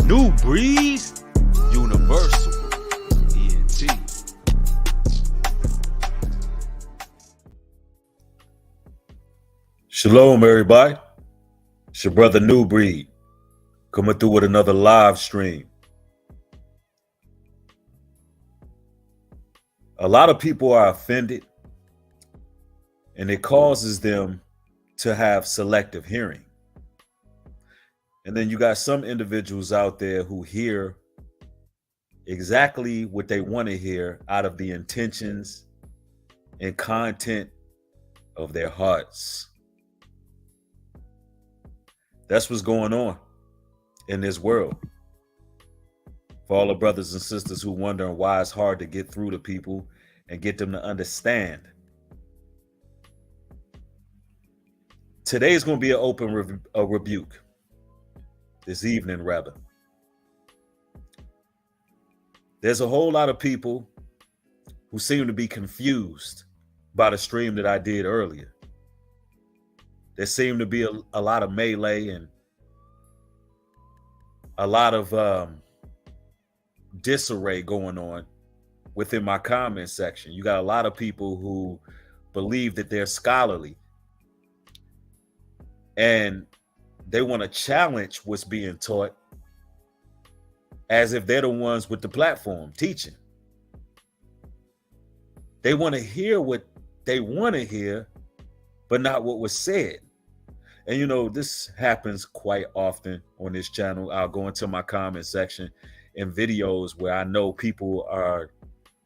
New breed, universal, ENT. Shalom, everybody. It's your brother New Breed coming through with another live stream. A lot of people are offended, and it causes them to have selective hearing. And then you got some individuals out there who hear exactly what they want to hear out of the intentions and content of their hearts. That's what's going on in this world. For all the brothers and sisters who wondering why it's hard to get through to people and get them to understand. Today is going to be an open rebuke. This evening, rather. There's a whole lot of people who seem to be confused by the stream that I did earlier. There seemed to be a lot of melee and a lot of disarray going on within my comment section. You got a lot of people who believe that they're scholarly and they want to challenge what's being taught as if they're the ones with the platform teaching. They want to hear what they want to hear, but not what was said. And you know, this happens quite often on this channel. I'll go into my comment section in videos where I know people are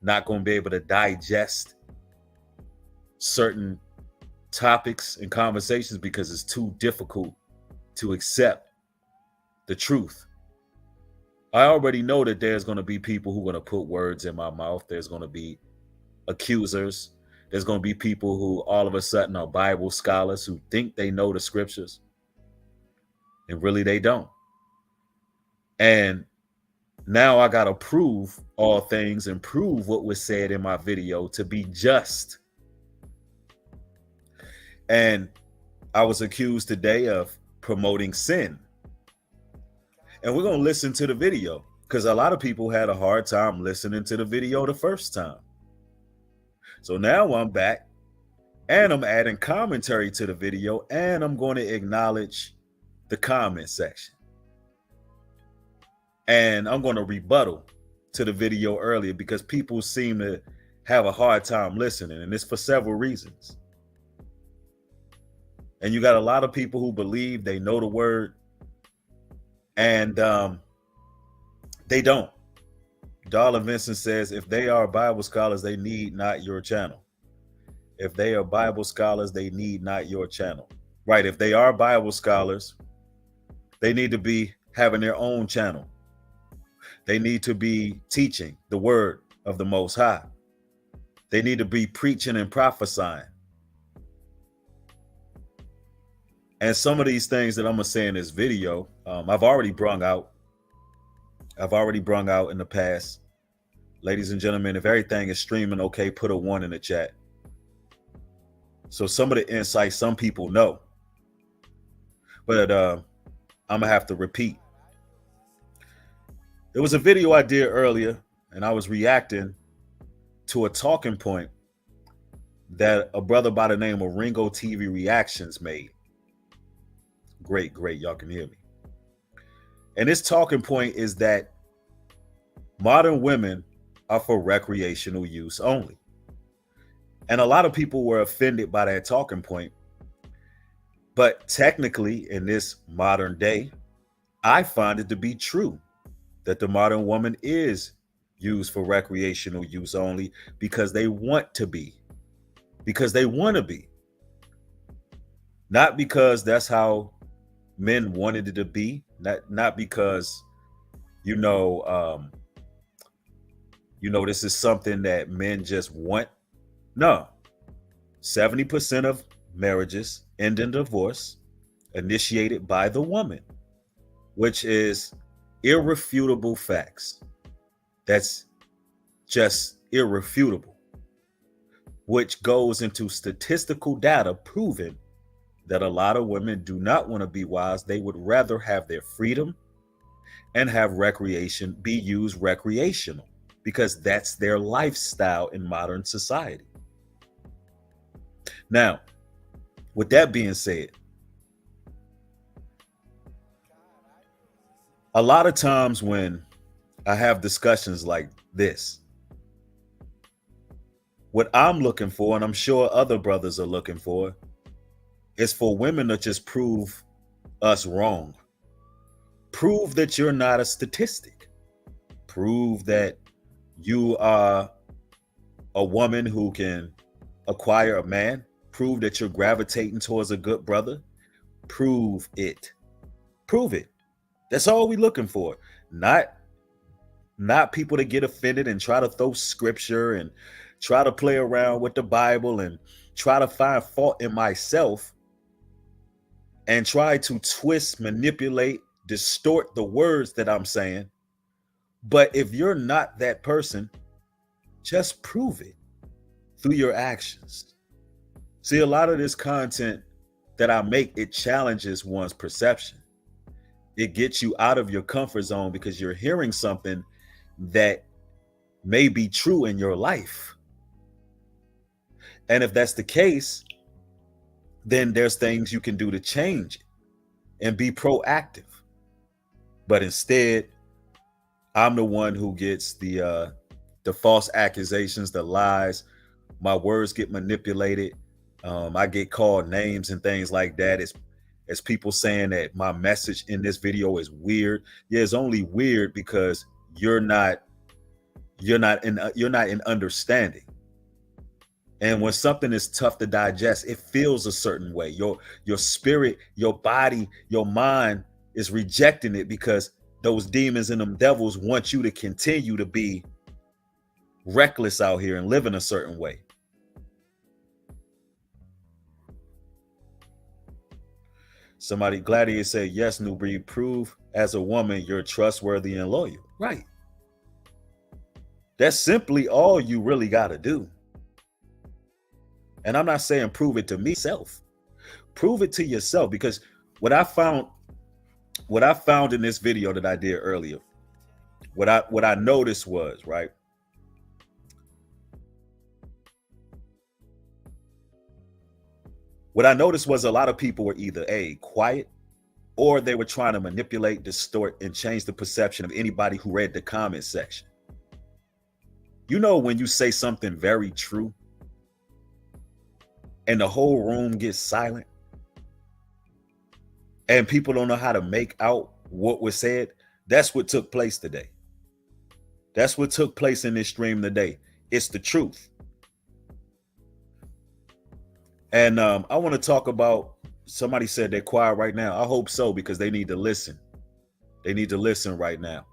not going to be able to digest certain topics and conversations because it's too difficult to accept the truth. I already know that there's going to be people who are going to put words in my mouth. There's going to be accusers. There's going to be people who all of a sudden are Bible scholars who think they know the scriptures and really they don't. And now I got to prove all things and prove what was said in my video to be just. And I was accused today of promoting sin. And we're going to listen to the video because a lot of people had a hard time listening to the video the first time. So now I'm back and I'm adding commentary to the video and I'm going to acknowledge the comment section. And I'm going to rebuttal to the video earlier because people seem to have a hard time listening, and it's for several reasons. And you got a lot of people who believe they know the word and they don't. Darla Vincent says, if they are Bible scholars, they need not your channel. If they are Bible scholars, they need not your channel. Right. If they are Bible scholars, they need to be having their own channel. They need to be teaching the word of the Most High. They need to be preaching and prophesying. And some of these things that I'm going to say in this video, I've already brung out in the past. Ladies and gentlemen, if everything is streaming okay, put a 1 in the chat. So some of the insights some people know. But I'm going to have to repeat. There was a video I did earlier, and I was reacting to a talking point that a brother by the name of Ringo TV Reactions made. Great. Y'all can hear me. And this talking point is that modern women are for recreational use only. And a lot of people were offended by that talking point. But technically, in this modern day, I find it to be true that the modern woman is used for recreational use only because they want to be. Because they want to be. Not because that's how men wanted it to be, not because, this is something that men just want. No, 70% of marriages end in divorce initiated by the woman, which is irrefutable facts. That's just irrefutable, which goes into statistical data proving that a lot of women do not want to be wives. They would rather have their freedom and have recreation be used recreational, because that's their lifestyle in modern society. Now, with that being said, a lot of times when I have discussions like this, what I'm looking for, and I'm sure other brothers are looking for, is for women to just prove us wrong. Prove that you're not a statistic. Prove that you are a woman who can acquire a man. Prove that you're gravitating towards a good brother. Prove it. Prove it. That's all we're looking for. Not people to get offended and try to throw scripture and try to play around with the Bible and try to find fault in myself and try to twist, manipulate, distort the words that I'm saying. But if you're not that person, just prove it through your actions. See, a lot of this content that I make, it challenges one's perception. It gets you out of your comfort zone because you're hearing something that may be true in your life. And if that's the case, then there's things you can do to change it and be proactive. But instead, I'm the one who gets the false accusations, the lies. My words get manipulated. I get called names and things like that. As people saying that my message in this video is weird. Yeah, it's only weird because you're not in understanding. And when something is tough to digest, it feels a certain way. Your spirit, your body, your mind is rejecting it because those demons and them devils want you to continue to be reckless out here and live in a certain way. Somebody, Gladiator, said, yes, New Breed, prove as a woman you're trustworthy and loyal. Right. That's simply all you really got to do. And I'm not saying prove it to myself. Prove it to yourself, because what I found in this video that I did earlier, what I noticed was, right? What I noticed was a lot of people were either quiet, or they were trying to manipulate, distort, and change the perception of anybody who read the comment section. You know, when you say something very true and the whole room gets silent and people don't know how to make out what was said, that's what took place today. That's what took place in this stream today. It's the truth. And I want to talk about, somebody said they're quiet right now. I hope so, because they need to listen. They need to listen right now.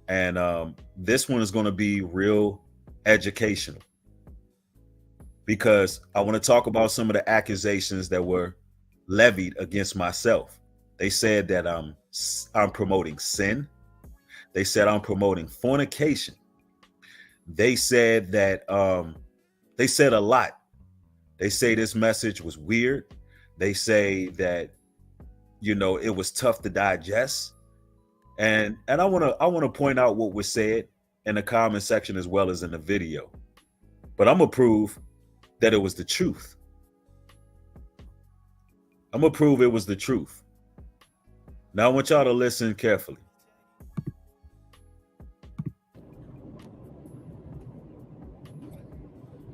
And this one is going to be real educational, because I want to talk about some of the accusations that were levied against myself. They said that I'm promoting sin. They said I'm promoting fornication. They said that they said a lot. They say this message was weird. They say that, you know, it was tough to digest. And I want to point out what was said in the comment section as well as in the video. But I'm going to prove that it was the truth. I'm going to prove it was the truth. Now I want y'all to listen carefully.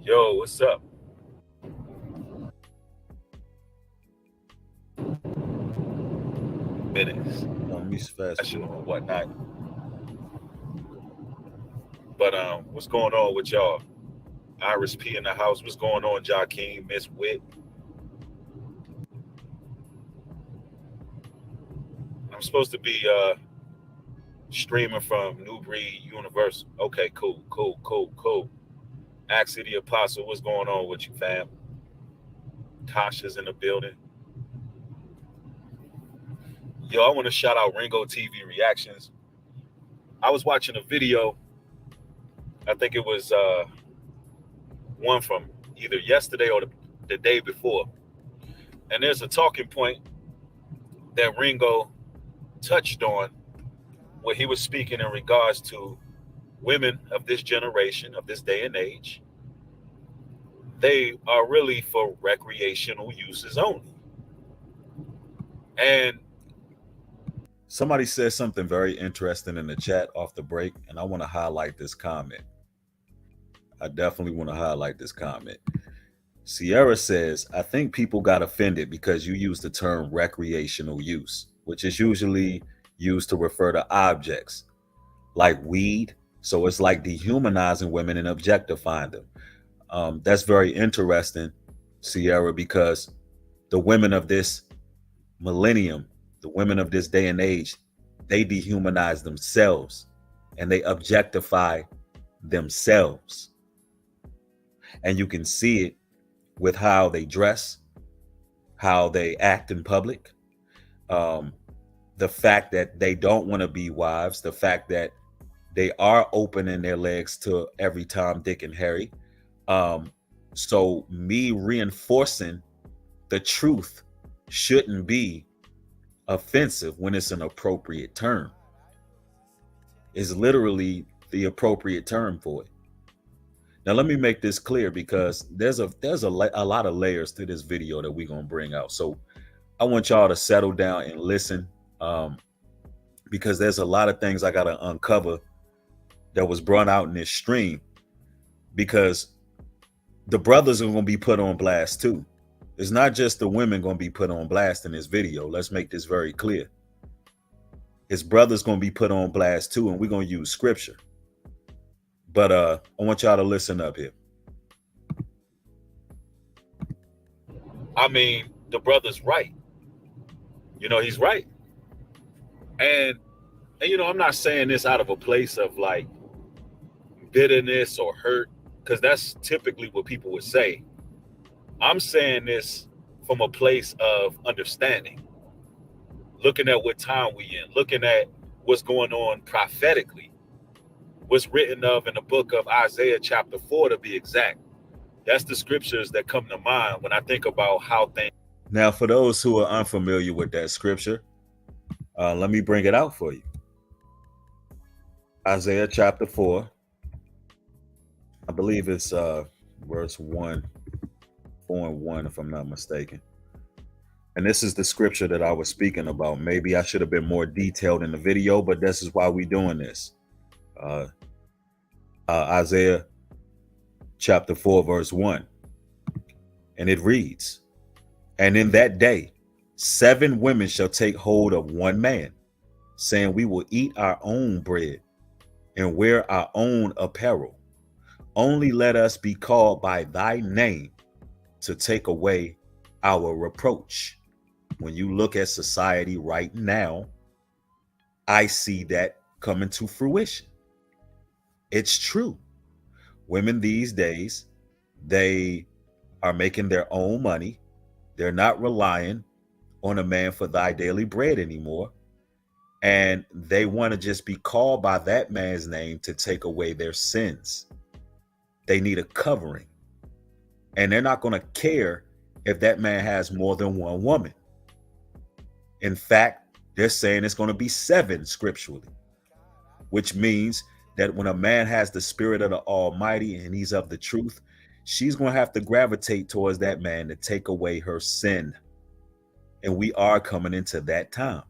Yo, what's up? Minutes. Let me fast or whatnot. But what's going on with y'all? Iris P in the house. What's going on, Joaquin, Miss Witt? I'm supposed to be streaming from New Breed Universal. Okay, cool. Axie the Apostle, what's going on with you, fam? Tasha's in the building. Yo, I want to shout out Ringo TV Reactions. I was watching a video. I think it was one from either yesterday or the day before. And there's a talking point that Ringo touched on where he was speaking in regards to women of this generation, of this day and age, they are really for recreational uses only. And somebody said something very interesting in the chat off the break, and I want to highlight this comment. I definitely want to highlight this comment. Sierra says, I think people got offended because you use the term recreational use, which is usually used to refer to objects like weed. So it's like dehumanizing women and objectifying them. That's very interesting, Sierra, because the women of this millennium, the women of this day and age, they dehumanize themselves and they objectify themselves. And you can see it with how they dress, how they act in public, the fact that they don't want to be wives, the fact that they are opening their legs to every Tom, Dick, and Harry. So me reinforcing the truth shouldn't be offensive when it's an appropriate term. It's literally the appropriate term for it. Now let me make this clear, because there's a lot of layers to this video that we're gonna bring out. So I want y'all to settle down and listen, because there's a lot of things I gotta uncover that was brought out in this stream, because the brothers are gonna be put on blast too. It's not just the women gonna be put on blast in this video. Let's make this very clear. His brother's gonna be put on blast too, and we're gonna use scripture. But I want y'all to listen up here. I mean, the brother's right. He's right. And I'm not saying this out of a place of like bitterness or hurt, because that's typically what people would say. I'm saying this from a place of understanding, looking at what time we in, looking at what's going on prophetically, what's written of in the book of Isaiah chapter 4 to be exact. That's the scriptures that come to mind when I think about how things. Now, for those who are unfamiliar with that scripture, let me bring it out for you. Isaiah chapter 4, I believe it's verse 1, 4 and 1, if I'm not mistaken. And this is the scripture that I was speaking about. Maybe I should have been more detailed in the video, but this is why we're doing this. Isaiah chapter 4, verse 1. And it reads, and in that day, 7 women shall take hold of one man, saying, we will eat our own bread and wear our own apparel. Only let us be called by thy name to take away our reproach. When you look at society right now, I see that coming to fruition. It's true. Women these days, they are making their own money. They're not relying on a man for thy daily bread anymore. And they want to just be called by that man's name to take away their sins. They need a covering. And they're not going to care if that man has more than one woman. In fact, they're saying it's going to be 7 scripturally, which means that when a man has the spirit of the Almighty and he's of the truth, she's going to have to gravitate towards that man to take away her sin. And we are coming into that time.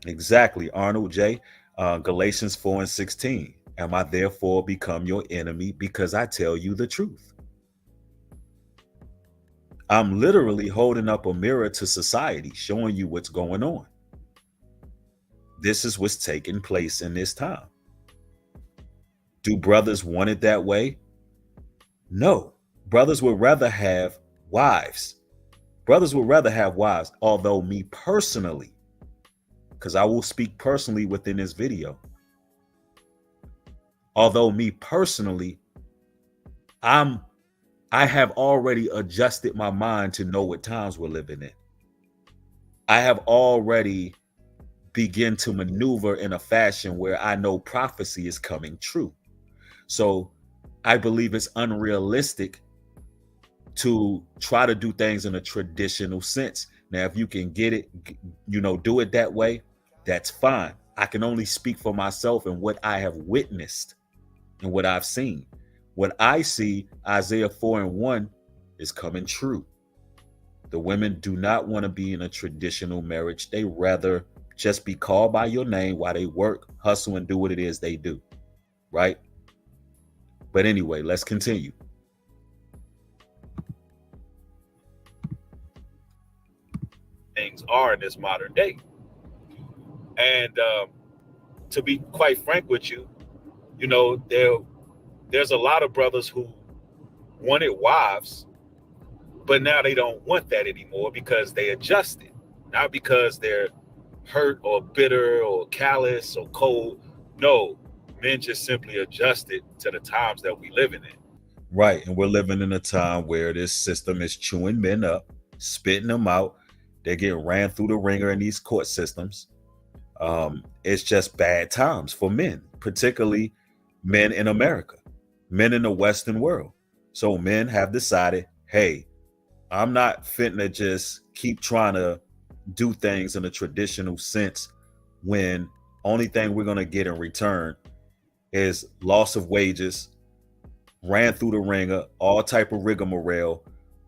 Exactly, Arnold J. Galatians 4 and 16. Am I therefore become your enemy because I tell you the truth? I'm literally holding up a mirror to society, showing you what's going on. This is what's taking place in this time. Do brothers want it that way? No. Brothers would rather have wives. Brothers would rather have wives, although me personally, because I will speak personally within this video. Although me personally, I have already adjusted my mind to know what times we're living in. I have already begun to maneuver in a fashion where I know prophecy is coming true. So I believe it's unrealistic to try to do things in a traditional sense. Now, if you can get it, do it that way, That's fine. I can only speak for myself and what I have witnessed and what I've seen. What I see, Isaiah 4:1 is coming true. The women do not want to be in a traditional marriage. They rather just be called by your name while they work, hustle, and do what it is they do. Right? But anyway, let's continue. Things are in this modern day. And to be quite frank with you, you know, there's a lot of brothers who wanted wives, but now they don't want that anymore because they adjusted, not because they're hurt or bitter or callous or cold. No, men just simply adjusted to the times that we living in. Right. And we're living in a time where this system is chewing men up, spitting them out. They're getting ran through the ringer in these court systems. It's just bad times for men, particularly men in America, men in the Western world. So men have decided, hey, I'm not finna just keep trying to do things in a traditional sense when only thing we're gonna get in return is loss of wages, ran through the ringer, all type of rigmarole,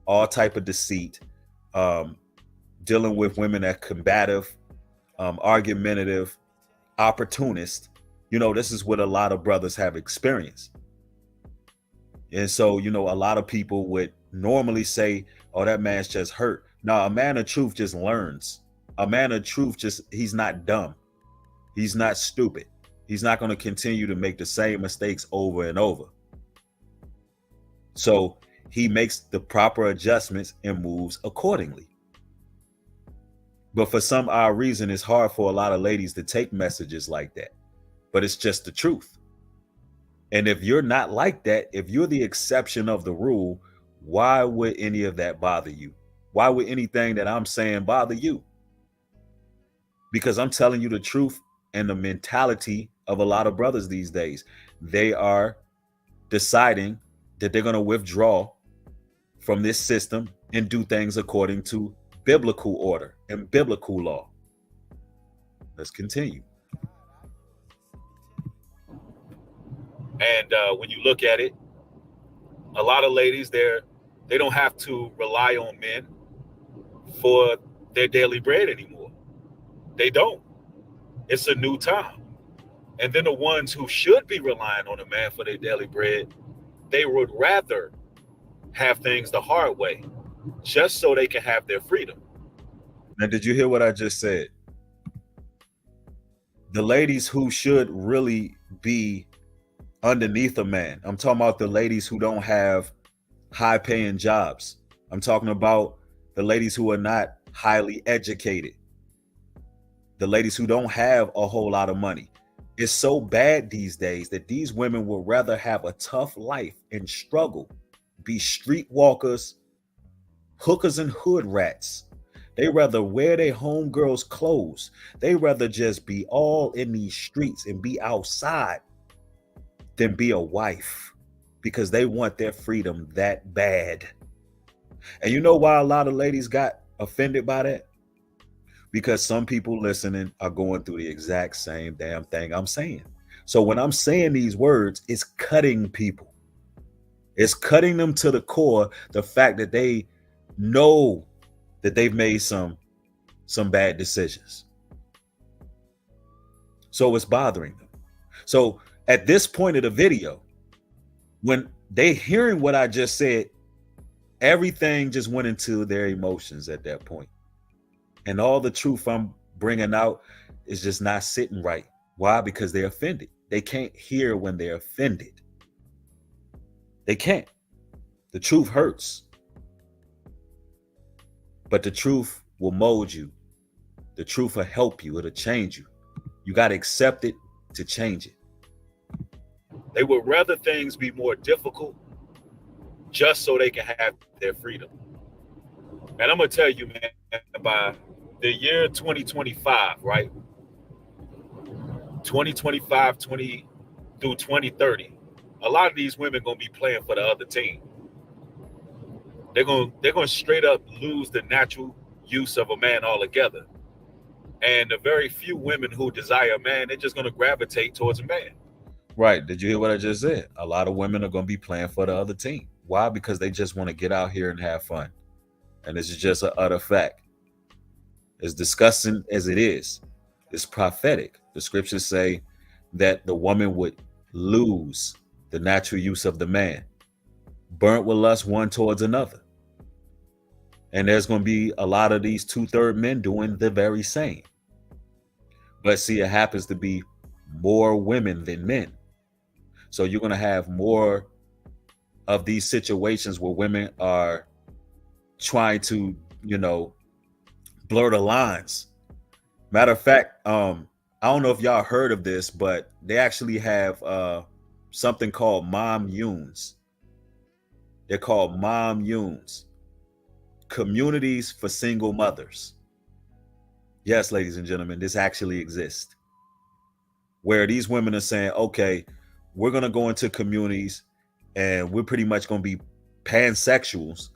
all type of deceit, dealing with women that combative, argumentative, opportunist. You know, this is what a lot of brothers have experienced. And so, you know, a lot of people would normally say, oh, that man's just hurt. No, a man of truth just learns. A man of truth he's not dumb. He's not stupid. He's not going to continue to make the same mistakes over and over. So he makes the proper adjustments and moves accordingly. But for some odd reason, it's hard for a lot of ladies to take messages like that. But it's just the truth. And if you're not like that, if you're the exception of the rule, why would any of that bother you? Why would anything that I'm saying bother you? Because I'm telling you the truth and the mentality of a lot of brothers these days. They are deciding that they're going to withdraw from this system and do things according to biblical order and biblical law. Let's continue. And when you look at it, a lot of ladies, they don't have to rely on men for their daily bread anymore. They don't. It's a new time. And then the ones who should be relying on a man for their daily bread, they would rather have things the hard way just so they can have their freedom. Now, did you hear what I just said? The ladies who should really be underneath a man. I'm talking about the ladies who don't have high paying jobs. I'm talking about the ladies who are not highly educated. The ladies who don't have a whole lot of money. It's so bad these days that these women would rather have a tough life and struggle, be streetwalkers, hookers and hood rats. They rather wear their homegirls' clothes. They rather just be all in these streets and be outside than be a wife, because they want their freedom that bad. And you know why a lot of ladies got offended by that? Because some people listening are going through the exact same damn thing I'm saying. So when I'm saying these words, it's cutting people. It's cutting them to the core. The fact that they know that they've made some bad decisions. So it's bothering them. So at this point of the video, when they hearing what I just said, everything just went into their emotions at that point. And all the truth I'm bringing out is just not sitting right. Why? Because they're offended. They can't hear when they're offended. They can't. The truth hurts. But the truth will mold you. The truth will help you. It'll change you. You got to accept it to change it. They would rather things be more difficult just so they can have their freedom. And I'm going to tell you, man, by the year 2025, right? 2025, through 2030, a lot of these women going to be playing for the other team. They're going to straight up lose the natural use of a man altogether. And the very few women who desire a man, they're just going to gravitate towards a man. Right. Did you hear what I just said? A lot of women are going to be playing for the other team. Why? Because they just want to get out here and have fun. And this is just an utter fact. As disgusting as it is, it's prophetic. The scriptures say that the woman would lose the natural use of the man, burnt with lust one towards another. And there's going to be a lot of these 2/3 men doing the very same. But see, it happens to be more women than men. So you're going to have more of these situations where women are trying to, blur the lines. Matter of fact, I don't know if y'all heard of this, but they actually have something called mommunes. They're called mommunes, communities for single mothers. Yes, ladies and gentlemen, this actually exists, where these women are saying, okay, we're going to go into communities and we're pretty much going to be pansexuals.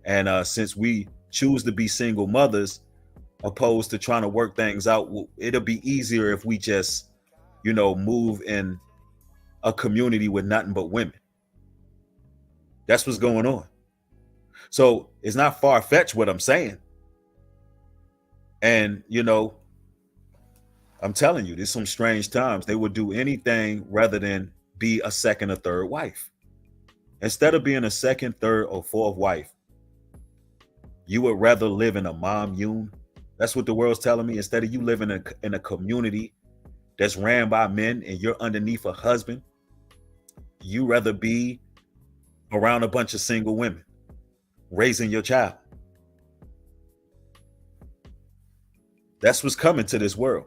And since we choose to be single mothers, opposed to trying to work things out, it'll be easier if we just, move in a community with nothing but women. That's what's going on. So it's not far-fetched what I'm saying. And, I'm telling you, there's some strange times. They would do anything rather than be a second or third wife. Instead of being a second, third, or fourth wife, you would rather live in a mommune. That's what the world's telling me. Instead of you living in a community that's ran by men and you're underneath a husband, you rather be around a bunch of single women raising your child. That's what's coming to this world.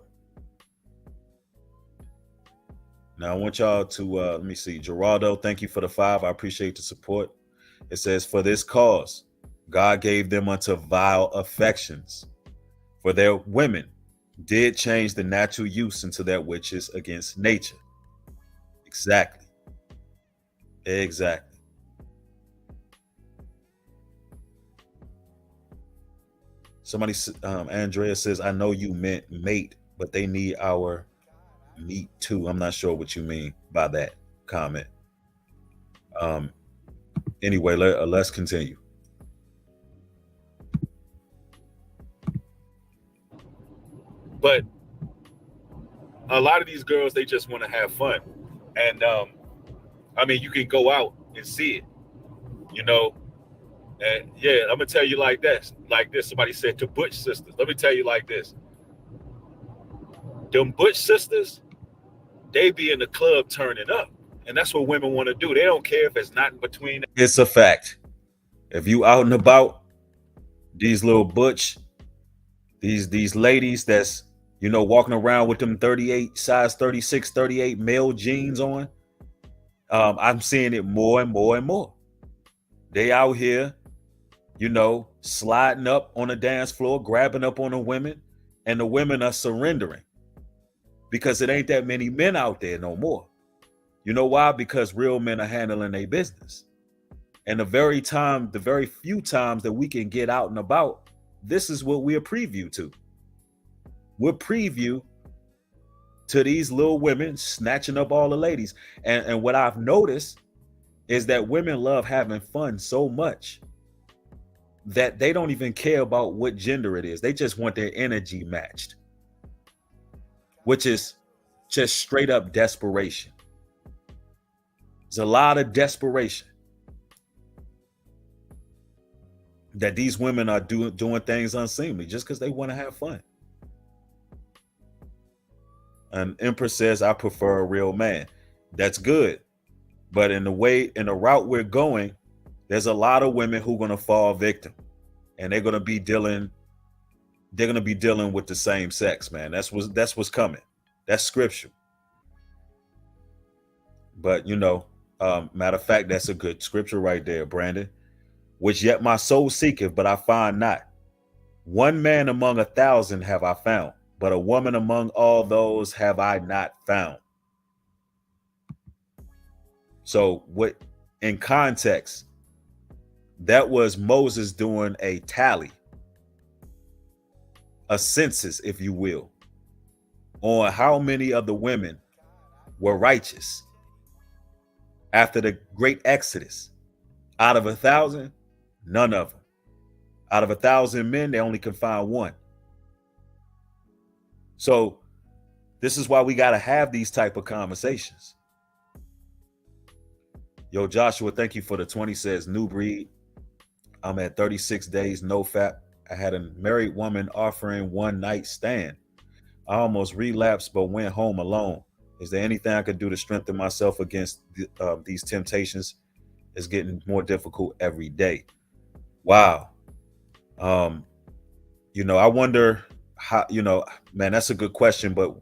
Now, I want y'all to, let me see. Geraldo, thank you for the 5. I appreciate the support. It says, for this cause, God gave them unto vile affections. For their women did change the natural use into that which is against nature. Exactly. Exactly. Somebody, Andrea says, I know you meant mate, but they need our meat too. I'm not sure what you mean by that comment. Anyway, let's continue. But a lot of these girls, they just want to have fun. And you can go out and see it, And yeah, I'm gonna tell you like this. Somebody said to Butch sisters. Let me tell you like this. Them Butch sisters, they be in the club turning up. And that's what women want to do. They don't care if it's not in between. It's a fact. If you out and about, these little Butch, these ladies that's, walking around with them 38, size 36, 38 male jeans on, I'm seeing it more and more and more. They out here, sliding up on the dance floor, grabbing up on the women, and the women are surrendering because it ain't that many men out there no more. You know why? Because real men are handling their business. And the very few times that we can get out and about, this is what we're preview to. We're preview to these little women snatching up all the ladies. And what I've noticed is that women love having fun so much that they don't even care about what gender it is. They just want their energy matched, which is just straight up desperation. There's a lot of desperation that these women are doing things unseemly just because they want to have fun. And Empress says, I prefer a real man. That's good. But in the route we're going, there's a lot of women who are going to fall victim, and they're going to be dealing with the same sex, man. That's what's coming. That's scripture. But matter of fact, that's a good scripture right there, Brandon. Which yet my soul seeketh, but I find not. One man among 1,000 have I found, but a woman among all those have I not found. So what, in context, that was Moses doing a tally a census, if you will, on how many of the women were righteous after the great Exodus. Out of 1,000, none of them. Out of 1,000 men, they only can find one. So this is why we got to have these type of conversations. Yo, Joshua, thank you for the 20. Says new breed. I'm at 36 days, no fap. I had a married woman offering one night stand. I almost relapsed, but went home alone. Is there anything I could do to strengthen myself against these temptations? It's getting more difficult every day. Wow. I wonder how, man, that's a good question, but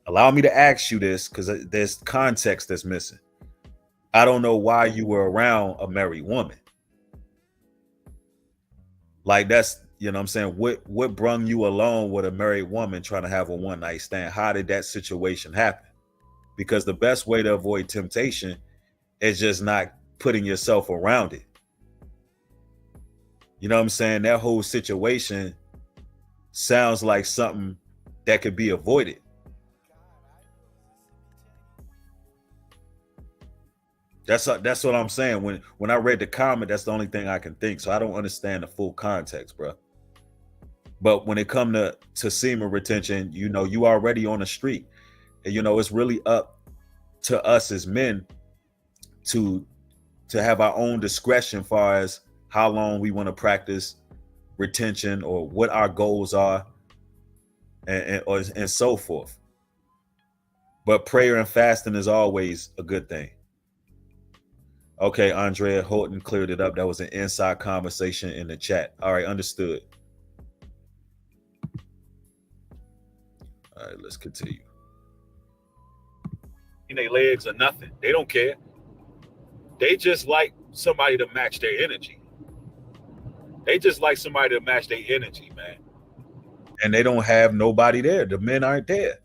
allow me to ask you this because there's context that's missing. I don't know why you were around a married woman. Like that's, what I'm saying? What brung you along with a married woman trying to have a one night stand? How did that situation happen? Because the best way to avoid temptation is just not putting yourself around it. You know what I'm saying? That whole situation sounds like something that could be avoided. That's what I'm saying. When I read the comment, that's the only thing I can think. So I don't understand the full context, bro. But when it comes to semen retention, you already on the street. And, it's really up to us as men to have our own discretion as far as how long we want to practice retention or what our goals are and so forth. But prayer and fasting is always a good thing. Okay, Andrea Horton cleared it up. That was an inside conversation in the chat. All right, understood. All right, let's continue. Their legs or nothing. They don't care. They just like somebody to match their energy. They just like somebody to match their energy, man. And they don't have nobody there. The men aren't there.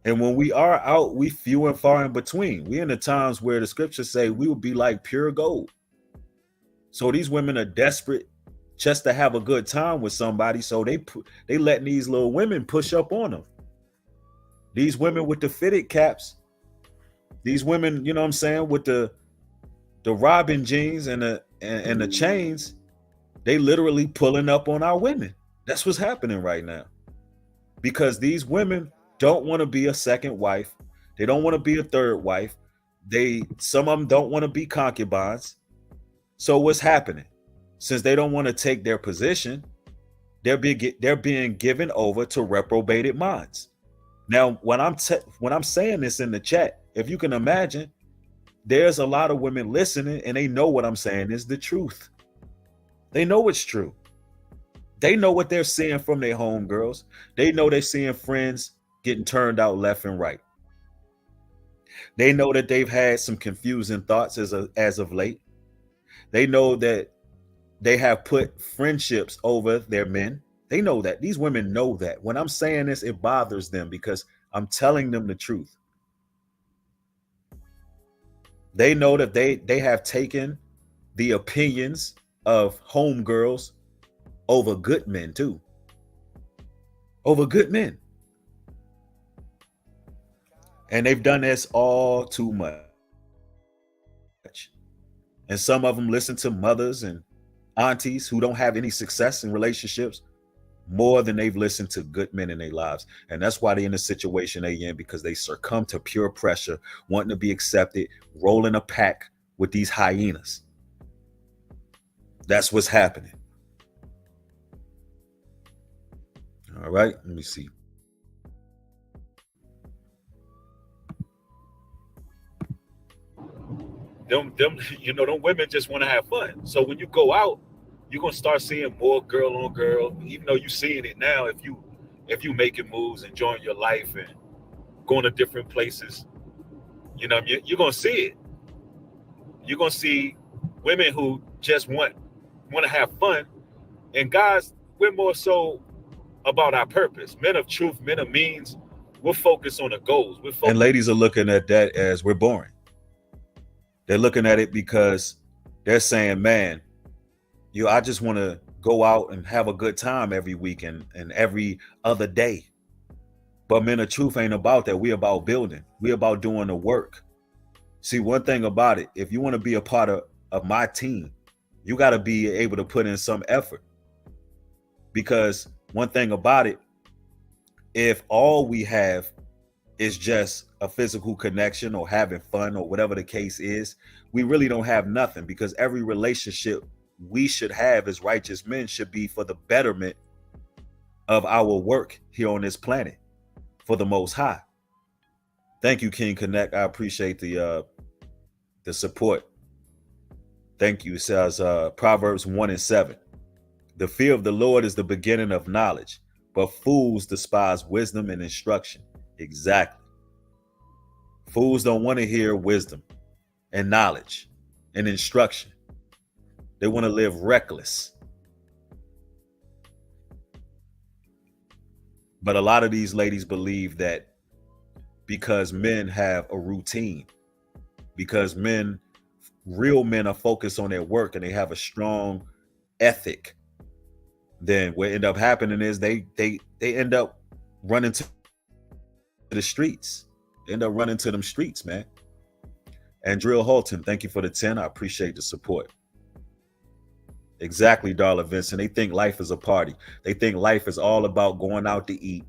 And when we are out, we few and far in between. We in the times where the scriptures say we will be like pure gold. So these women are desperate just to have a good time with somebody. So they letting these little women push up on them. These women with the fitted caps. These women, you know what I'm saying, with the Robin jeans and the chains, they literally pulling up on our women. That's what's happening right now. Because these women don't want to be a second wife. They don't want to be a third wife. Some of them don't want to be concubines. So what's happening? Since they don't want to take their position, they're being given over to reprobated minds. Now, when I'm saying this in the chat, if you can imagine, there's a lot of women listening and they know what I'm saying is the truth. They know it's true. They know what they're seeing from their homegirls. They know they're seeing friends getting turned out left and right. They know that they've had some confusing thoughts as of late. They know that they have put friendships over their men. They know that. These women know that. When I'm saying this, it bothers them because I'm telling them the truth. They know that they have taken the opinions of homegirls over good men too. Over good men. And they've done this all too much. And some of them listen to mothers and aunties who don't have any success in relationships more than they've listened to good men in their lives. And that's why they're in the situation they're in, because they succumb to pure pressure, wanting to be accepted, rolling a pack with these hyenas. That's what's happening. All right, let me see. Them women just want to have fun. So when you go out, you're gonna start seeing more girl on girl. Even though you're seeing it now, if you making moves, enjoying your life, and going to different places, you're gonna see it. You're gonna see women who just want to have fun, and guys, we're more so about our purpose. Men of truth, men of means. We're focused on the goals. And ladies are looking at that as we're boring. They're looking at it because they're saying, man, I just want to go out and have a good time every week and every other day. But men of truth ain't about that. We about building. We about doing the work. See, one thing about it, if you want to be a part of my team, you got to be able to put in some effort. Because one thing about it, if all we have is just a physical connection or having fun or whatever the case is, we really don't have nothing, because every relationship we should have as righteous men should be for the betterment of our work here on this planet for the Most High. Thank you, King Connect. I appreciate the support. Thank you. It says Proverbs 1:7. The fear of the Lord is the beginning of knowledge, but fools despise wisdom and instruction. Exactly. Fools don't want to hear wisdom and knowledge and instruction. They want to live reckless. But a lot of these ladies believe that because men have a routine, because real men are focused on their work and they have a strong ethic, then what end up happening is they end up running to the streets. They end up running to them streets, man. And Drill Holton, thank you for the 10. I appreciate the support. Exactly, Darla Vincent. They think life is a party. They think life is all about going out to eat,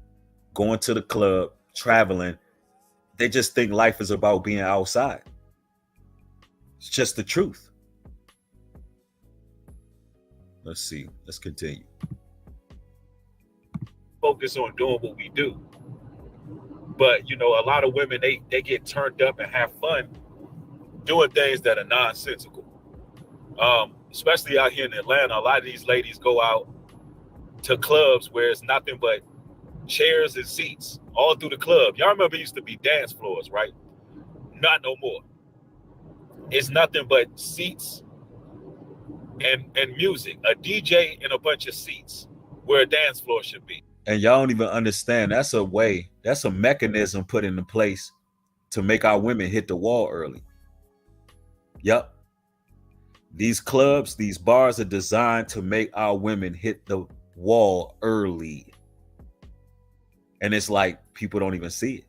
going to the club, traveling. They just think life is about being outside. It's just the truth. Let's see. Let's continue. Focus on doing what we do. But, you know, a lot of women, they get turned up and have fun doing things that are nonsensical. Especially out here in Atlanta, a lot of these ladies go out to clubs where it's nothing but chairs and seats all through the club. Y'all remember it used to be dance floors, right? Not no more. It's nothing but seats and music, a DJ and a bunch of seats where a dance floor should be. And y'all don't even understand. That's a mechanism put into place to make our women hit the wall early. Yep. These clubs, these bars are designed to make our women hit the wall early. And it's like people don't even see it.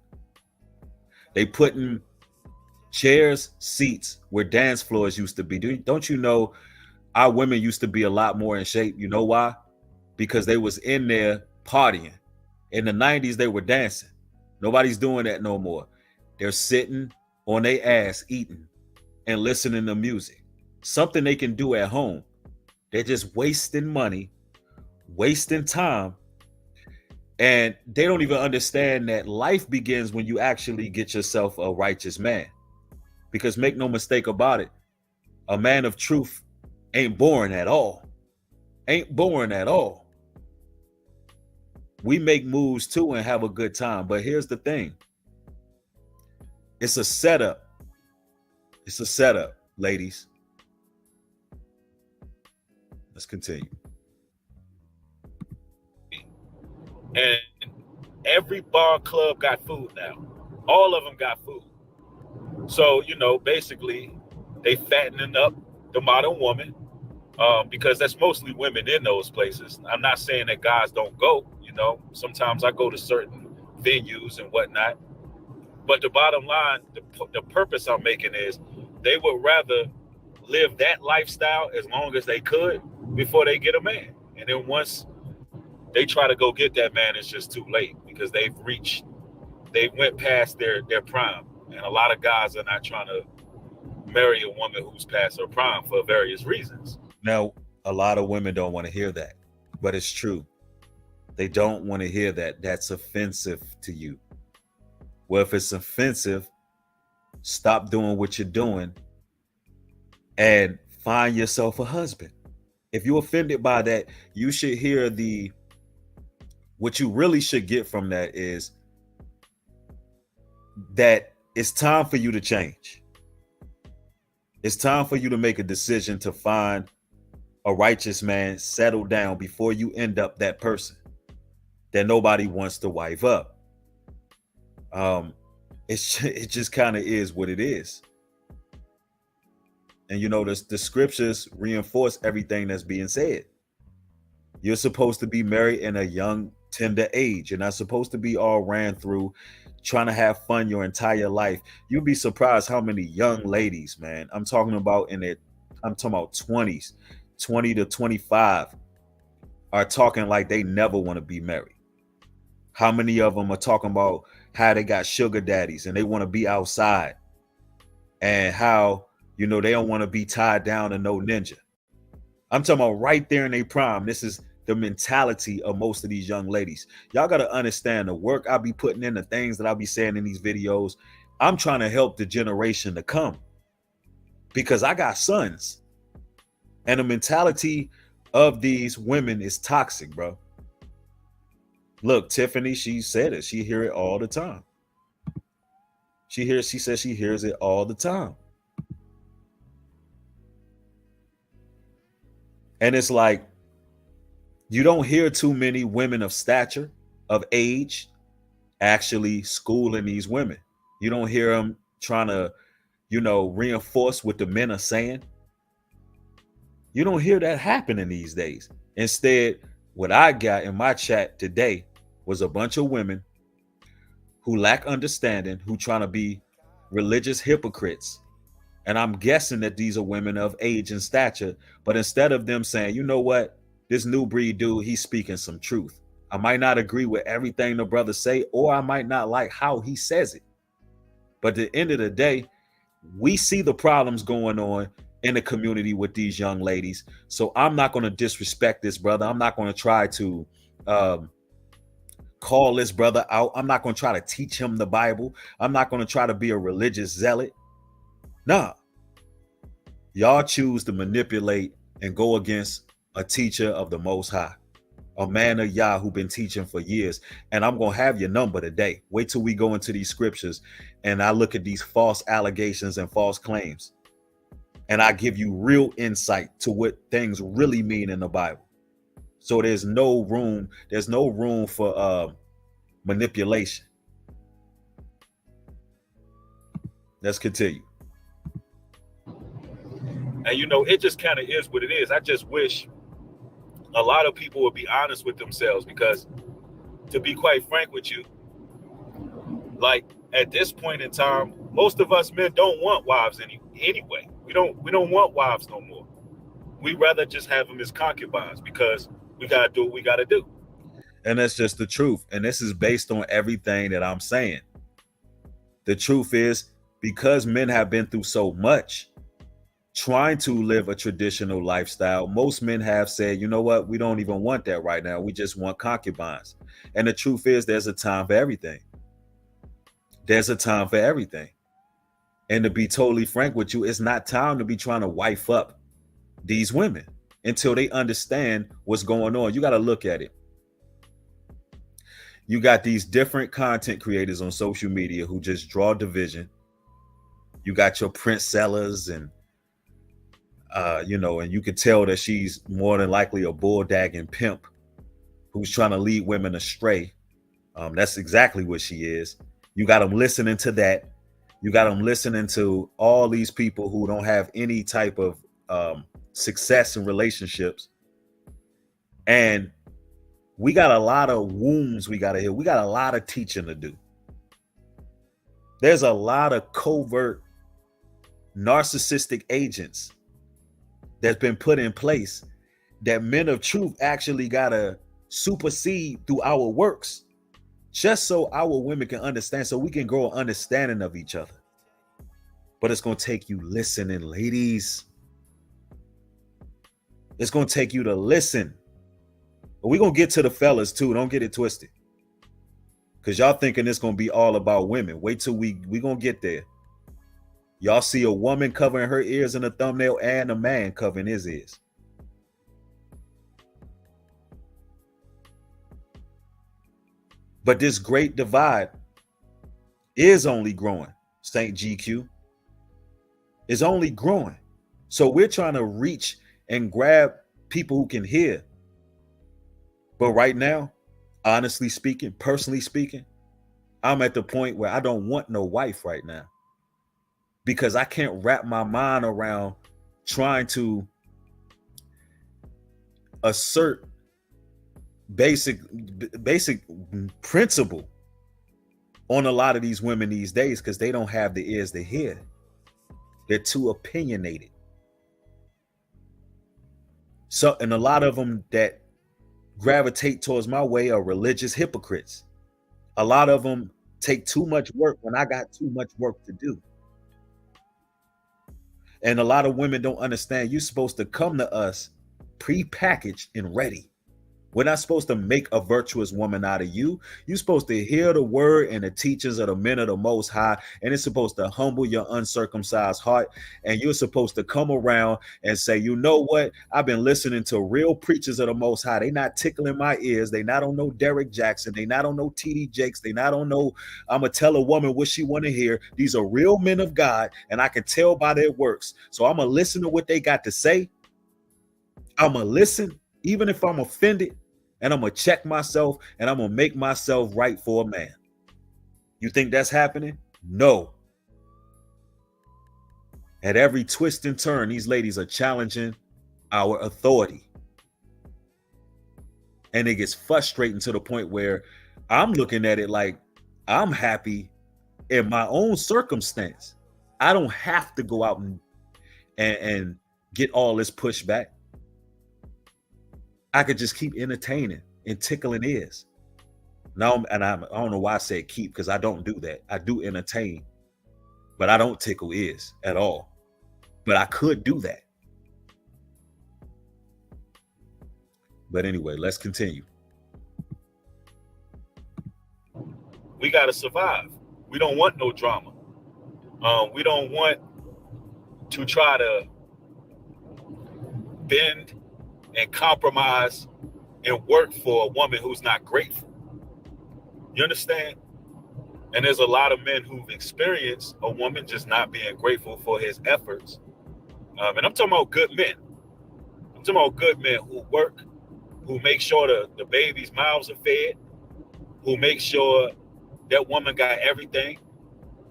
They putting chairs, seats where dance floors used to be. Don't you know our women used to be a lot more in shape? You know why? Because they was in there partying. In the 90s, they were dancing. Nobody's doing that no more. They're sitting on their ass eating and listening to music. Something they can do at home. They're just wasting money, wasting time, and they don't even understand that life begins when you actually get yourself a righteous man. Because make no mistake about it, a man of truth ain't boring at all. Ain't boring at all. We make moves too and have a good time, but here's the thing. It's a setup. It's a setup, ladies. Let's continue. And every bar club got food now. All of them got food. So, you know, basically they fattening up the modern woman because that's mostly women in those places. I'm not saying that guys don't go, you know, sometimes I go to certain venues and whatnot. But the bottom line, the purpose I'm making is they would rather live that lifestyle as long as they could before they get a man. And then once they try to go get that man, it's just too late because they went past their prime. And a lot of guys are not trying to marry a woman who's past her prime for various reasons. Now, a lot of women don't want to hear that, but it's true. They don't want to hear that. That's offensive to you. Well, if it's offensive, stop doing what you're doing and find yourself a husband. If you're offended by that, you should hear what you really should get from that is that it's time for you to change. It's time for you to make a decision to find a righteous man, settle down before you end up that person that nobody wants to wife up. It just kind of is what it is. And you know, the scriptures reinforce everything that's being said. You're supposed to be married in a young, tender age. You're not supposed to be all ran through trying to have fun your entire life. You'd be surprised how many young ladies, man, I'm talking about 20s, 20 to 25, are talking like they never want to be married. How many of them are talking about how they got sugar daddies and they want to be outside, and how, they don't want to be tied down to no ninja. I'm talking about right there in their prime. This is the mentality of most of these young ladies. Y'all got to understand the work I'll be putting in, the things that I'll be saying in these videos. I'm trying to help the generation to come, because I got sons, and the mentality of these women is toxic, bro. Look, Tiffany, she said it. She hear it all the time. She says she hears it all the time. And it's like, you don't hear too many women of stature, of age, actually schooling these women. You don't hear them trying to, reinforce what the men are saying. You don't hear that happening these days. Instead, what I got in my chat today was a bunch of women who lack understanding, who trying to be religious hypocrites. And I'm guessing that these are women of age and stature. But instead of them saying, you know what, this new breed dude, he's speaking some truth. I might not agree with everything the brother say, or I might not like how he says it. But at the end of the day, we see the problems going on in the community with these young ladies. So I'm not going to disrespect this brother. I'm not going to try to call this brother out. I'm not going to try to teach him the Bible. I'm not going to try to be a religious zealot. Nah. Y'all choose to manipulate and go against a teacher of the Most High, a man of Yah who been teaching for years. And I'm going to have your number today. Wait till we go into these scriptures and I look at these false allegations and false claims, and I give you real insight to what things really mean in the Bible. So there's no room for manipulation. Let's continue. And it just kind of is what it is. I just wish a lot of people would be honest with themselves, because to be quite frank with you, like at this point in time, most of us men don't want wives anyway. We don't want wives no more. We rather just have them as concubines, because we got to do what we got to do. And that's just the truth. And this is based on everything that I'm saying. The truth is, because men have been through so much trying to live a traditional lifestyle, most men have said, you know what, we don't even want that right now. We just want concubines. And the truth is, there's a time for everything. There's a time for everything. And to be totally frank with you, it's not time to be trying to wife up these women until they understand what's going on. You got to look at it. You got these different content creators on social media who just draw division. You got your Prince Sellers and and you can tell that she's more than likely a bulldagging pimp who's trying to lead women astray. That's exactly what she is. You got them listening to that. You got them listening to all these people who don't have any type of success in relationships. And we got a lot of wounds we got to heal. We got a lot of teaching to do. There's a lot of covert narcissistic agents that's been put in place that men of truth actually got to supersede through our works, just so our women can understand, so we can grow an understanding of each other. But it's going to take you listening, ladies. It's going to take you to listen. But we're going to get to the fellas too. Don't get it twisted. Because y'all thinking it's going to be all about women. Wait till we going to get there. Y'all see a woman covering her ears in a thumbnail and a man covering his ears. But this great divide is only growing. Saint GQ is only growing. So we're trying to reach and grab people who can hear. But right now, honestly speaking, personally speaking, I'm at the point where I don't want no wife right now, because I can't wrap my mind around trying to assert basic principle on a lot of these women these days, because they don't have the ears to hear. They're too opinionated. So, and a lot of them that gravitate towards my way are religious hypocrites. A lot of them take too much work when I got too much work to do. And a lot of women don't understand you're supposed to come to us pre-packaged and ready. We're not supposed to make a virtuous woman out of you. You're supposed to hear the word and the teachings of the men of the Most High, and it's supposed to humble your uncircumcised heart. And you're supposed to come around and say, you know what? I've been listening to real preachers of the Most High. They not tickling my ears. They not on no Derek Jackson. They not on no TD Jakes. They not on no, I'm going to tell a woman what she want to hear. These are real men of God, and I can tell by their works. So I'm going to listen to what they got to say. I'm going to listen, even if I'm offended, and I'm going to check myself, and I'm going to make myself right for a man. You think that's happening? No. At every twist and turn, these ladies are challenging our authority. And it gets frustrating to the point where I'm looking at it like I'm happy in my own circumstance. I don't have to go out and get all this pushback. I could just keep entertaining and tickling ears. Now, and I don't know why I said keep, because I don't do that. I do entertain, but I don't tickle ears at all. But I could do that. But anyway, let's continue. We got to survive. We don't want no drama. We don't want to try to bend and compromise and work for a woman who's not grateful. You understand? And there's a lot of men who've experienced a woman just not being grateful for his efforts. And I'm talking about good men. I'm talking about good men who work, who make sure the babies' mouths are fed, who make sure that woman got everything.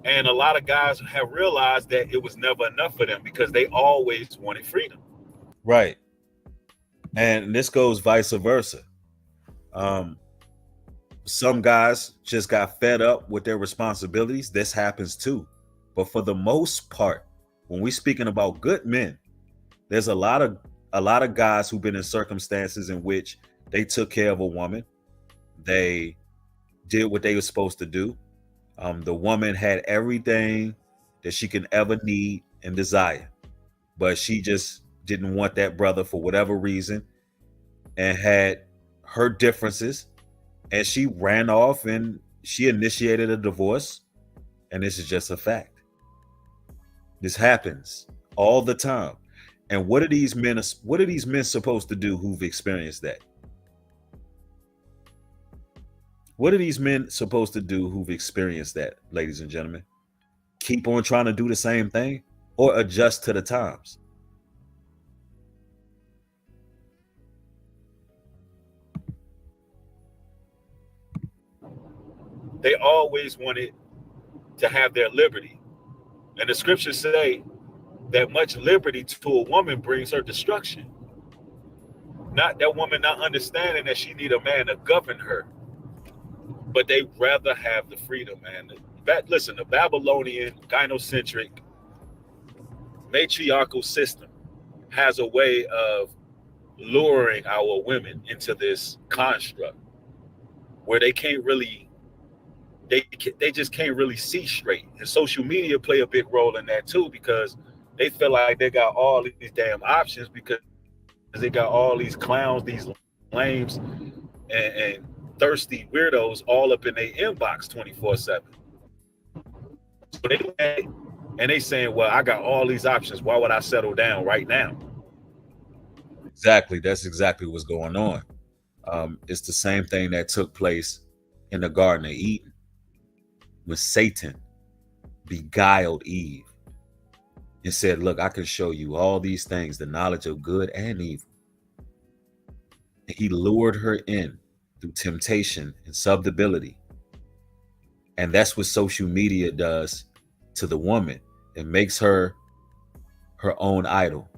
And a lot of guys have realized that it was never enough for them because they always wanted freedom. Right. And this goes vice versa. Some guys just got fed up with their responsibilities. This happens too. But for the most part, when we're speaking about good men, there's a lot of guys who've been in circumstances in which they took care of a woman. They did what they were supposed to do. The woman had everything that she can ever need and desire, but she just didn't want that brother for whatever reason and had her differences, and she ran off and she initiated a divorce. And this is just a fact. This happens all the time. And what are these men supposed to do who've experienced that? What are these men supposed to do who've experienced that, ladies and gentlemen? Keep on trying to do the same thing or adjust to the times? They always wanted to have their liberty. And the scriptures say that much liberty to a woman brings her destruction. Not that woman not understanding that she need a man to govern her, but they rather have the freedom, man. Listen, the Babylonian gynocentric matriarchal system has a way of luring our women into this construct where they can't really, they just can't really see straight. And social media play a big role in that too, because they feel like they got all these damn options because they got all these clowns, these lames, and thirsty weirdos all up in their inbox 24/7. So they saying, well, I got all these options. Why would I settle down right now? Exactly. That's exactly what's going on. It's the same thing that took place in the Garden of Eden when Satan beguiled Eve and said, look, I can show you all these things, the knowledge of good and evil. And he lured her in through temptation and subdability. And that's what social media does to the woman. It makes her her own idol.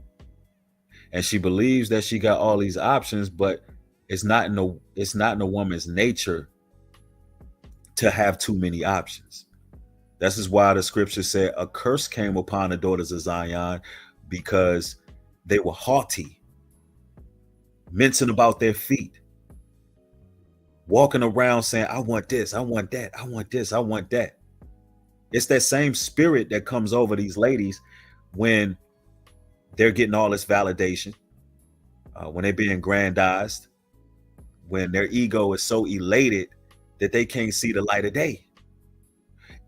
And she believes that she got all these options, but It's not in a woman's nature to have too many options. This is why the scripture said a curse came upon the daughters of Zion because they were haughty, mincing about their feet, walking around saying, I want this, I want that, I want this, I want that. It's that same spirit that comes over these ladies when they're getting all this validation, when they're being grandized, when their ego is so elated that they can't see the light of day.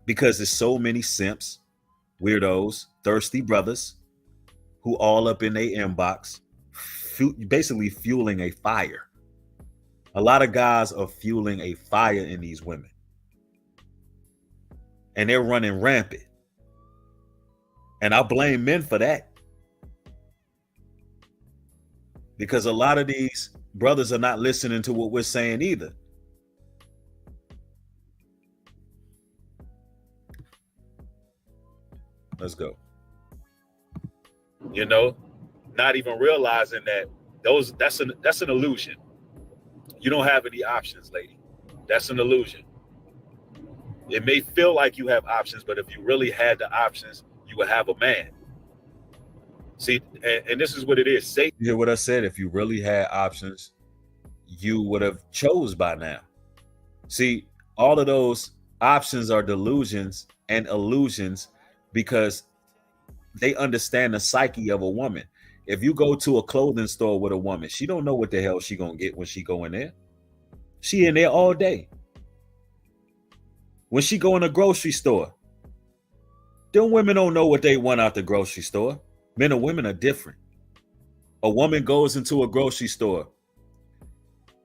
Because there's so many simps, weirdos, thirsty brothers who all up in their inbox, basically fueling a fire. A lot of guys are fueling a fire in these women. And they're running rampant. And I blame men for that. Because a lot of these brothers are not listening to what we're saying either. Let's go. You know, not even realizing that that's an illusion. You don't have any options, lady. That's an illusion. It may feel like you have options, but if you really had the options, you would have a man. See, and this is what it is. Satan. You hear what I said? If you really had options, you would have chose by now. See, all of those options are delusions and illusions because they understand the psyche of a woman. If you go to a clothing store with a woman, she don't know what the hell she gonna get when she go in there. She in there all day. When she go in a grocery store, them women don't know what they want out the grocery store. Men and women are different. A woman goes into a grocery store.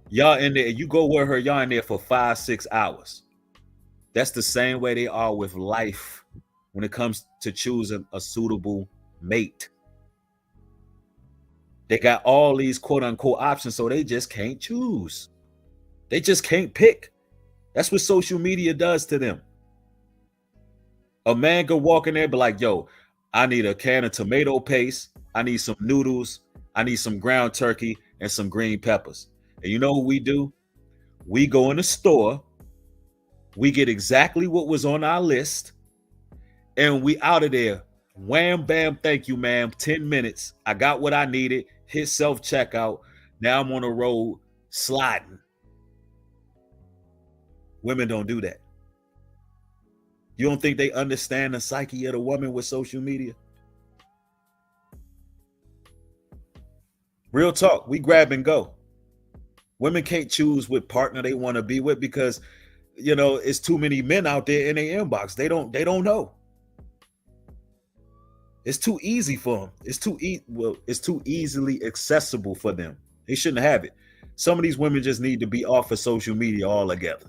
Y'all in there, you go with her, y'all in there for 5-6 hours. That's the same way they are with life when it comes to choosing a suitable mate. They got all these quote unquote options, so they just can't choose. They just can't pick. That's what social media does to them. A man could walk in there and be like, yo, I need a can of tomato paste. I need some noodles. I need some ground turkey and some green peppers. And you know what we do? We go in the store. We get exactly what was on our list. And we out of there. Wham, bam, thank you, ma'am. 10 minutes. I got what I needed. Hit self-checkout. Now I'm on the road sliding. Women don't do that. You don't think they understand the psyche of the woman with social media? Real talk, we grab and go. Women can't choose what partner they want to be with because, you know, it's too many men out there in their inbox. They don't know. It's too easy for them. It's too easily accessible for them. They shouldn't have it. Some of these women just need to be off of social media altogether.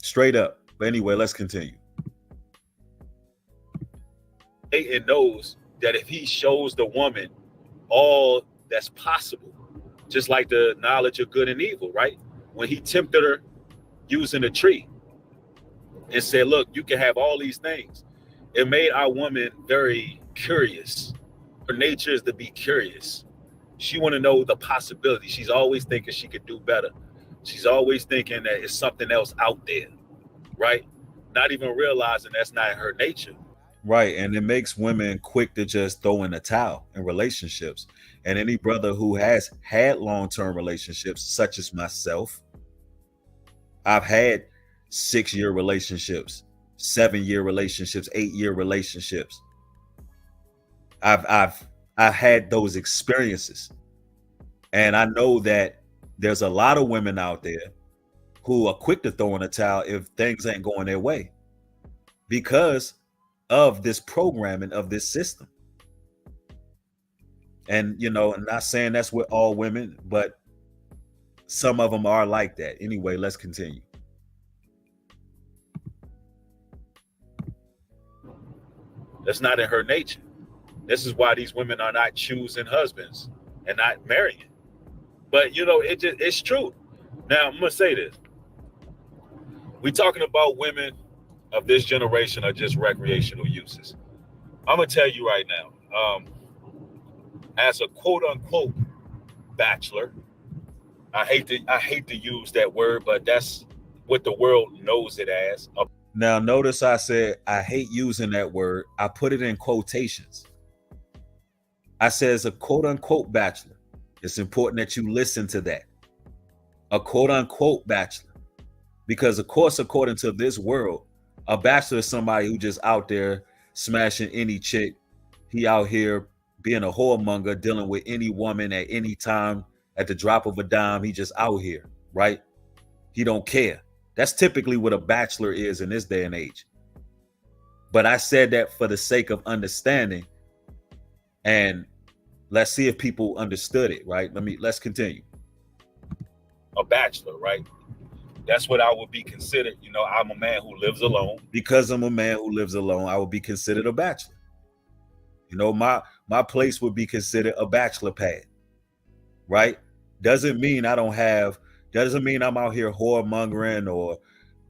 Straight up. But anyway, let's continue. Satan knows that if he shows the woman all that's possible, just like the knowledge of good and evil, right? When he tempted her using a tree and said, look, you can have all these things. It made our woman very curious. Her nature is to be curious. She want to know the possibility. She's always thinking she could do better. She's always thinking that it's something else out there, right? Not even realizing that's not her nature. Right. And it makes women quick to just throw in the towel in relationships. And any brother who has had long-term relationships, such as myself, I've had 6-year relationships, 7-year relationships, 8-year relationships. I've had those experiences. And I know that there's a lot of women out there who are quick to throw in a towel if things ain't going their way because of this programming of this system. And, you know, I'm not saying that's with all women, but some of them are like that. Anyway, let's continue. That's not in her nature. This is why these women are not choosing husbands and not marrying. But, you know, it's true. Now, I'm going to say this. We're talking about women of this generation are just recreational uses. I'm going to tell you right now, as a quote unquote bachelor, I hate to use that word, but that's what the world knows it as. Now, notice I said I hate using that word. I put it in quotations. I said it's a quote unquote bachelor. It's important that you listen to that. A quote unquote bachelor. Because, of course, according to this world, a bachelor is somebody who just out there smashing any chick. He out here being a whoremonger, dealing with any woman at any time, at the drop of a dime. He just out here, right? He don't care. That's typically what a bachelor is in this day and age. But I said that for the sake of understanding, and let's see if people understood it, right? Let's continue. A bachelor, right? That's what I would be considered. You know, I'm a man who lives alone. Because I'm a man who lives alone, I would be considered a bachelor. You know, my place would be considered a bachelor pad, right? Doesn't mean I'm out here whoremongering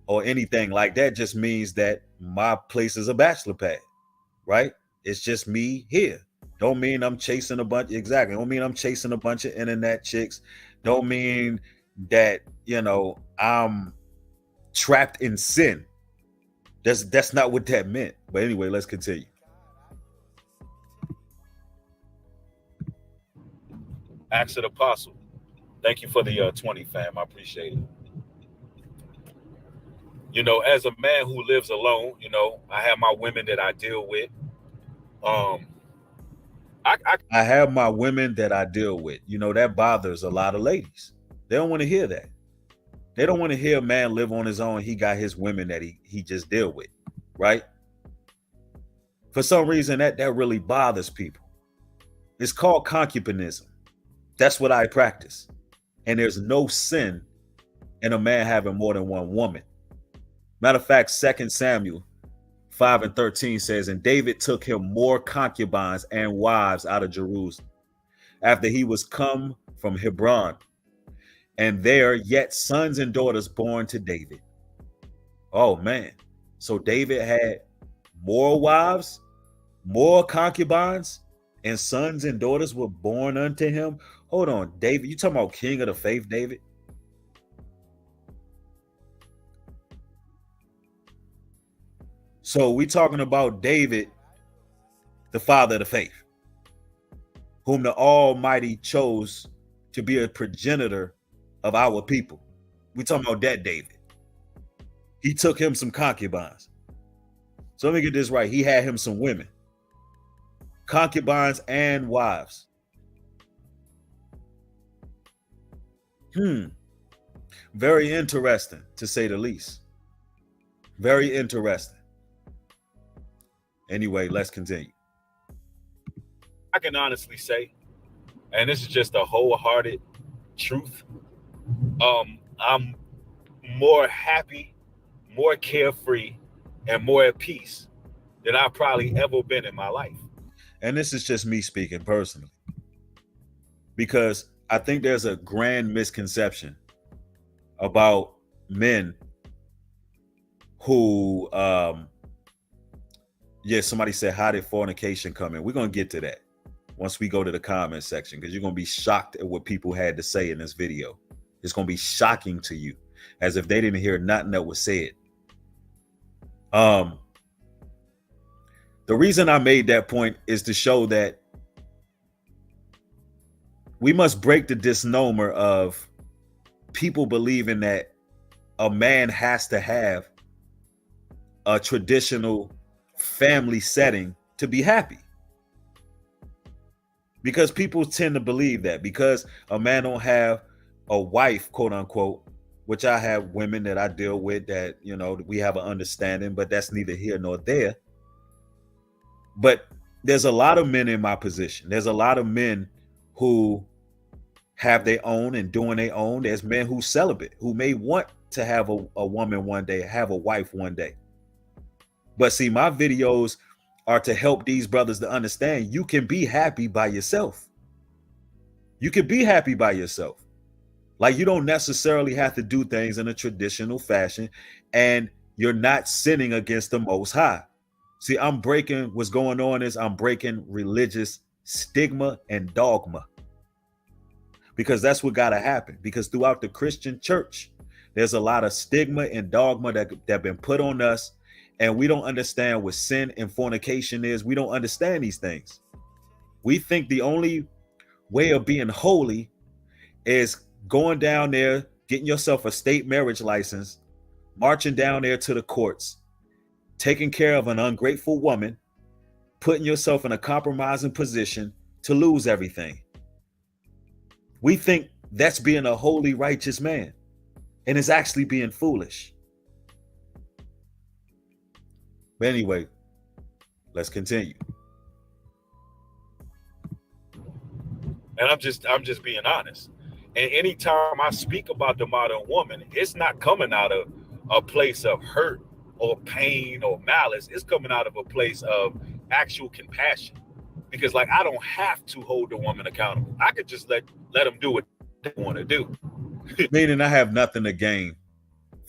or anything like that. Just means that my place is a bachelor pad, right? It's just me here. Don't mean I'm chasing a bunch. Exactly. Don't mean I'm chasing a bunch of internet chicks. Don't mean that, you know, I'm trapped in sin. That's not what that meant. But anyway, let's continue. Acts of the Apostle. Thank you for the 20, fam. I appreciate it. You know, as a man who lives alone, you know, I have my women that I deal with. I have my women that I deal with. You know, that bothers a lot of ladies. They don't want to hear that. They don't want to hear a man live on his own. He got his women that he just deal with, right? For some reason, that really bothers people. It's called concubinism. That's what I practice. And there's no sin in a man having more than one woman. Matter of fact, 2 Samuel 5:13 says, and David took him more concubines and wives out of Jerusalem after he was come from Hebron, and there yet sons and daughters born to David. Oh man. So David had more wives, more concubines, and sons and daughters were born unto him. Hold on, David, you talking about king of the faith, David? So we talking about David, the father of the faith, whom the Almighty chose to be a progenitor of our people. We talking about that David. He took him some concubines. So let me get this right. He had him some women, concubines and wives. Very interesting, to say the least. Very interesting. Anyway, let's continue. I can honestly say, and this is just a wholehearted truth, I'm more happy, more carefree, and more at peace than I've probably ever been in my life. And this is just me speaking personally, because I think there's a grand misconception about men who, somebody said, how did fornication come in? We're going to get to that once we go to the comment section, because you're going to be shocked at what people had to say in this video. It's going to be shocking to you, as if they didn't hear nothing that was said. The reason I made that point is to show that we must break the misnomer of people believing that a man has to have a traditional family setting to be happy. Because people tend to believe that because a man don't have a wife, quote unquote, which I have women that I deal with that, you know, we have an understanding, but that's neither here nor there. But there's a lot of men in my position. There's a lot of men who have their own and doing their own. There's men who celibate, who may want to have a woman one day, have a wife one day. But see, my videos are to help these brothers to understand you can be happy by yourself. You can be happy by yourself. Like, you don't necessarily have to do things in a traditional fashion, and you're not sinning against the Most High. See, what's going on is I'm breaking religious stigma and dogma. because that's what got to happen. Because throughout the Christian church, there's a lot of stigma and dogma that have been put on us, and we don't understand what sin and fornication is. We don't understand these things. We think the only way of being holy is going down there, getting yourself a state marriage license, marching down there to the courts, taking care of an ungrateful woman, putting yourself in a compromising position to lose everything. We think that's being a holy, righteous man, and it's actually being foolish. But anyway, let's continue. And I'm just being honest. And anytime I speak about the modern woman, it's not coming out of a place of hurt or pain or malice. It's coming out of a place of actual compassion. Because like, I don't have to hold the woman accountable. I could just let them do what they want to do. Meaning I have nothing to gain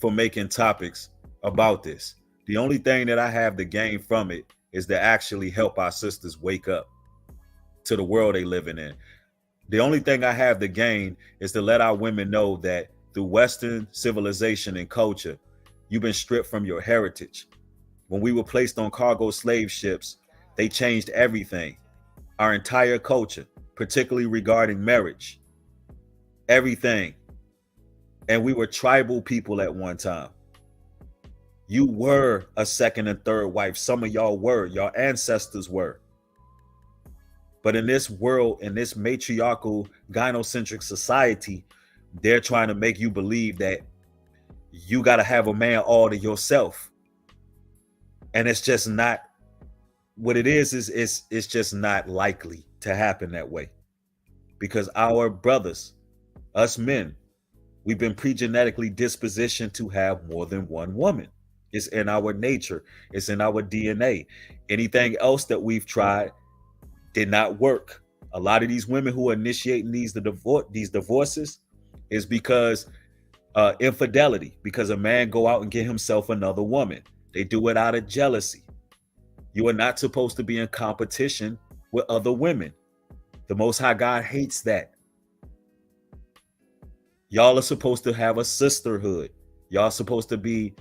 for making topics about this. The only thing that I have to gain from it is to actually help our sisters wake up to the world they living in. The only thing I have to gain is to let our women know that through Western civilization and culture, you've been stripped from your heritage. When we were placed on cargo slave ships, they changed everything, our entire culture, particularly regarding marriage, everything. And we were tribal people at one time. You were a second and third wife. Some of y'all were, your ancestors were. But in this world, in this matriarchal, gynocentric society, they're trying to make you believe that you got to have a man all to yourself. And it's just not what it is it's just not likely to happen that way. Because our brothers, us men, we've been pre-genetically dispositioned to have more than one woman. It's in our nature. It's in our DNA. Anything else that we've tried did not work. A lot of these women who are initiating these divorces is because infidelity, because a man go out and get himself another woman. They do it out of jealousy. You are not supposed to be in competition with other women. The Most High God hates that. Y'all are supposed to have a sisterhood. Y'all supposed to be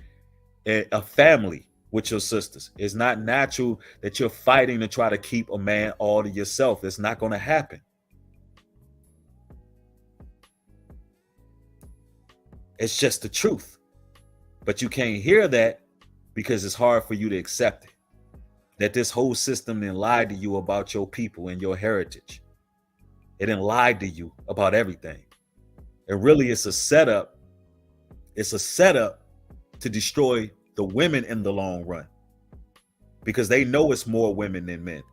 a family with your sisters. It's not natural that you're fighting to try to keep a man all to yourself. It's not going to happen. It's just the truth. But you can't hear that because it's hard for you to accept it. That this whole system then lied to you about your people and your heritage. It didn't lie to you about everything. And really, it's a setup. It's a setup to destroy the women in the long run. Because they know it's more women than men.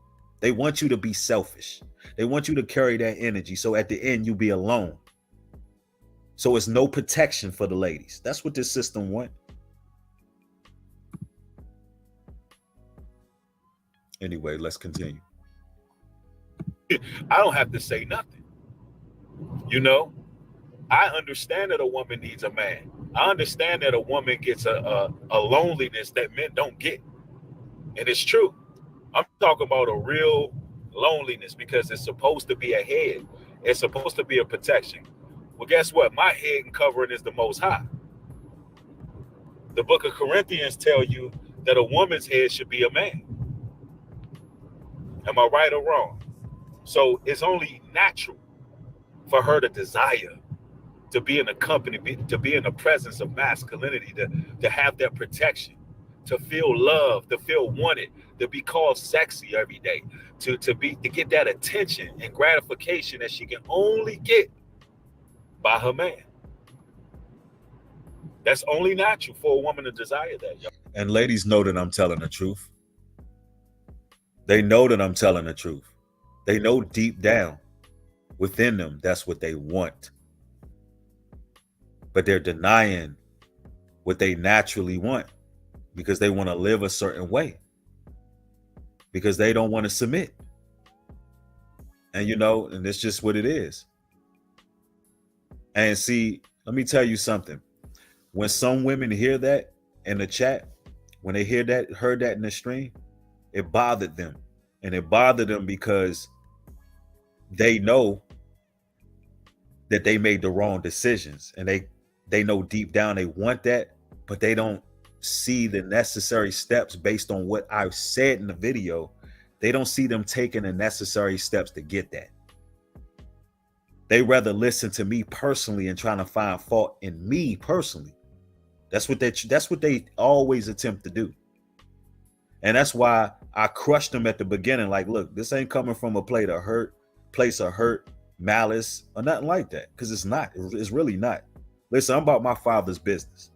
They want you to be selfish. They want you to carry that energy. So at the end, you be alone. So it's no protection for the ladies. That's what this system wants. Anyway, let's continue. I don't have to say nothing. You know, I understand that a woman needs a man. I understand that a woman gets a loneliness that men don't get. And it's true. I'm talking about a real loneliness because it's supposed to be a head. It's supposed to be a protection. Well, guess what? My head and covering is the Most High. The book of Corinthians tell you that a woman's head should be a man. Am I right or wrong? So it's only natural for her to desire to be in a company, to be in the presence of masculinity, to have that protection, to feel loved, to feel wanted, to be called sexy every day, to get that attention and gratification that she can only get by her man. That's only natural for a woman to desire that. And ladies know that I'm telling the truth. They know that I'm telling the truth. They know deep down within them that's what they want. But they're denying what they naturally want because they want to live a certain way. Because they don't want to submit. And and it's just what it is. And see, let me tell you something. When some women hear that in the chat, when they heard that in the stream, it bothered them. And it bothered them because they know that they made the wrong decisions, and they know deep down they want that, but they don't see the necessary steps based on what I've said in the video. They don't see them taking the necessary steps to get that. They rather listen to me personally and trying to find fault in me personally. That's what they always attempt to do. And that's why I crushed them at the beginning. Like, look, this ain't coming from a place of hurt, malice, or nothing like that. Because it's not. It's really not. Listen, I'm about my Father's business.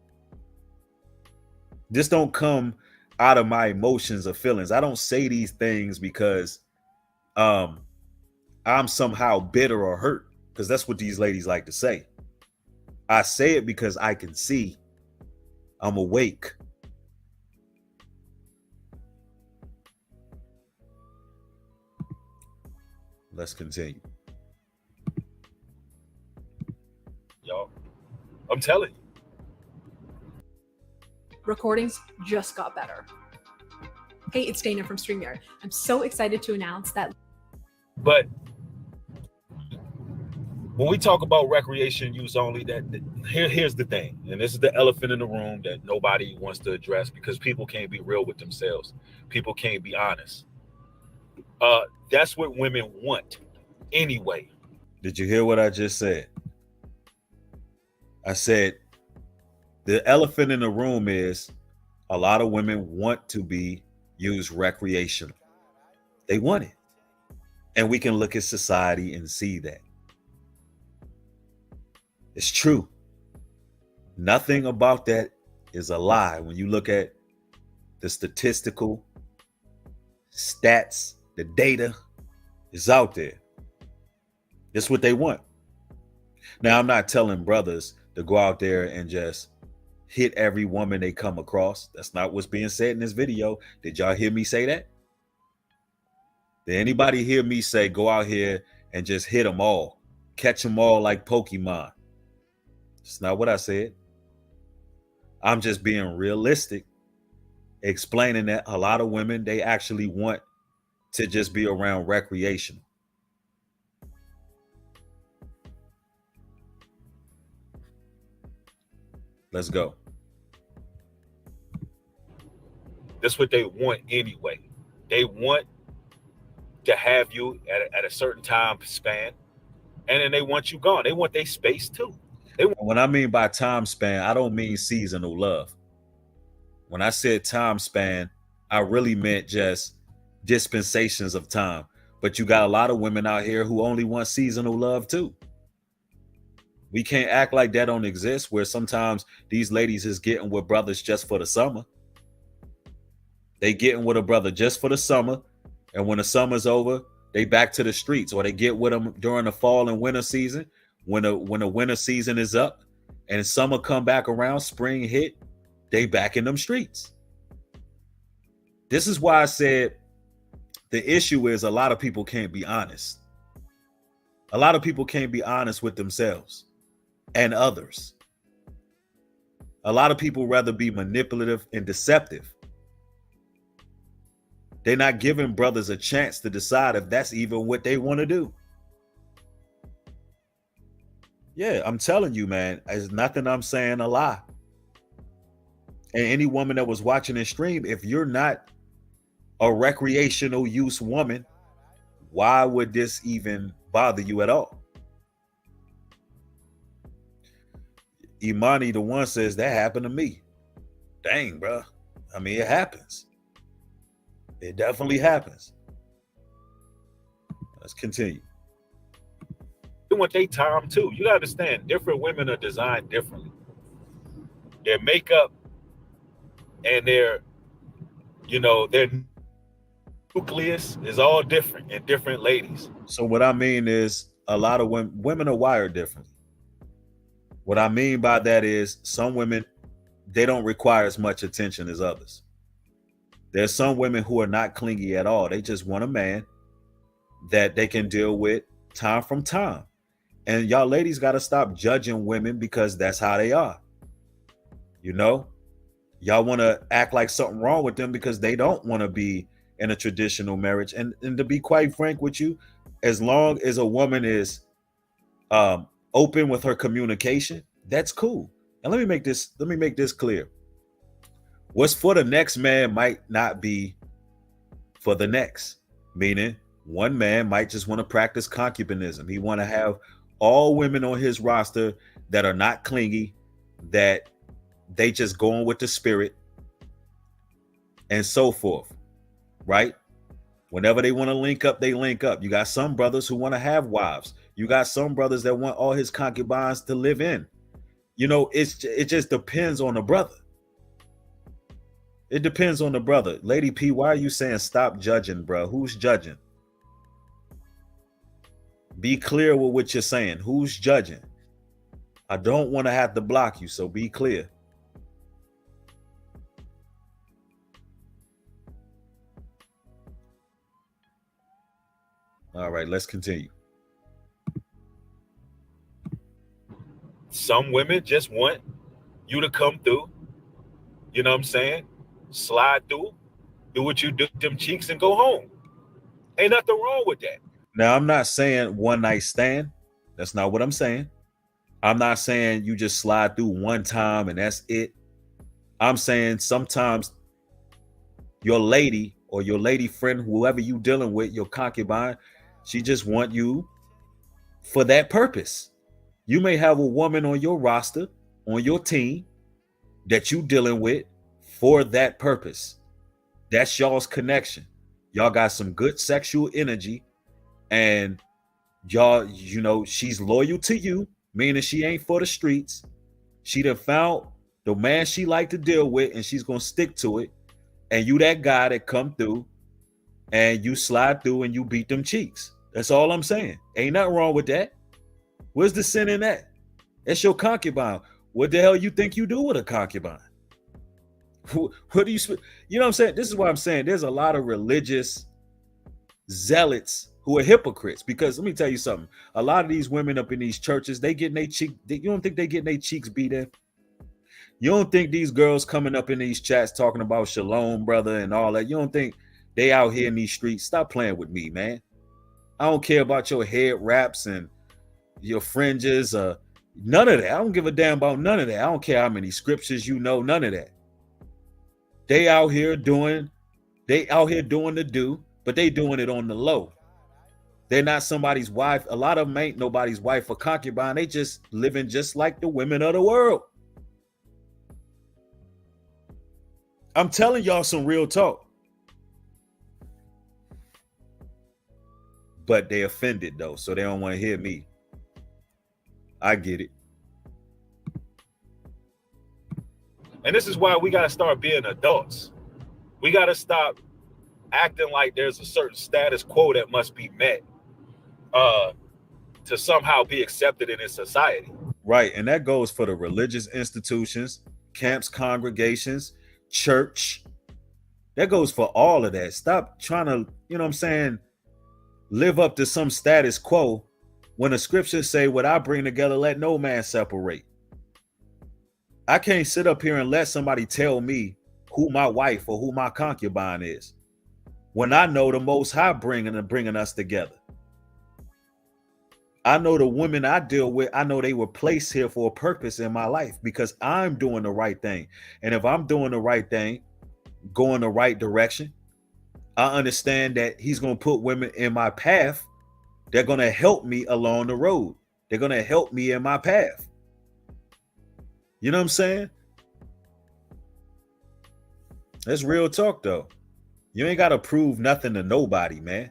This don't come out of my emotions or feelings. I don't say these things because I'm somehow bitter or hurt, because that's what these ladies like to say. I say it because I can see. I'm awake. Let's continue. Y'all, I'm telling you. Recordings just got better. Hey, it's Dana from StreamYard. I'm so excited to announce that. But when we talk about recreation use only, here's the thing, and this is the elephant in the room that nobody wants to address, because people can't be real with themselves. People can't be honest. That's what women want anyway. Did you hear what I just said? I said the elephant in the room is a lot of women want to be used recreational. They want it. And we can look at society and see that. It's true. Nothing about that is a lie. When you look at the statistical stats, the data is out there. It's what they want. Now, I'm not telling brothers to go out there and just hit every woman they come across. That's not what's being said in this video. Did y'all hear me say that? Did anybody hear me say go out here and just hit them all? Catch them all like Pokemon? It's not what I said. I'm just being realistic, explaining that a lot of women, they actually want to just be around recreation. Let's go. That's what they want anyway. They want to have you at a certain time span, and then they want you gone. They want their space too. When I mean by time span, I don't mean seasonal love. When I said time span, I really meant just dispensations of time. But you got a lot of women out here who only want seasonal love too. We can't act like that don't exist, where sometimes these ladies is getting with brothers just for the summer. They getting with a brother just for the summer, and when the summer's over, they back to the streets, or they get with them during the fall and winter season. When the winter season is up and summer come back around, spring hit, they back in them streets. This is why I said the issue is a lot of people can't be honest. A lot of people can't be honest with themselves and others. A lot of people rather be manipulative and deceptive. They're not giving brothers a chance to decide if that's even what they want to do. Yeah, I'm telling you, man, there's nothing I'm saying a lie. And any woman that was watching this stream, if you're not a recreational use woman, why would this even bother you at all? Imani, the one, says that happened to me. Dang, bro. I mean, it happens. It definitely happens. Let's continue. They want their time too. You gotta understand, different women are designed differently. Their makeup and their nucleus is all different in different ladies. So what I mean is a lot of women are wired differently. What I mean by that is some women, they don't require as much attention as others. There's some women who are not clingy at all. They just want a man that they can deal with time from time. And y'all ladies got to stop judging women because that's how they are. You know, y'all want to act like something wrong with them because they don't want to be in a traditional marriage. And to be quite frank with you, as long as a woman is open with her communication, that's cool. And let me make this clear. What's for the next man might not be for the next. Meaning, one man might just want to practice concubinism. He want to have all women on his roster that are not clingy, that they just going with the spirit, and so forth, right? Whenever they want to link up, they link up. You got some brothers who want to have wives. You got some brothers that want all his concubines to live in. You know, it just depends on the brother. It depends on the brother. Lady P, why are you saying stop judging, bro? Who's judging? Be clear with what you're saying. Who's judging? I don't want to have to block you, so be clear. All right, let's continue. Some women just want you to come through. You know what I'm saying? Slide through, do what you do, them cheeks, and go home. Ain't nothing wrong with that. Now, I'm not saying one night stand. That's not what I'm saying. I'm not saying you just slide through one time and that's it. I'm saying sometimes your lady or your lady friend, whoever you dealing with, your concubine, she just want you for that purpose. You may have a woman on your roster, on your team, that you dealing with for that purpose. That's y'all's connection. Y'all got some good sexual energy, and y'all, you know, she's loyal to you, meaning she ain't for the streets. She done found the man she like to deal with, and she's gonna stick to it. And you that guy that come through and you slide through and you beat them cheeks. That's all I'm saying. Ain't nothing wrong with that. Where's the sin in that? That's your concubine. What the hell you think you do with a concubine? What do you know what I'm saying? This is what I'm saying. There's a lot of religious zealots who are hypocrites, because let me tell you something. A lot of these women up in these churches, they getting their cheek. You don't think they getting their cheeks beat in? You don't think these girls coming up in these chats talking about shalom, brother, and all that? You don't think they out here in these streets? Stop playing with me, man. I don't care about your head wraps and your fringes. None of that. I don't give a damn about none of that. I don't care how many scriptures you know. None of that. They out here doing the do, but they doing it on the low. They're not somebody's wife. A lot of them ain't nobody's wife or concubine. They just living just like the women of the world. I'm telling y'all some real talk. But they offended though, so they don't want to hear me. I get it. And this is why we got to start being adults. We got to stop acting like there's a certain status quo that must be met to somehow be accepted in this society. Right. And that goes for the religious institutions, camps, congregations, church. That goes for all of that. Stop trying to, you know what I'm saying, live up to some status quo when the scriptures say, what I bring together, let no man separate. I can't sit up here and let somebody tell me who my wife or who my concubine is when I know the Most High bringing us together. I know the women I deal with, I know they were placed here for a purpose in my life because I'm doing the right thing. And if I'm doing the right thing, going the right direction, I understand that he's going to put women in my path. They're going to help me along the road. They're going to help me in my path. You know what I'm saying? That's real talk, though. You ain't got to prove nothing to nobody, man.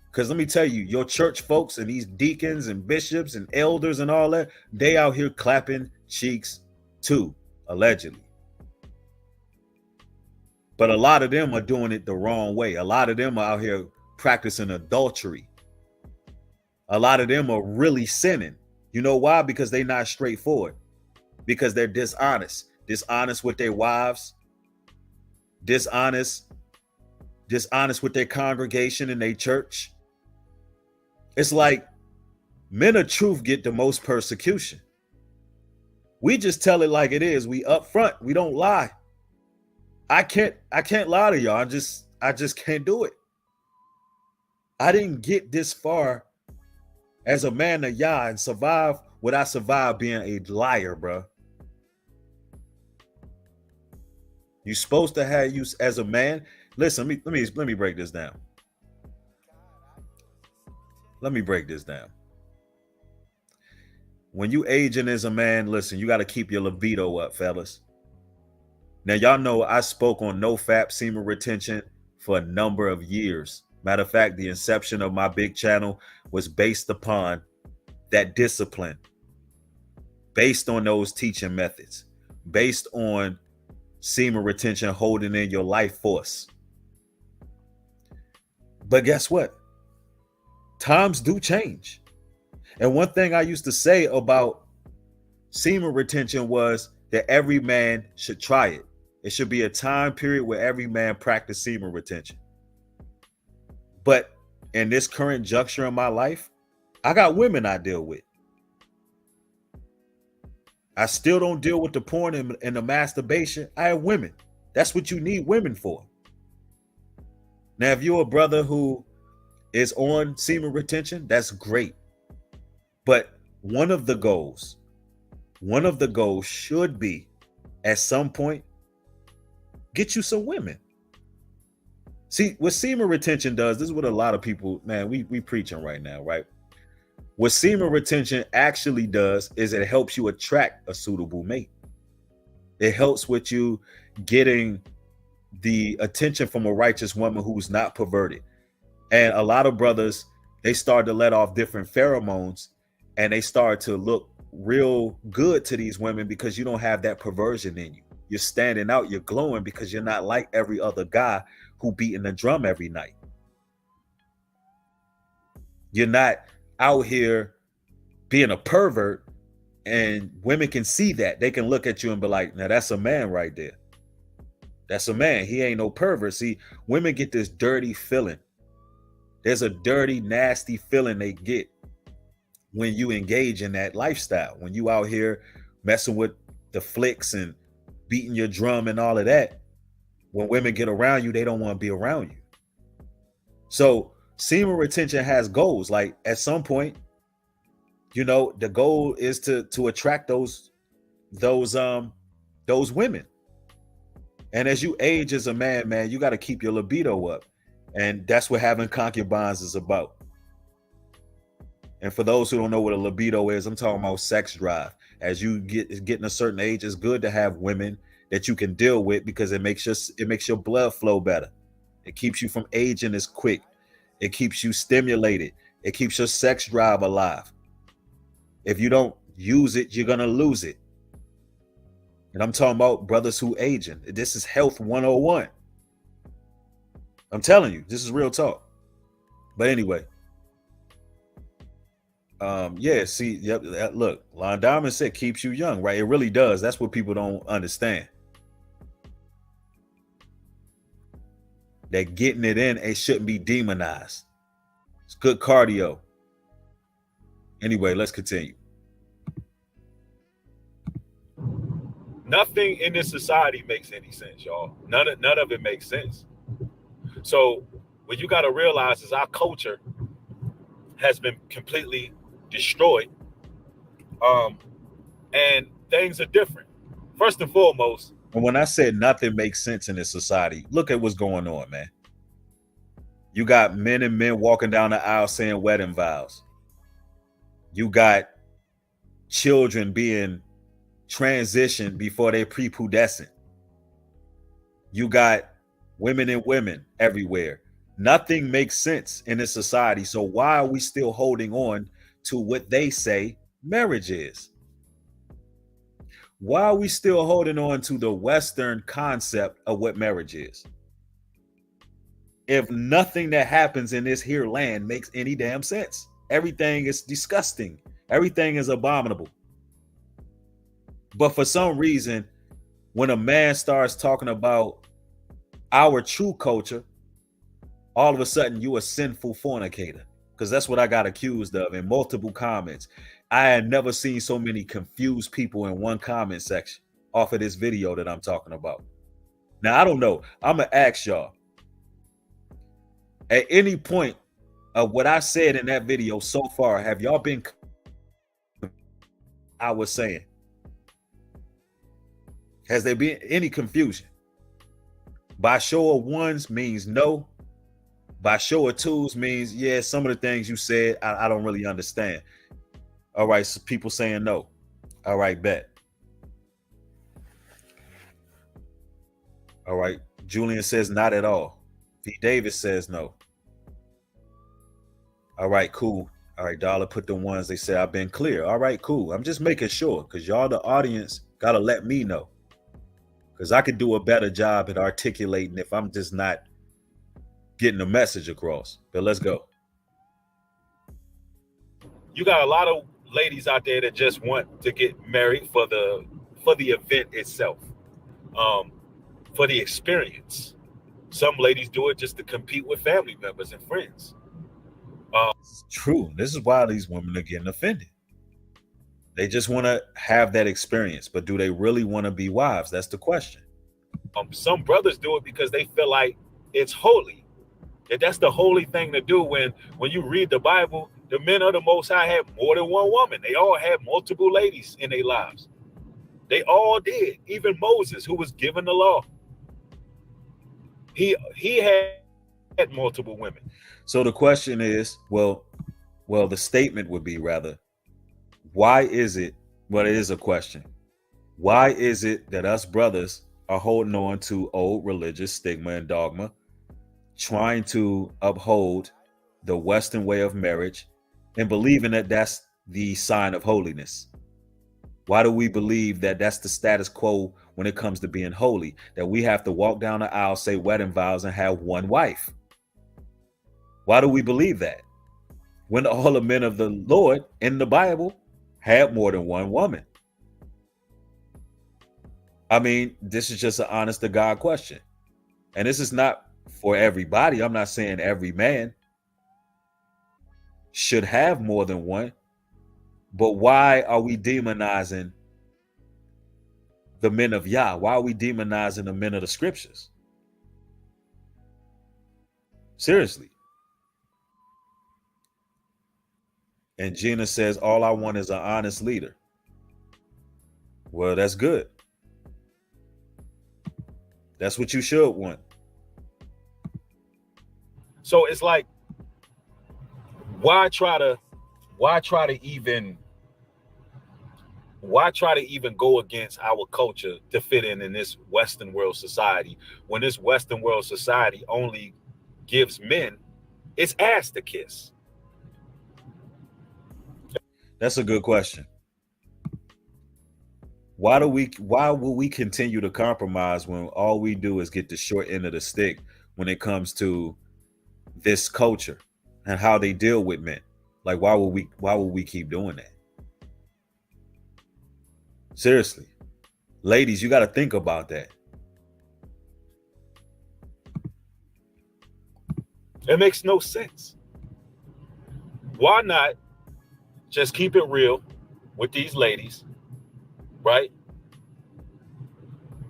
Because let me tell you, your church folks and these deacons and bishops and elders and all that, they out here clapping cheeks too, allegedly. But a lot of them are doing it the wrong way. A lot of them are out here practicing adultery. A lot of them are really sinning. You know why? Because they're not straightforward. Because they're dishonest. Dishonest with their wives. Dishonest with their congregation and their church. It's like men of truth get the most persecution. We just tell it like it is. We upfront. We don't lie. I can't lie to y'all. I just can't do it. I didn't get this far as a man of Yah and survive what I survived being a liar, bro. You supposed to have you as a man. Listen, let me break this down. Let me break this down. When you aging as a man, listen, you got to keep your libido up, fellas. Now, y'all know I spoke on no FAP semen retention for a number of years. Matter of fact, the inception of my big channel was based upon that discipline, based on those teaching methods, based on semen retention, holding in your life force. But guess what? Times do change. And one thing I used to say about semen retention was that every man should try it. It should be a time period where every man practice semen retention. But in this current juncture in my life, I got women I deal with. I still don't deal with the porn and the masturbation. I have women. That's what you need women for. Now, if you're a brother who is on semen retention, that's great. But one of the goals should be, at some point, get you some women. See, what semen retention does, this is what a lot of people, man, we preaching right now, right? What semen retention actually does is it helps you attract a suitable mate. It helps with you getting the attention from a righteous woman who's not perverted. And a lot of brothers, they start to let off different pheromones and they start to look real good to these women because you don't have that perversion in you. You're standing out, you're glowing because you're not like every other guy who beating the drum every night. You're not out here being a pervert, and women can see that. They can look at you and be like, now that's a man right there. That's a man. He ain't no pervert. See, women get this dirty feeling. There's a dirty, nasty feeling they get when you engage in that lifestyle. When you out here messing with the flicks and beating your drum and all of that, when women get around you, they don't want to be around you. So semen retention has goals. Like at some point, you know, the goal is to attract those women. And as you age as a man, you got to keep your libido up. And that's what having concubines is about. And for those who don't know what a libido is, I'm talking about sex drive. As you getting a certain age, it's good to have women that you can deal with because it makes your blood flow better. It keeps you from aging as quick. It keeps you stimulated. It keeps your sex drive alive. If you don't use it, you're gonna lose it. And I'm talking about brothers who aging. This is health 101. I'm telling you, this is real talk. But anyway, look, Lon Diamond said keeps you young, right? It really does. That's what people don't understand. That getting it in, it shouldn't be demonized. It's good cardio. Anyway, let's continue. Nothing in this society makes any sense, y'all. None of it makes sense. So what you got to realize is our culture has been completely destroyed. And things are different. First and foremost. And when I said nothing makes sense in this society, look at what's going on, man. You got men and men walking down the aisle saying wedding vows. You got children being transitioned before they're prepubescent. You got women and women everywhere. Nothing makes sense in this society. So why are we still holding on to what they say marriage is? Why are we still holding on to the Western concept of what marriage is? If nothing that happens in this here land makes any damn sense. Everything is disgusting. Everything is abominable. But for some reason, when a man starts talking about our true culture, all of a sudden you a sinful fornicator. Because that's what I got accused of in multiple comments. I had never seen so many confused people in one comment section off of this video that I'm talking about. Now, I don't know. I'm going to ask y'all. At any point, of what I said in that video so far, have y'all been? I was saying, has there been any confusion? By show of ones means no. By show of twos means, yeah, some of the things you said, I don't really understand. All right, so people saying no. All right, bet. All right, Julian says not at all. V. Davis says no. All right, cool. All right, Dollar put the ones, they say I've been clear. All right, cool. I'm just making sure, because y'all, the audience, got to let me know. Because I could do a better job at articulating if I'm just not getting the message across. But let's go. You got a lot of ladies out there that just want to get married for the event itself, for the experience. Some ladies do it just to compete with family members and friends. It's true. This is why these women are getting offended. They just want to have that experience, but do they really want to be wives? That's the question. Some brothers do it because they feel like it's holy. That's the holy thing to do. When you read the Bible, the men of the Most High had more than one woman. They all had multiple ladies in their lives. They all did. Even Moses, who was given the law, he had multiple women. So the question is, well, the statement would be rather, why is it? Well, it is a question. Why is it that us brothers are holding on to old religious stigma and dogma, trying to uphold the Western way of marriage and believing that that's the sign of holiness? Why do we believe that that's the status quo when it comes to being holy, that we have to walk down the aisle, say wedding vows, and have one wife? Why do we believe that when all the men of the Lord in the Bible had more than one woman? I mean, this is just an honest to God question. And this is not for everybody. I'm not saying every man should have more than one. But why are we demonizing the men of Yah? Why are we demonizing the men of the scriptures? Seriously. And Gina says, all I want is an honest leader. Well, that's good. That's what you should want. So it's like, why try to even go against our culture to fit in this Western world society, when this Western world society only gives men its ass to kiss? That's a good question. Why will we continue to compromise when all we do is get the short end of the stick when it comes to this culture and how they deal with men? Like, why will we keep doing that? Seriously. Ladies, you got to think about that. It makes no sense. Why not just keep it real with these ladies, right?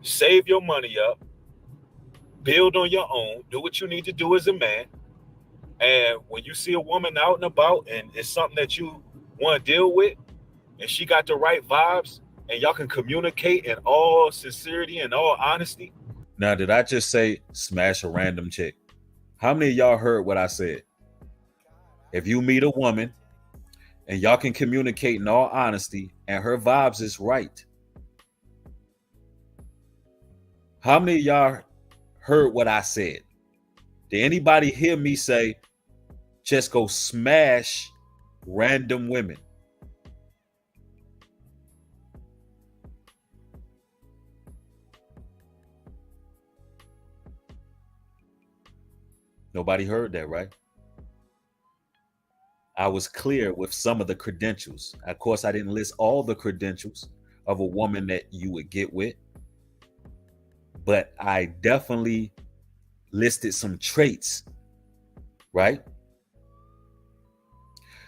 Save your money up, build on your own, do what you need to do as a man. And when you see a woman out and about and it's something that you want to deal with, and she got the right vibes, and y'all can communicate in all sincerity and all honesty. Now, did I just say smash a random chick? How many of y'all heard what I said? If you meet a woman and y'all can communicate in all honesty and her vibes is right, how many of y'all heard what I said? Did anybody hear me say, just go smash random women? Nobody heard that, right? I was clear with some of the credentials. Of course, I didn't list all the credentials of a woman that you would get with, but I definitely listed some traits, right?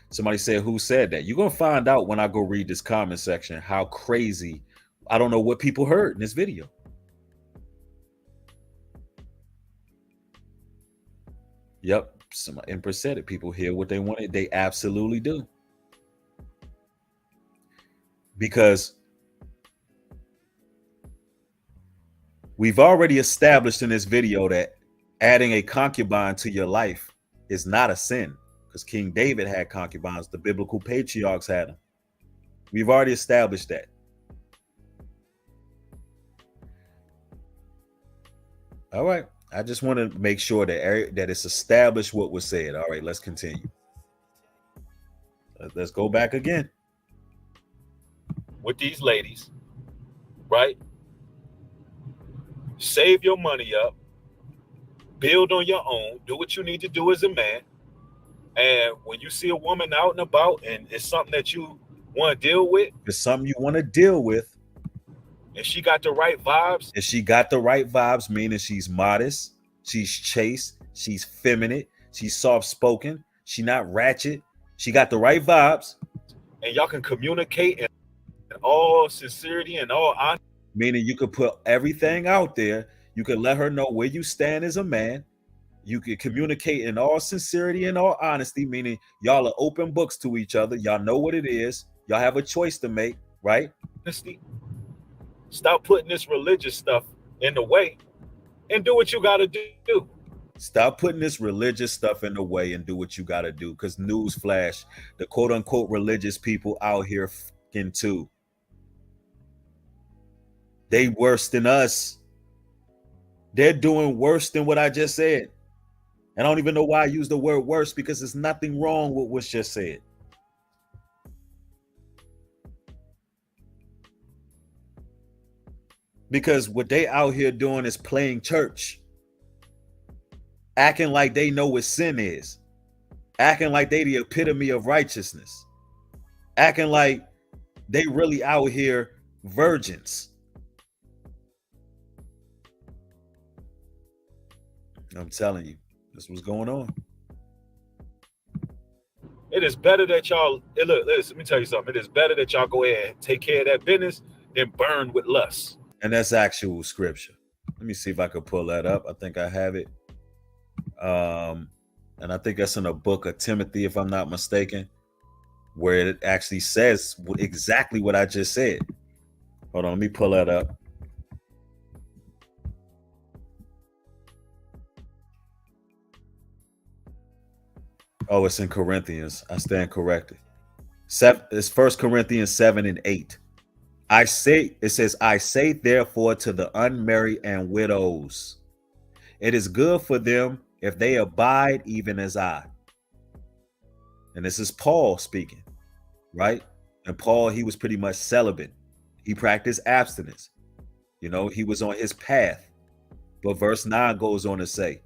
Somebody said, who said that? You're going to find out when I go read this comment section how crazy. I don't know what people heard in this video. Yep. Some Empress said it. People hear what they wanted. They absolutely do. Because we've already established in this video that adding a concubine to your life is not a sin. Because King David had concubines. The biblical patriarchs had them. We've already established that. All right. I just want to make sure that it's established what was said. All right, let's continue. Let's go back again. With these ladies, right? Save your money up, build on your own, do what you need to do as a man. And when you see a woman out and about and it's something that you want to deal with, it's something you want to deal with, and she got the right vibes. And she got the right vibes, meaning she's modest, she's chaste, she's feminine, she's soft-spoken, she not ratchet. She got the right vibes. And y'all can communicate in all sincerity and all honesty. Meaning you could put everything out there. You can let her know where you stand as a man. You can communicate in all sincerity and all honesty, meaning y'all are open books to each other. Y'all know what it is. Y'all have a choice to make, right? Honesty. Stop putting this religious stuff in the way and do what you got to do. Stop putting this religious stuff in the way and do what you got to do. Because newsflash, the quote unquote religious people out here fucking too. They worse than us. They're doing worse than what I just said. I don't even know why I use the word worse, because there's nothing wrong with what's just said. Because what they out here doing is playing church. Acting like they know what sin is. Acting like they the epitome of righteousness. Acting like they really out here virgins. I'm telling you, this was going on. It is better that y'all, look, let me tell you something. It is better that y'all go ahead and take care of that business than burn with lust. And that's actual scripture. Let me see if I could pull that up. I think I have it. And I think that's in a book of Timothy, if I'm not mistaken, where it actually says exactly what I just said. Hold on, let me pull that up. Oh, it's in Corinthians. I stand corrected. It's 1 Corinthians 7 and 8. It says, I say therefore to the unmarried and widows, it is good for them if they abide even as I. And this is Paul speaking, right? And Paul, he was pretty much celibate. He practiced abstinence. You know, he was on his path. But verse 9 goes on to say,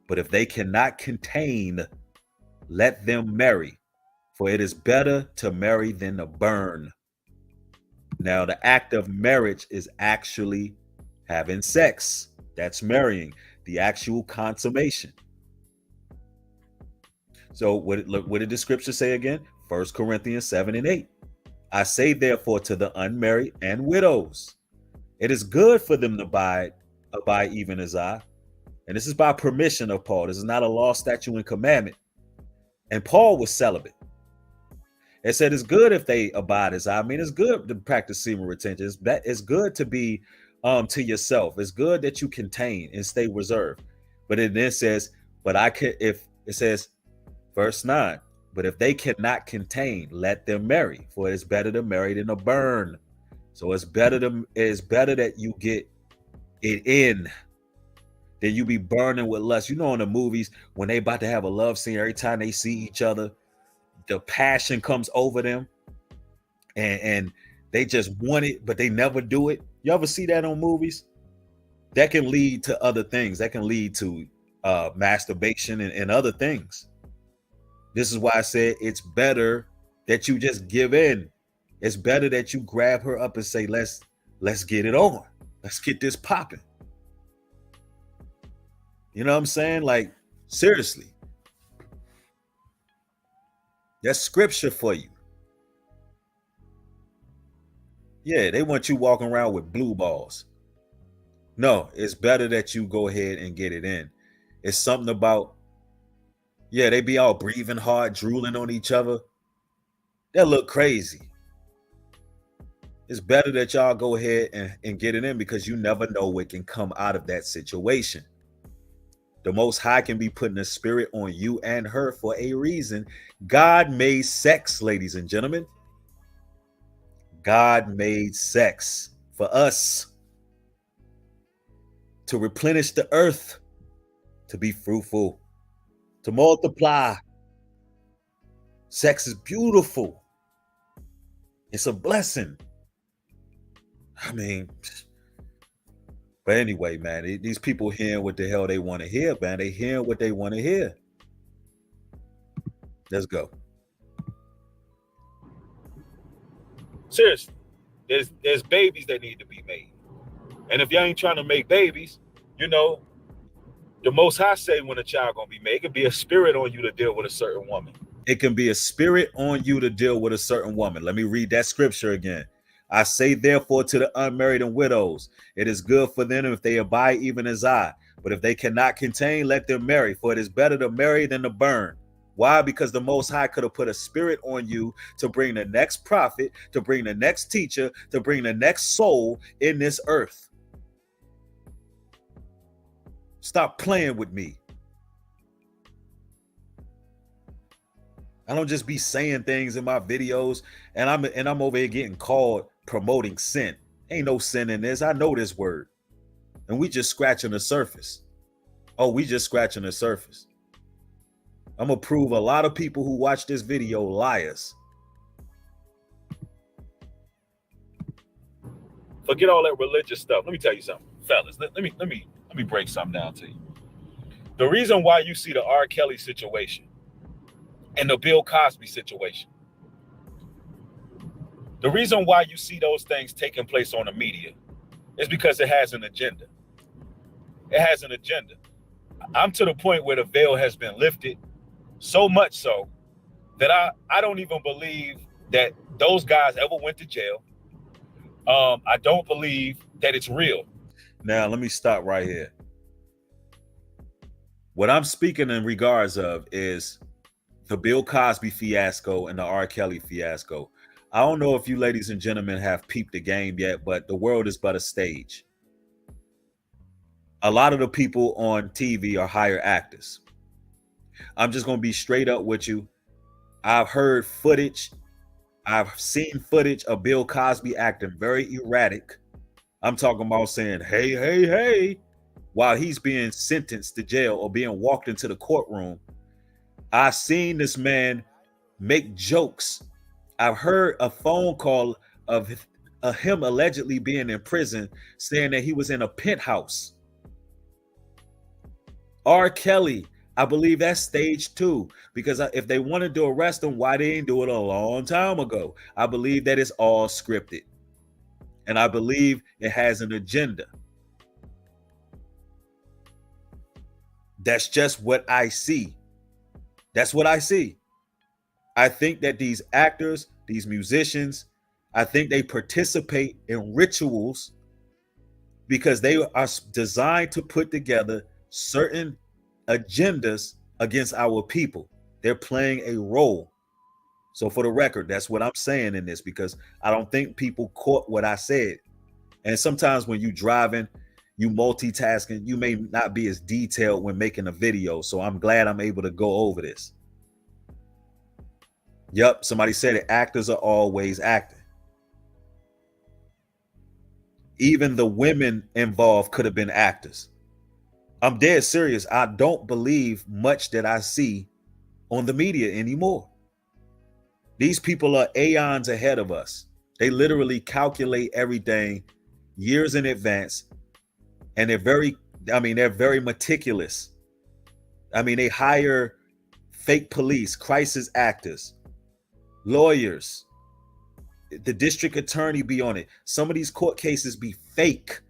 but if they cannot contain, let them marry, for it is better to marry than to burn. Now, the act of marriage is actually having sex. That's marrying, the actual consummation. So what did the scripture say again? 1 Corinthians 7 and 8. I say therefore to the unmarried and widows, it is good for them to abide even as I. And this is by permission of Paul. This is not a law, statute, and commandment. And Paul was celibate. It said it's good if they abide as I. I mean, it's good to practice semen retention. It's good to be to yourself. It's good that you contain and stay reserved. But it then says, verse 9, but if they cannot contain, let them marry, for it's better to marry than to burn. So it's better that you get it in than you be burning with lust. You know, in the movies, when they about to have a love scene, every time they see each other, the passion comes over them and they just want it, but they never do it. You ever see that on movies? That can lead to other things. That can lead to masturbation and other things. This is why I said it's better that you just give in. It's better that you grab her up and say, let's get it on. Let's get this popping. You know what I'm saying? Like, seriously. That's scripture for you. Yeah, they want you walking around with blue balls. No, it's better that you go ahead and get it in. It's something about, Yeah, they be all breathing hard, drooling on each other. That look crazy. It's better that y'all go ahead and get it in, because you never know what can come out of that situation. The Most High can be putting a spirit on you and her for a reason. God made sex, ladies and gentlemen. God made sex for us to replenish the earth, to be fruitful, to multiply. Sex is beautiful. It's a blessing. I mean, but anyway, man, these people hearing what the hell they want to hear, man. They hearing what they want to hear. Let's go. Seriously, there's babies that need to be made. And if y'all ain't trying to make babies, you know, the Most High say when a child gonna be made, it could be a spirit on you to deal with a certain woman. It can be a spirit on you to deal with a certain woman. Let me read that scripture again. I say, therefore, to the unmarried and widows, it is good for them if they abide even as I. But if they cannot contain, let them marry, for it is better to marry than to burn. Why? Because the Most High could have put a spirit on you to bring the next prophet, to bring the next teacher, to bring the next soul in this earth. Stop playing with me. I don't just be saying things in my videos and I'm over here getting called promoting sin. Ain't no sin in this. I know this word. And we just scratching the surface. Oh, we just scratching the surface. I'm gonna prove a lot of people who watch this video liars. Forget all that religious stuff. Let me tell you something, fellas. Let me break something down to you. The reason why you see the R. Kelly situation and the Bill Cosby situation, the reason why you see those things taking place on the media is because it has an agenda. It has an agenda. I'm to the point where the veil has been lifted, so much so that I don't even believe that those guys ever went to jail. I don't believe that it's real. Now, let me stop right here. What I'm speaking in regards of is the Bill Cosby fiasco and the R. Kelly fiasco. I don't know if you ladies and gentlemen have peeped the game yet, but the world is but a stage. A lot of the people on TV are higher actors. I'm just going to be straight up with you. I've heard footage. I've seen footage of Bill Cosby acting very erratic. I'm talking about saying, hey, hey, hey, while he's being sentenced to jail or being walked into the courtroom. I've seen this man make jokes. I've heard a phone call of him allegedly being in prison, saying that he was in a penthouse. R. Kelly, I believe that's stage 2, because if they wanted to arrest him, why they didn't do it a long time ago? I believe that it's all scripted. And I believe it has an agenda. That's just what I see. That's what I see. I think that these actors, these musicians, I think they participate in rituals because they are designed to put together certain agendas against our people. They're playing a role. So for the record, that's what I'm saying in this, because I don't think people caught what I said. And sometimes when you driving, you multitasking, you may not be as detailed when making a video. So I'm glad I'm able to go over this. Yep, somebody said it. Actors are always acting. Even the women involved could have been actors. I'm dead serious. I don't believe much that I see on the media anymore. These people are aeons ahead of us. They literally calculate everything years in advance. And they're very meticulous. I mean, they hire fake police, crisis actors, lawyers. The district attorney be on it. Some of these court cases be fake.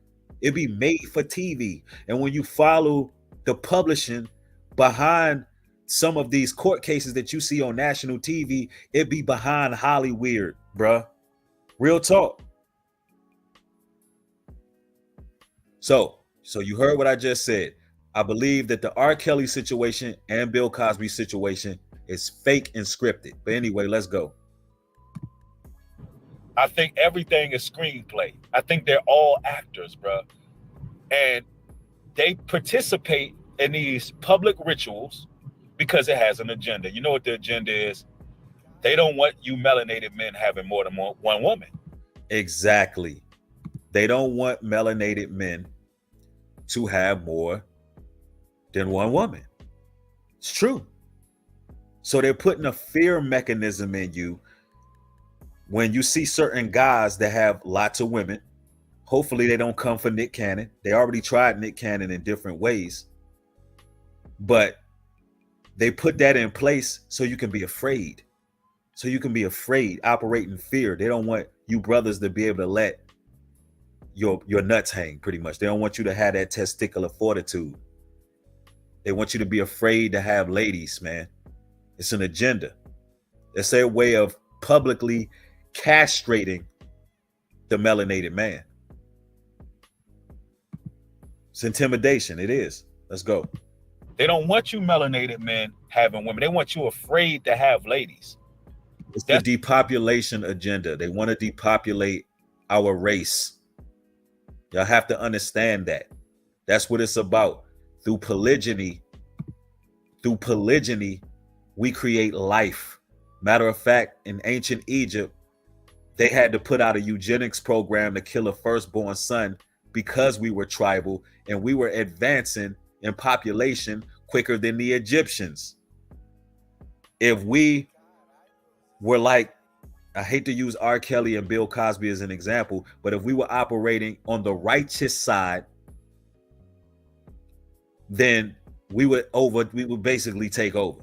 It be made for TV. And when you follow the publishing behind some of these court cases that you see on national TV, it be behind Hollywood, bruh. Real talk. So you heard what I just said. I believe that the R. Kelly situation and Bill Cosby situation is fake and scripted. But anyway, let's go. I think everything is screenplay. I think they're all actors, bro. And they participate in these public rituals because it has an agenda. You know what the agenda is? They don't want you melanated men having more than one woman. Exactly. They don't want melanated men to have more than one woman. It's true. So they're putting a fear mechanism in you when you see certain guys that have lots of women. Hopefully they don't come for Nick Cannon. They already tried Nick Cannon in different ways. But they put that in place so you can be afraid. So you can be afraid, operate in fear. They don't want you brothers to be able to let your nuts hang, pretty much. They don't want you to have that testicular fortitude. They want you to be afraid to have ladies, man. It's an agenda. It's their way of publicly castrating the melanated man. It's intimidation. It is. Let's go. They don't want you melanated men having women. They want you afraid to have ladies. It's the depopulation agenda. They want to depopulate our race. Y'all have to understand that. That's what it's about. Through polygyny, we create life. Matter of fact, in ancient Egypt, they had to put out a eugenics program to kill a firstborn son because we were tribal and we were advancing in population quicker than the Egyptians. If we were like, I hate to use R. Kelly and Bill Cosby as an example, but if we were operating on the righteous side, then we would basically take over.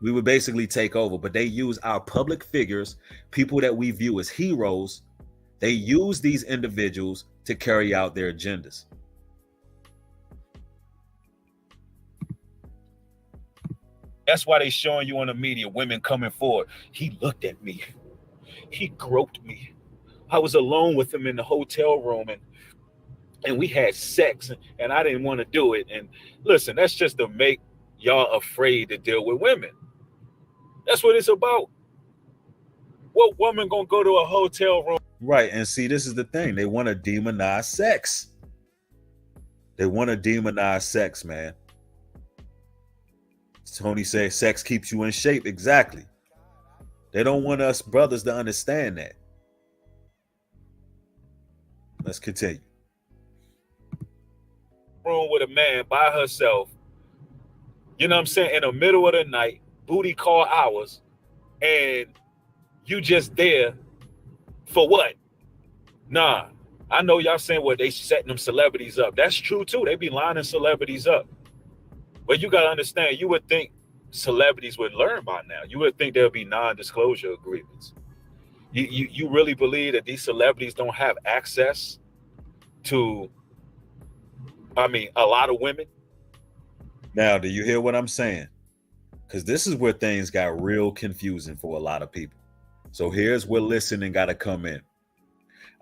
We would basically take over, but they use our public figures, people that we view as heroes. They use these individuals to carry out their agendas. That's why they showing you on the media, women coming forward. He looked at me. He groped me. I was alone with him in the hotel room and we had sex and I didn't want to do it. And listen, that's just to make y'all afraid to deal with women. That's what it's about. What woman gonna go to a hotel room? Right, and see, this is the thing. They want to demonize sex. They want to demonize sex, man. Tony says sex keeps you in shape. Exactly. They don't want us brothers to understand that. Let's continue. Room with a man by herself. You know what I'm saying? In the middle of the night, booty call hours, and you just there for what? Nah. I know y'all saying, well, they setting them celebrities up. That's true too. They be lining celebrities up. But you got to understand, you would think celebrities would learn by now. You would think there'll be non-disclosure agreements. You really believe that these celebrities don't have access to, a lot of women? Now, do you hear what I'm saying? Because this is where things got real confusing for a lot of people. So here's where listening got to come in.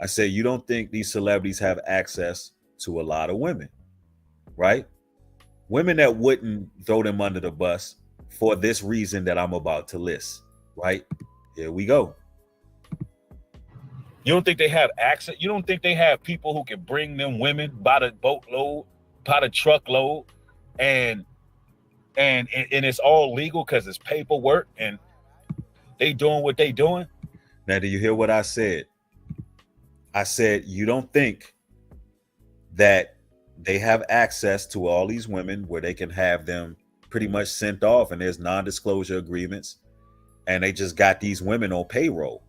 I say, you don't think these celebrities have access to a lot of women, right? Women that wouldn't throw them under the bus for this reason that I'm about to list, right? Here we go. You don't think they have access? You don't think they have people who can bring them women by the boatload, by the truckload, and it's all legal because it's paperwork and they doing what they doing? Now, do you hear what I said? I said, you don't think that they have access to all these women where they can have them pretty much sent off and there's non-disclosure agreements and they just got these women on payroll.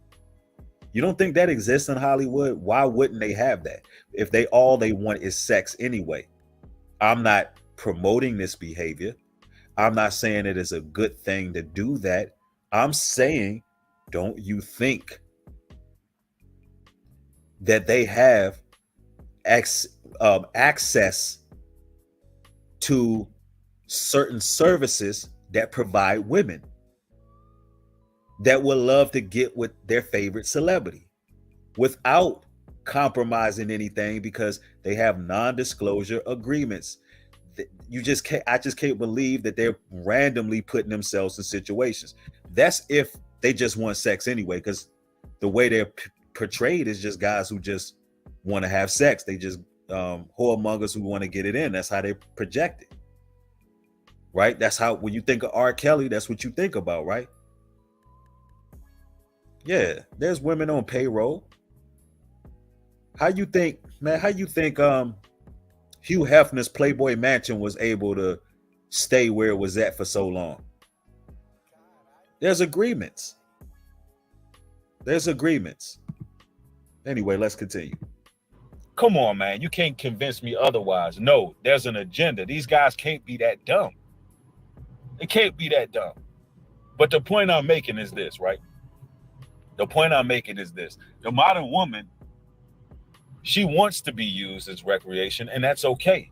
You don't think that exists in Hollywood? Why wouldn't they have that? If all they want is sex anyway. I'm not promoting this behavior. I'm not saying it is a good thing to do that. I'm saying, don't you think that they have access to certain services that provide women that would love to get with their favorite celebrity without compromising anything because they have non-disclosure agreements. I just can't believe that they're randomly putting themselves in situations. That's if they just want sex anyway, because the way they're portrayed is just guys who just want to have sex. They just whoremongers who want to get it in. That's how they project it, right? That's how, when you think of R. Kelly, that's what you think about, right? Yeah, there's women on payroll. How you think Hugh Hefner's Playboy Mansion was able to stay where it was at for so long? There's agreements. Anyway, let's continue. Come on, man. You can't convince me otherwise. No, there's an agenda. These guys can't be that dumb. They can't be that dumb. But the point I'm making is this, right? The modern woman, she wants to be used as recreation, and that's okay.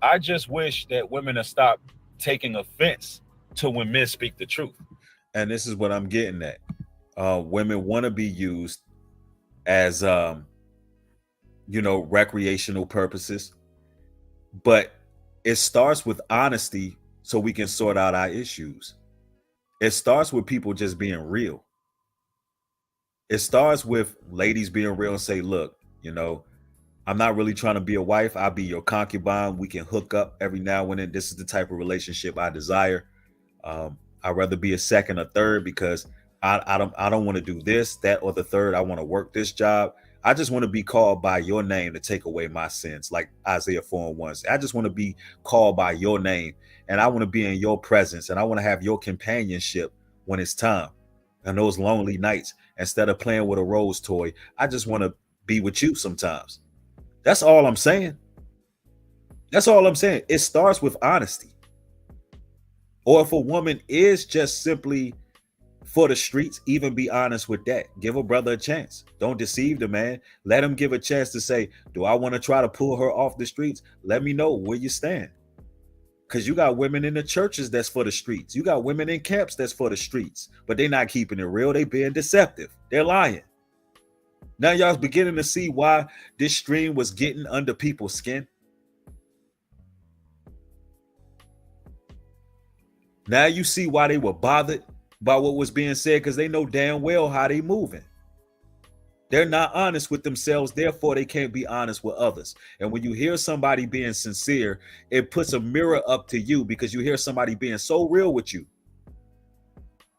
I just wish that women would stop taking offense to when men speak the truth. And this is what I'm getting at. Women want to be used as, recreational purposes, but it starts with honesty so we can sort out our issues. It starts with people just being real. It starts with ladies being real and say, look, I'm not really trying to be a wife. I'll be your concubine. We can hook up every now and then. This is the type of relationship I desire. I'd rather be a second or third because I don't want to do this, that, or the third. I want to work this job. I just want to be called by your name to take away my sins, like Isaiah 4:1. I just want to be called by your name, and I want to be in your presence, and I want to have your companionship when it's time. And those lonely nights, instead of playing with a rose toy, I just want to be with you sometimes. That's all I'm saying. It starts with honesty. Or if a woman is just simply for the streets, even be honest with that. Give a brother a chance. Don't deceive the man. Let him give a chance to say, do I want to try to pull her off the streets? Let me know where you stand. Because you got women in the churches that's for the streets. You got women in camps that's for the streets. But they're not keeping it real. They being deceptive. They're lying. Now y'all's beginning to see why this stream was getting under people's skin. Now you see why they were bothered by what was being said, because they know damn well how they moving. They're not honest with themselves, therefore they can't be honest with others. And when you hear somebody being sincere, it puts a mirror up to you, because you hear somebody being so real with you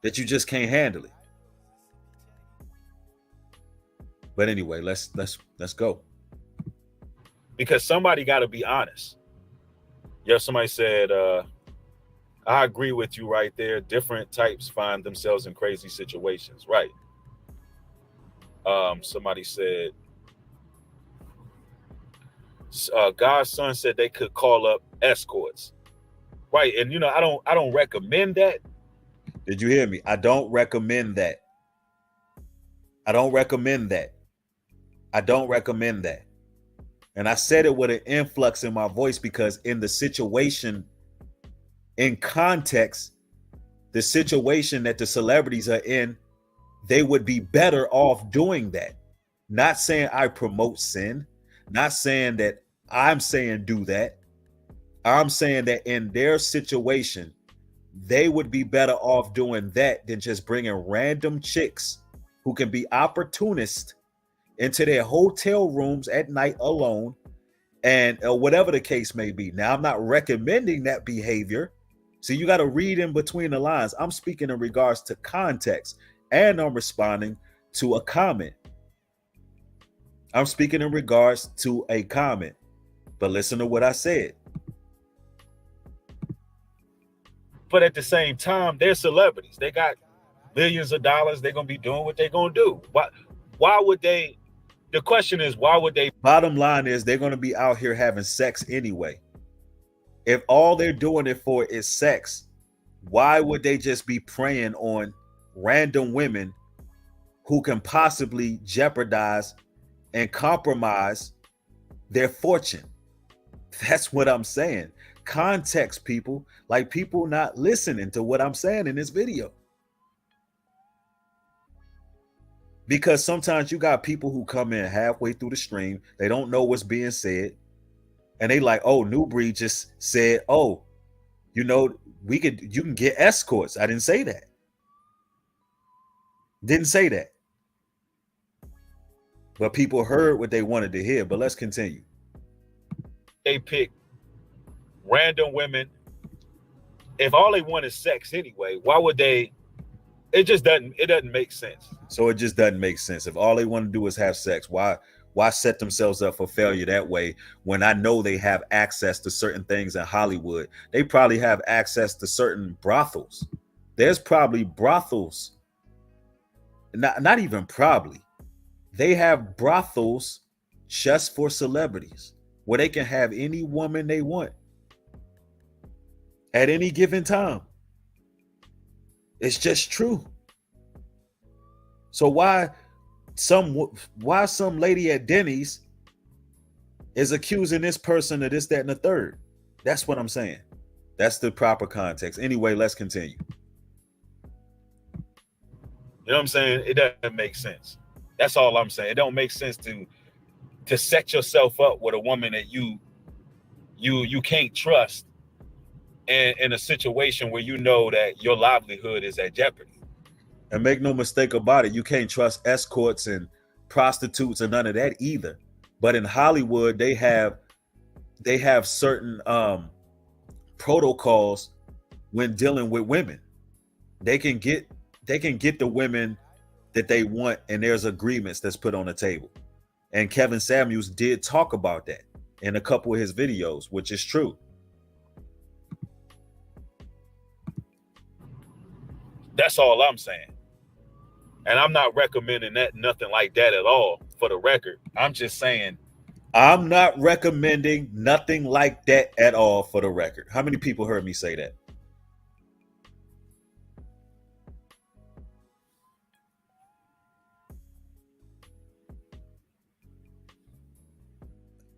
that you just can't handle it. But anyway, let's go. Because somebody got to be honest. Yeah, somebody said, I agree with you right there. Different types find themselves in crazy situations. Right. Somebody said, God's son said they could call up escorts. Right. And, I don't recommend that. Did you hear me? I don't recommend that. And I said it with an influx in my voice because in the situation, in context, the situation that the celebrities are in, they would be better off doing that. Not saying I promote sin, not saying that I'm saying do that. I'm saying that in their situation, they would be better off doing that than just bringing random chicks who can be opportunists into their hotel rooms at night alone, and whatever the case may be. Now, I'm not recommending that behavior. So you got to read in between the lines. I'm speaking in regards to context, and I'm responding to a comment. But listen to what I said. But at the same time, they're celebrities. They got millions of dollars. They're going to be doing what they're going to do. Why would they? The question is, why would they? Bottom line is they're going to be out here having sex anyway. If all they're doing it for is sex, why would they just be preying on random women who can possibly jeopardize and compromise their fortune? That's what I'm saying. Context, people. Like, people not listening to what I'm saying in this video. Because sometimes you got people who come in halfway through the stream, they don't know what's being said, and they like, oh, New Breed just said, oh, you can get escorts. I didn't say that. Didn't say that. But people heard what they wanted to hear. But let's continue. They pick random women. If all they want is sex anyway, why would they? It doesn't make sense. So it just doesn't make sense. If all they want to do is have sex, why set themselves up for failure that way when I know they have access to certain things in Hollywood? They probably have access to certain brothels. There's probably brothels. Not even probably. They have brothels just for celebrities where they can have any woman they want at any given time. It's just true. So why some lady at Denny's is accusing this person of this, that, and the third? That's what I'm saying. That's the proper context. Anyway, let's continue. You know what I'm saying? It doesn't make sense. That's all I'm saying. It don't make sense to set yourself up with a woman that you can't trust in a situation where you know that your livelihood is at jeopardy. And make no mistake about it, you can't trust escorts and prostitutes and none of that either. But in Hollywood, they have certain protocols when dealing with women. They can get the women that they want, and there's agreements that's put on the table. And Kevin Samuels did talk about that in a couple of his videos, which is true. That's all I'm saying. And I'm not recommending nothing like that at all, for the record. I'm just saying. I'm not recommending nothing like that at all, for the record. How many people heard me say that?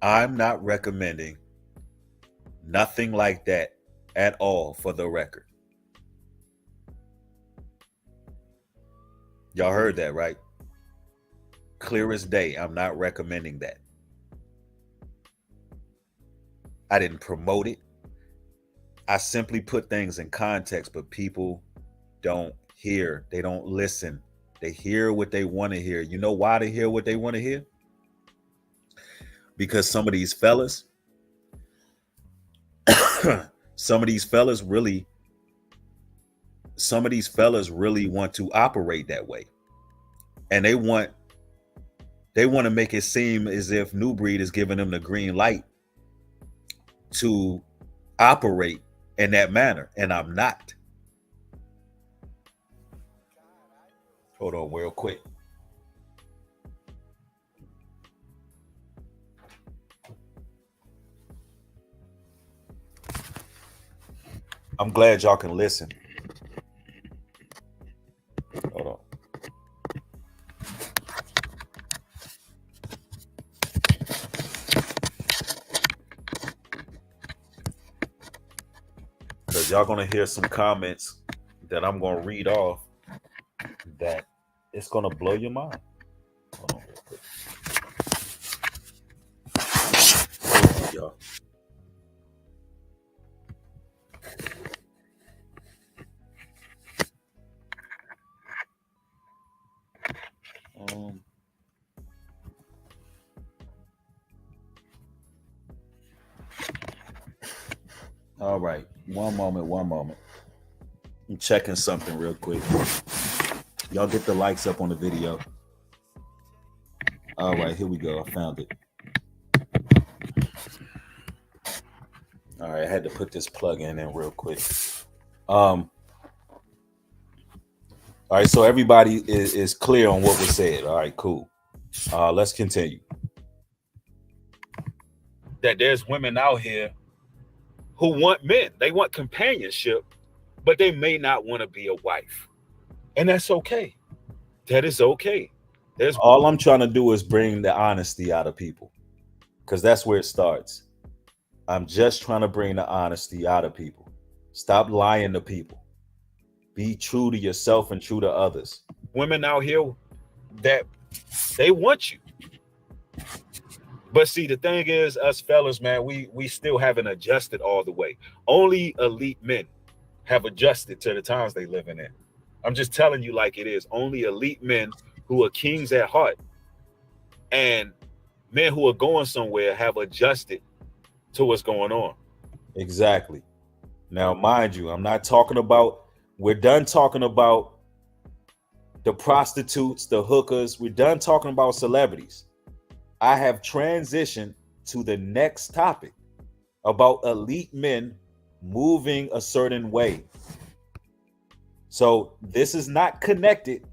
I'm not recommending nothing like that at all, for the record. Y'all heard that, right? Clear as day. I'm not recommending that. I didn't promote it. I simply put things in context, but people don't hear. They don't listen. They hear what they want to hear. You know why they hear what they want to hear? Because some of these fellas really want to operate that way. And they want to make it seem as if New Breed is giving them the green light to operate in that manner. And I'm not. Hold on real quick. I'm glad y'all can listen. Hold on. Because y'all going to hear some comments that I'm going to read off that it's going to blow your mind. Hold on real quick. Y'all. All right. One moment. I'm checking something real quick. Y'all get the likes up on the video. All right, here we go. I found it. All right, I had to put this plug in real quick. All right, so everybody is clear on what was said. All right, cool. Let's continue. That there's women out here who want men. They want companionship, but they may not want to be a wife. And that's okay. That is okay. All I'm trying to do is bring the honesty out of people, because that's where it starts. I'm just trying to bring the honesty out of people. Stop lying to people. Be true to yourself and true to others. Women out here that they want you. But see, the thing is, us fellas, man, we still haven't adjusted all the way. Only elite men have adjusted to the times they living in. I'm just telling you like it is. Only elite men who are kings at heart and men who are going somewhere have adjusted to what's going on. Exactly. Now, mind you, I'm not talking about, we're done talking about the prostitutes, the hookers. We're done talking about celebrities. I have transitioned to the next topic about elite men moving a certain way. So this is not connected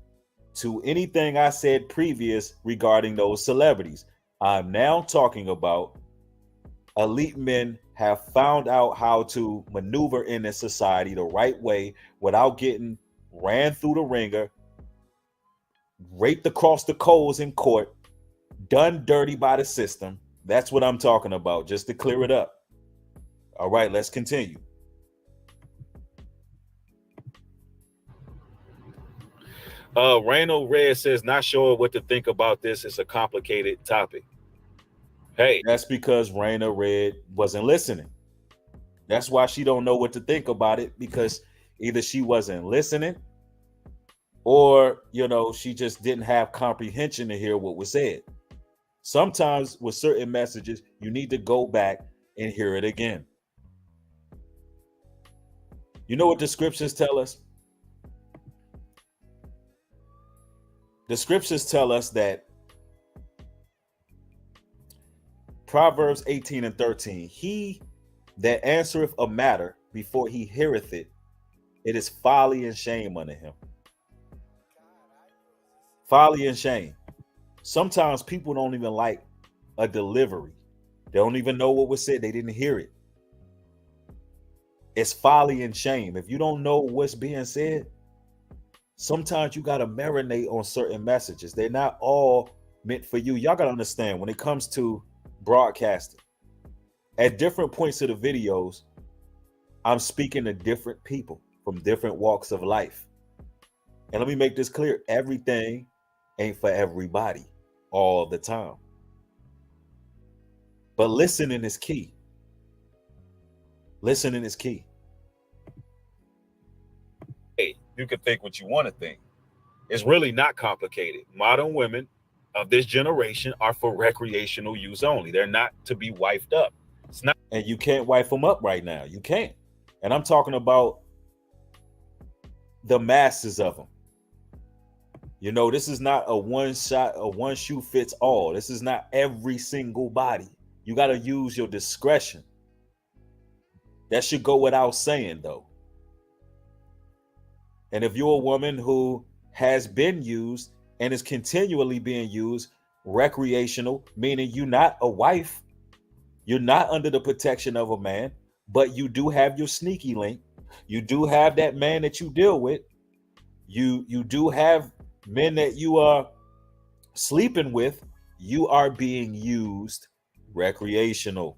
to anything I said previous regarding those celebrities. I'm now talking about elite men have found out how to maneuver in this society the right way without getting ran through the ringer, raped across the coals in court, done dirty by the system. That's what I'm talking about, just to clear it up. All right, let's continue. Rano Red says, not sure what to think about this. It's a complicated topic. Hey, That's because Raina Red wasn't listening. That's why she don't know what to think about it, because either she wasn't listening or, she just didn't have comprehension to hear what was said. Sometimes with certain messages, you need to go back and hear it again. You know what the scriptures tell us? The scriptures tell us that Proverbs 18:13, he that answereth a matter before he heareth it, it is folly and shame unto him. Folly and shame. Sometimes people don't even like a delivery. They don't even know what was said. They didn't hear it. It's folly and shame. If you don't know what's being said, sometimes you got to marinate on certain messages. They're not all meant for you. Y'all got to understand, when it comes to broadcasting, at different points of the videos, I'm speaking to different people from different walks of life. And let me make this clear. Everything ain't for everybody all the time. But listening is key. Listening is key. Hey, you can think what you want to think. It's really not complicated. Modern women of this generation are for recreational use only. They're not to be wifed up. It's not. And you can't wife them up right now. You can't. And I'm talking about the masses of them. This is not a one shoe fits all. This is not every single body. You got to use your discretion. That should go without saying, though. And if you're a woman who has been used and is continually being used recreational, meaning you're not a wife, you're not under the protection of a man, but you do have your sneaky link. You do have that man that you deal with. You do have men that you are sleeping with. You are being used recreational.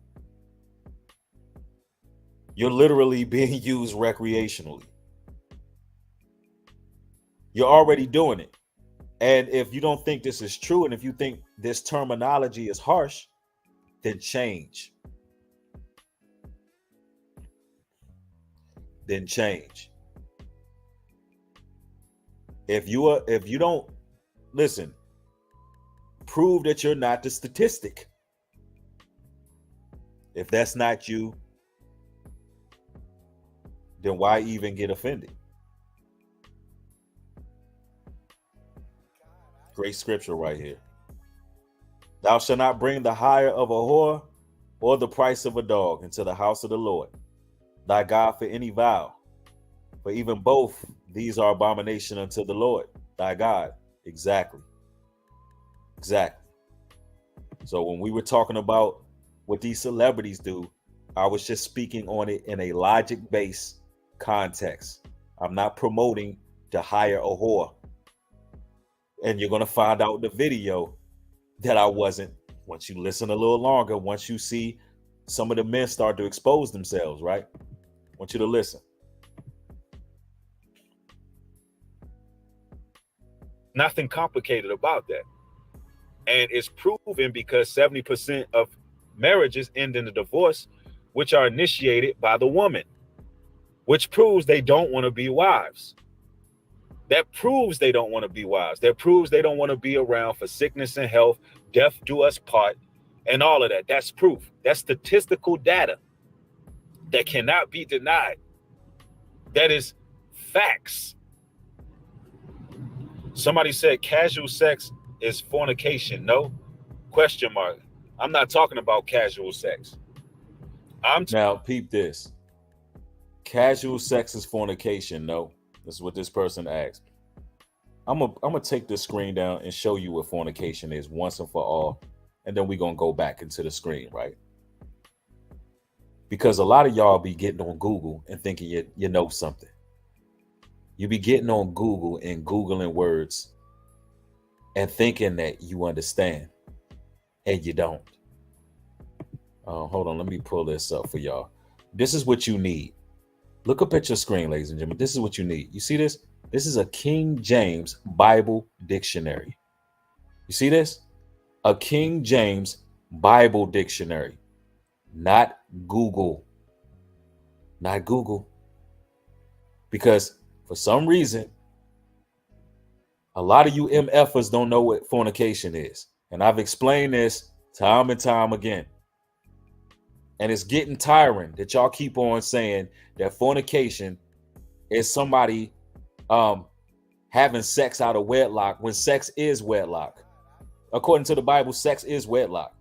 You're literally being used recreationally. You're already doing it. And if you don't think this is true, and if you think this terminology is harsh, then change. Then change. If you don't listen, prove that you're not the statistic. If that's not you, then why even get offended? Great scripture right here. Thou shalt not bring the hire of a whore or the price of a dog into the house of the Lord thy God for any vow. For even both these are abomination unto the Lord thy God. Exactly. So when we were talking about what these celebrities do, I was just speaking on it in a logic-based context. I'm not promoting to hire a whore. And you're going to find out in the video that I wasn't. Once you listen a little longer, once you see some of the men start to expose themselves, right? I want you to listen. Nothing complicated about that. And it's proven because 70% of marriages end in a divorce, which are initiated by the woman, which proves they don't want to be wives. That proves they don't want to be wives. That proves they don't want to be around for sickness and health, death do us part, and all of that. That's proof. That's statistical data that cannot be denied. That is facts. Somebody said casual sex is fornication. No? Question mark. I'm not talking about casual sex. Now, peep this. Casual sex is fornication. No, this is what this person asked. I'm gonna take this screen down and show you what fornication is once and for all, and then we're gonna go back into the screen, right? Because a lot of y'all be getting on Google and thinking you know something. You be getting on Google and Googling words and thinking that you understand, and you don't. Hold on, let me pull this up for y'all. This is what you need. Look up at your screen, ladies and gentlemen. This is what you need. You see this? This is a King James Bible dictionary. You see this? A King James Bible dictionary. Not Google. Not Google. Because for some reason, a lot of you MFers don't know what fornication is. And I've explained this time and time again. And it's getting tiring that y'all keep on saying that fornication is somebody having sex out of wedlock when sex is wedlock. According to the Bible, sex is wedlock.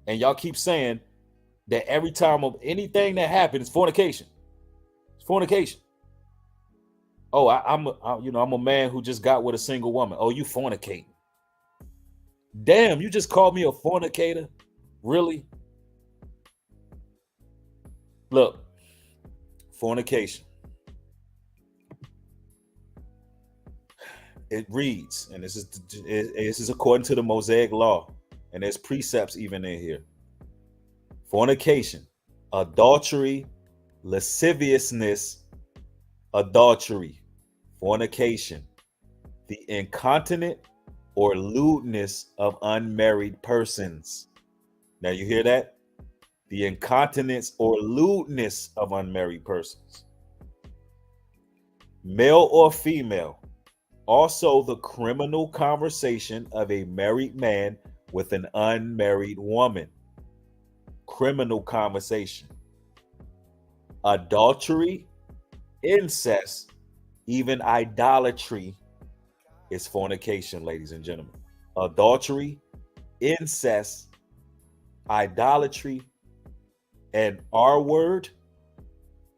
And y'all keep saying that every time of anything that happens, fornication. It's fornication. Oh, I'm a man who just got with a single woman. Oh, you fornicating. Damn, you just called me a fornicator? Really? Look, fornication. It reads, and this is according to the Mosaic law, and there's precepts even in here. Fornication, adultery, lasciviousness, adultery, fornication, the incontinent or lewdness of unmarried persons. Now you hear that? The incontinence or lewdness of unmarried persons. Male or female. Also the criminal conversation of a married man with an unmarried woman. Criminal conversation. Adultery, incest, even idolatry is fornication, ladies and gentlemen. Adultery, incest, idolatry, and R word,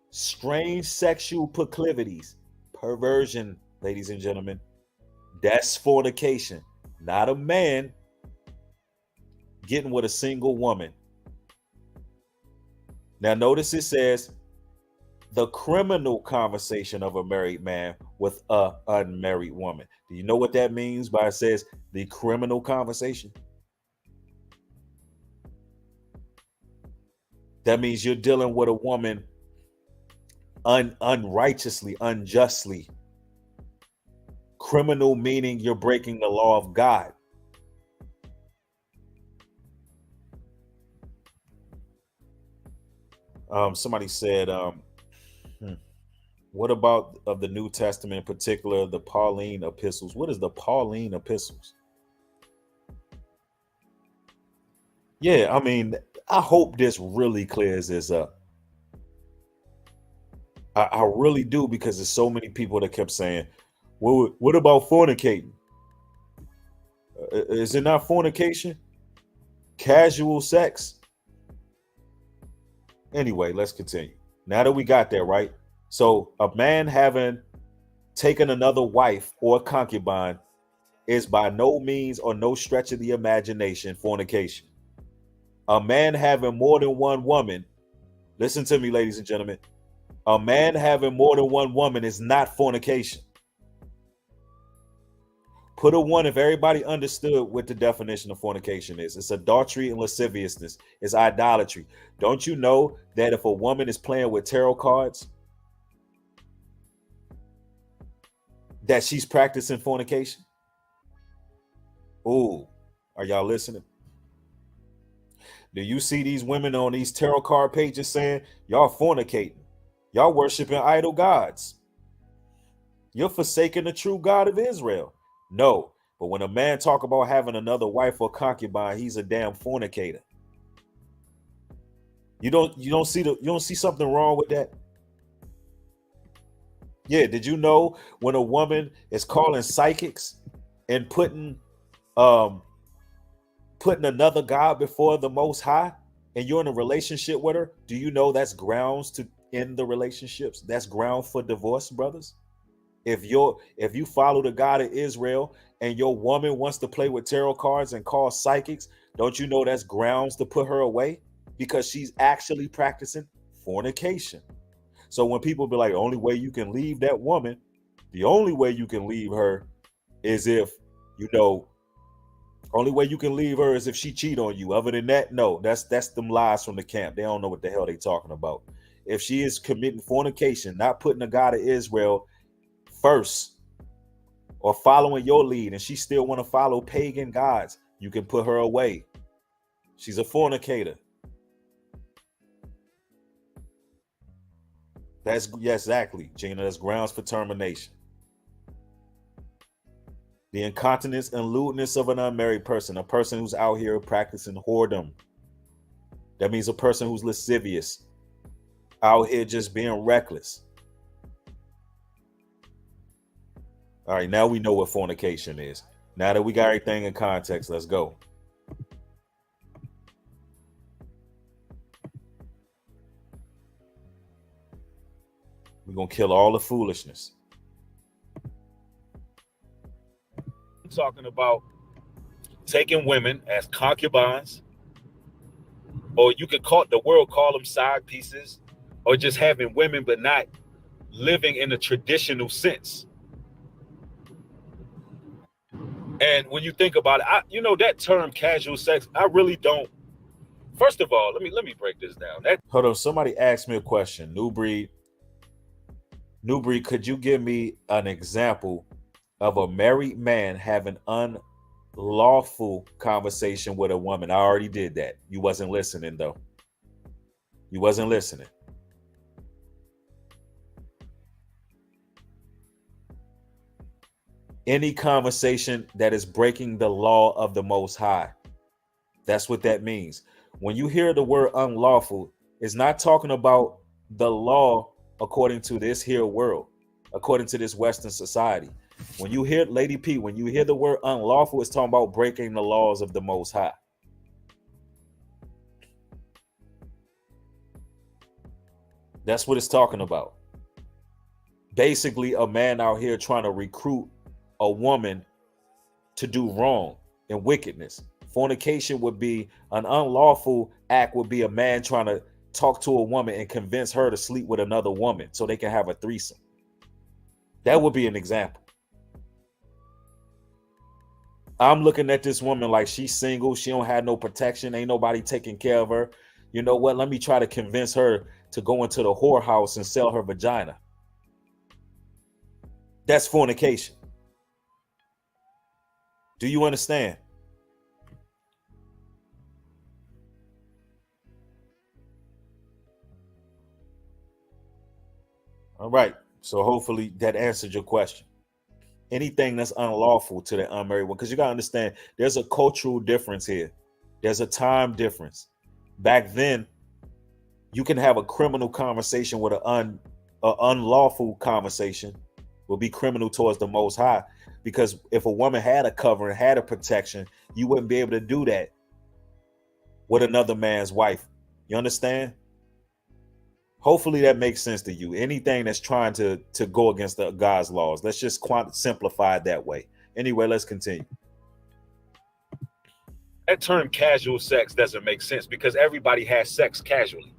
strange sexual proclivities, perversion, ladies and gentlemen. That's fornication. Not a man getting with a single woman. Now notice it says the criminal conversation of a married man with a unmarried woman. Do you know what that means by it says the criminal conversation? That means you're dealing with a woman unrighteously, unjustly. Criminal meaning you're breaking the law of God. Somebody said, what about of the New Testament, in particular, the Pauline epistles? What is the Pauline epistles? Yeah, I mean, I hope this really clears this up. I really do, because there's so many people that kept saying, well, what about fornicating? Is it not fornication? Casual sex? Anyway, let's continue. Now that we got there, right? So a man having taken another wife or concubine is by no means or no stretch of the imagination fornication. A man having more than one woman, listen to me, ladies and gentlemen, a man having more than one woman is not fornication. Put a one if everybody understood what the definition of fornication is. It's adultery and lasciviousness. It's idolatry. Don't you know that if a woman is playing with tarot cards, that she's practicing fornication? Ooh, are y'all listening? Do you see these women on these tarot card pages saying y'all fornicating? Y'all worshiping idol gods. You're forsaking the true God of Israel. No, but when a man talk about having another wife or concubine, he's a damn fornicator. You don't see something wrong with that? Yeah, did you know when a woman is calling psychics and putting another God before the Most High, and you're in a relationship with her, do you know that's grounds to end the relationships? That's ground for divorce, brothers. If you follow the God of Israel and your woman wants to play with tarot cards and call psychics, don't you know that's grounds to put her away? Because she's actually practicing fornication. So when people be like, the only way you can leave that woman, the only way you can leave her is if, only way you can leave her is if she cheat on you. Other than that, no, that's them lies from the camp. They don't know what the hell they talking about. If she is committing fornication, not putting the God of Israel first, or following your lead, and she still want to follow pagan gods, you can put her away. She's a fornicator. Yes, exactly, Gina. That's grounds for termination. The incontinence and lewdness of an unmarried person, a person who's out here practicing whoredom. That means a person who's lascivious, out here just being reckless. All right, now we know what fornication is. Now that we got everything in context, let's go. We're going to kill all the foolishness. I'm talking about taking women as concubines, or you could call the world call them side pieces, or just having women but not living in a traditional sense. And when you think about it, that term casual sex, I really don't. First of all, let me break this down. Hold on, somebody asked me a question. New breed, could you give me an example of a married man having unlawful conversation with a woman? I already did that. You wasn't listening, though. You wasn't listening. Any conversation that is breaking the law of the Most High. That's what that means. When you hear the word unlawful, it's not talking about the law according to this here world, according to this Western society. When you hear, Lady P, when you hear the word unlawful, it's talking about breaking the laws of the Most High. That's what it's talking about. Basically, a man out here trying to recruit a woman to do wrong and wickedness. Fornication would be an unlawful act, would be a man trying to talk to a woman and convince her to sleep with another woman so they can have a threesome. That would be an example. I'm looking at this woman like she's single. She don't have no protection. Ain't nobody taking care of her. You know what? Let me try to convince her to go into the whorehouse and sell her vagina. That's fornication. Do you understand? All right. So hopefully that answered your question. Anything that's unlawful to the unmarried one, because you got to understand, there's a cultural difference here. There's a time difference. Back then, you can have a criminal conversation with an unlawful conversation will be criminal towards the Most High. Because if a woman had a covering, had a protection, you wouldn't be able to do that with another man's wife. You understand? Hopefully that makes sense to you. Anything that's trying to go against God's laws, let's just simplify it that way. Anyway, let's continue. That term casual sex doesn't make sense because everybody has sex casually.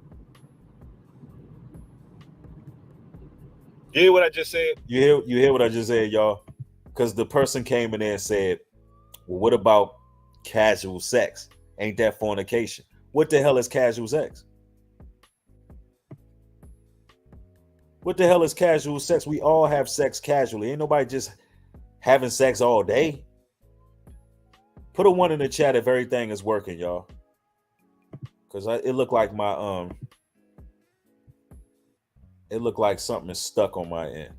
You hear what I just said? You hear what I just said, y'all? Because the person came in there and said, well, what about casual sex? Ain't that fornication? What the hell is casual sex? What the hell is casual sex? We all have sex casually. Ain't nobody just having sex all day. Put a 1 in the chat if everything is working, y'all. Because it looked like it looked like something is stuck on my end.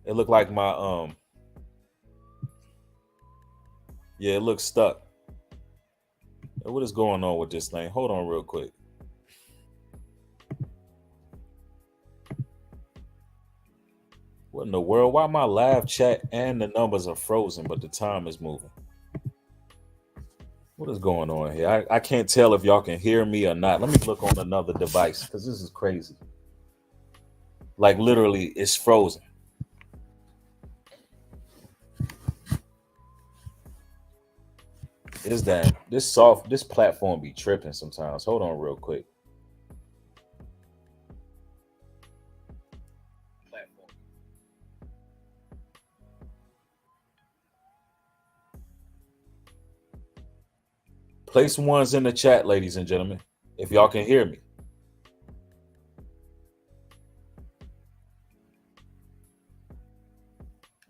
It looked like yeah, it looks stuck. What is going on with this thing? Hold on real quick. What in the world? Why my live chat and the numbers are frozen, but the time is moving? What is going on here? I can't tell if y'all can hear me or not. Let me look on another device because this is crazy. Like literally, it's frozen. Is that this platform be tripping sometimes? Hold on real quick. Place 1s in the chat, ladies and gentlemen, if y'all can hear me.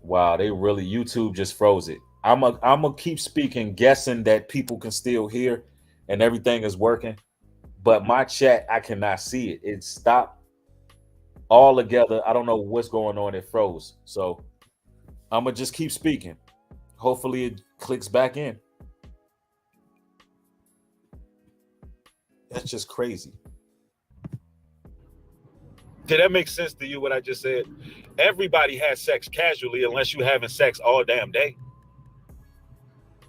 Wow, YouTube just froze it. I'm gonna keep speaking, guessing that people can still hear and everything is working. But my chat, I cannot see it. It stopped all together. I don't know what's going on. It froze. So I'm gonna just keep speaking. Hopefully it clicks back in. That's just crazy. Did that make sense to you, what I just said? Everybody has sex casually unless you having sex all damn day.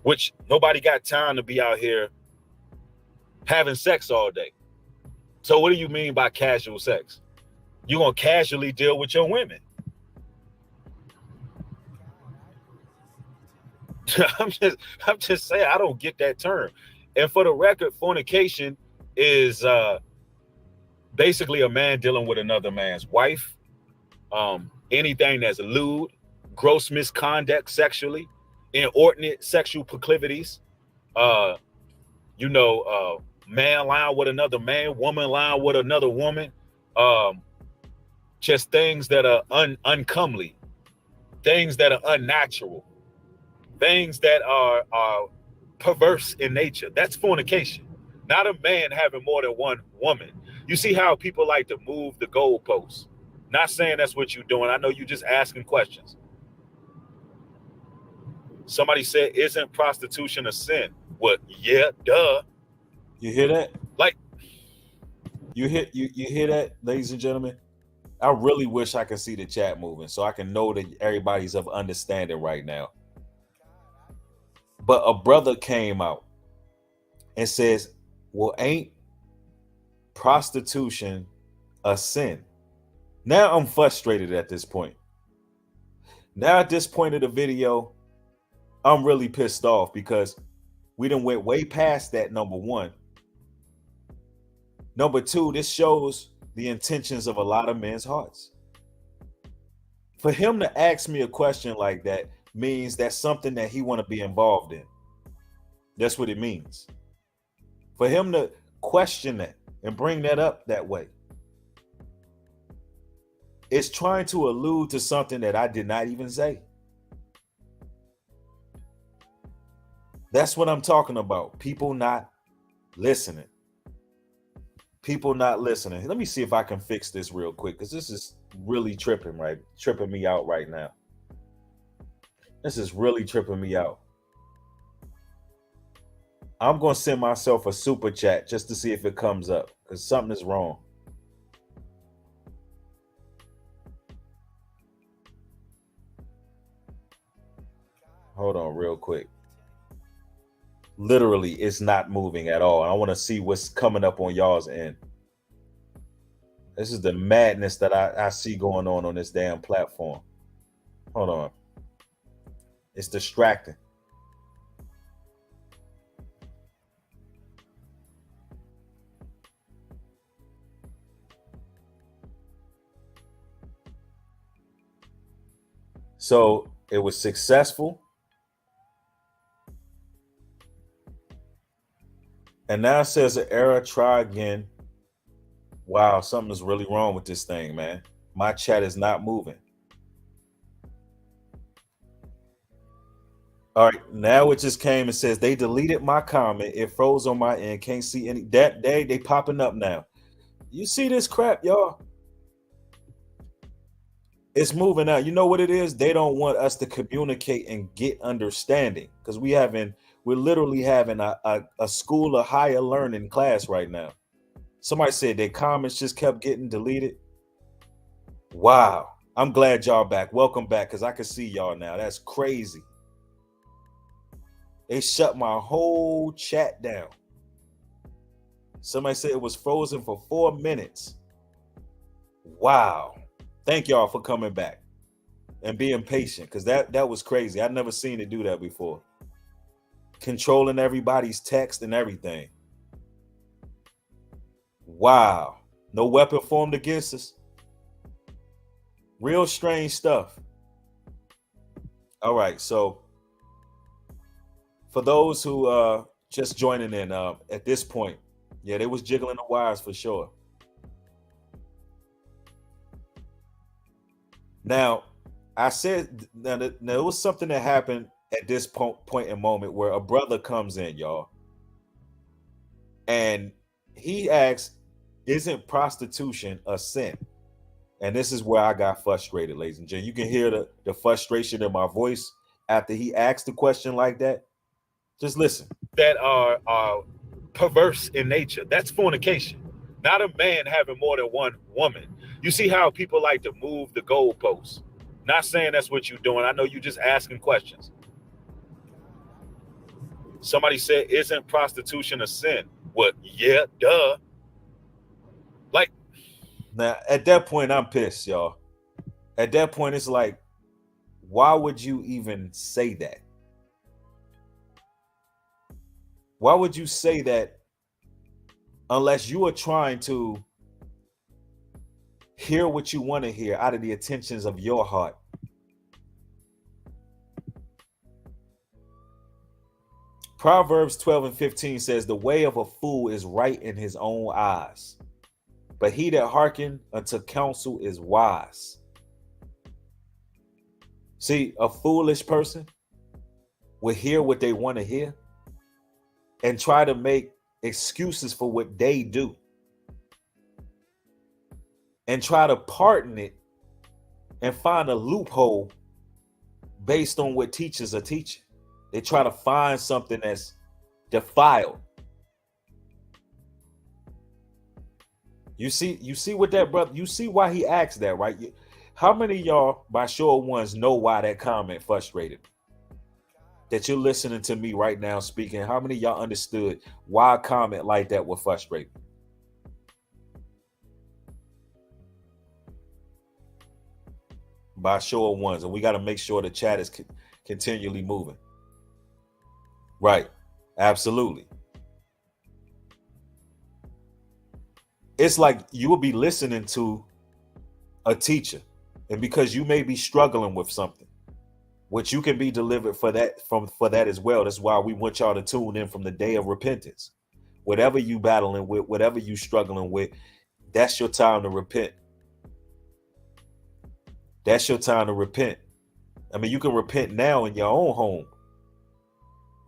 Which nobody got time to be out here having sex all day. So what do you mean by casual sex? You're going to casually deal with your women. I'm just saying, I don't get that term. And for the record, fornication is basically a man dealing with another man's wife. Anything that's lewd, gross misconduct sexually, inordinate sexual proclivities, man lying with another man, woman lying with another woman, just things that are uncomely, things that are unnatural, things that are perverse in nature. That's fornication. Not a man having more than one woman. You see how people like to move the goalposts. Not saying that's what you're doing. I know you're just asking questions. Somebody said, isn't prostitution a sin? Well, yeah, duh. You hear that? Like, you hear that, ladies and gentlemen? I really wish I could see the chat moving so I can know that everybody's of understanding right now. But a brother came out and says, well, ain't prostitution a sin? Now I'm frustrated at this point. Now at this point of the video, I'm really pissed off because we done went way past that, number one. Number two, this shows the intentions of a lot of men's hearts. For him to ask me a question like that means that's something that he want to be involved in. That's what it means. For him to question that and bring that up that way, it's trying to allude to something that I did not even say. That's what I'm talking about. People not listening. People not listening. Let me see if I can fix this real quick because this is really tripping me out right now. This is really tripping me out. I'm going to send myself a super chat just to see if it comes up because something is wrong. Hold on real quick. Literally, it's not moving at all. I want to see what's coming up on y'all's end. This is the madness that I see going on this damn platform. Hold on. It's distracting. So it was successful. And now it says an error, try again. Wow, something is really wrong with this thing, man. My chat is not moving. All right, now it just came and says they deleted my comment. It froze on my end. Can't see any. That day they popping up now. You see this crap, y'all? It's moving out. You know what it is? They don't want us to communicate and get understanding because we're literally having a school of higher learning class right now. Somebody said their comments just kept getting deleted. Wow. I'm glad y'all back. Welcome back because I can see y'all now. That's crazy. They shut my whole chat down. Somebody said it was frozen for 4 minutes. Wow. Thank y'all for coming back and being patient because that was crazy. I've never seen it do that before. Controlling everybody's text and everything. Wow. No weapon formed against us. Real strange stuff. All right. So for those who just joining in at this point, yeah, they was jiggling the wires for sure. Now, I said there was something that happened at this point and moment where a brother comes in, y'all, and he asks, "Isn't prostitution a sin?" And this is where I got frustrated, ladies and gentlemen. You can hear the frustration in my voice after he asked the question like that. Just listen. That are perverse in nature. That's fornication. Not a man having more than one woman. You see how people like to move the goalposts. Not saying that's what you're doing. I know you're just asking questions. Somebody said, "Isn't prostitution a sin?" Well, yeah, duh. Like, now at that point, I'm pissed, y'all. At that point, it's like, why would you even say that? Why would you say that unless you are trying to hear what you want to hear out of the intentions of your heart? Proverbs 12:15 says, "The way of a fool is right in his own eyes, but he that hearken unto counsel is wise." See, a foolish person will hear what they want to hear and try to make excuses for what they do and try to pardon it and find a loophole based on what teachers are teaching. They try to find something that's defiled. You see what that brother, you see why he asked that, right? How many of y'all, by show of ones, know why that comment frustrated me? That you're listening to me right now speaking, how many of y'all understood why a comment like that would frustrate me? By show of ones, and we got to make sure the chat is continually moving. Right, absolutely. It's like you will be listening to a teacher, and because you may be struggling with something, which you can be delivered for that as well. That's why we want y'all to tune in from the day of repentance. Whatever you battling with, whatever you struggling with, that's your time to repent. That's your time to repent. I mean, you can repent now in your own home,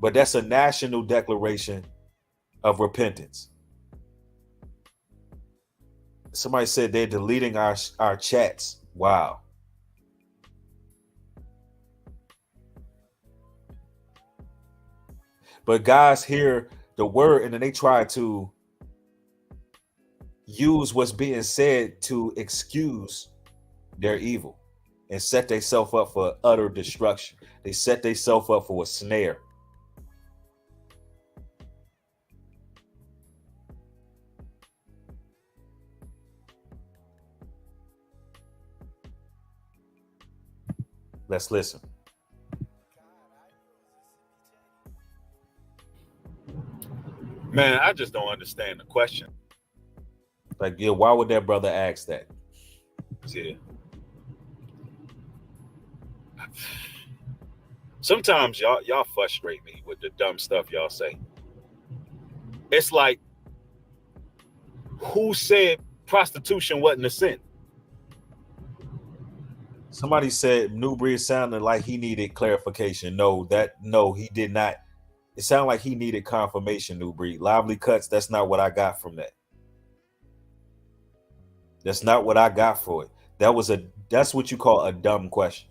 but that's a national declaration of repentance. Somebody said they're deleting our chats. Wow. But guys hear the word and then they try to use what's being said to excuse their evil and set themselves up for utter destruction. They set themselves up for a snare. Let's listen. man, I just don't understand the question. Like, yeah, why would that brother ask that? Yeah. Sometimes y'all frustrate me with the dumb stuff y'all say. It's like, who said prostitution wasn't a sin. Somebody said New Breed sounded like he needed clarification. No, he did not. It sounded like he needed confirmation, New Breed. Lively Cuts, that's not what I got from that. That's not what I got for it. That's what you call a dumb question.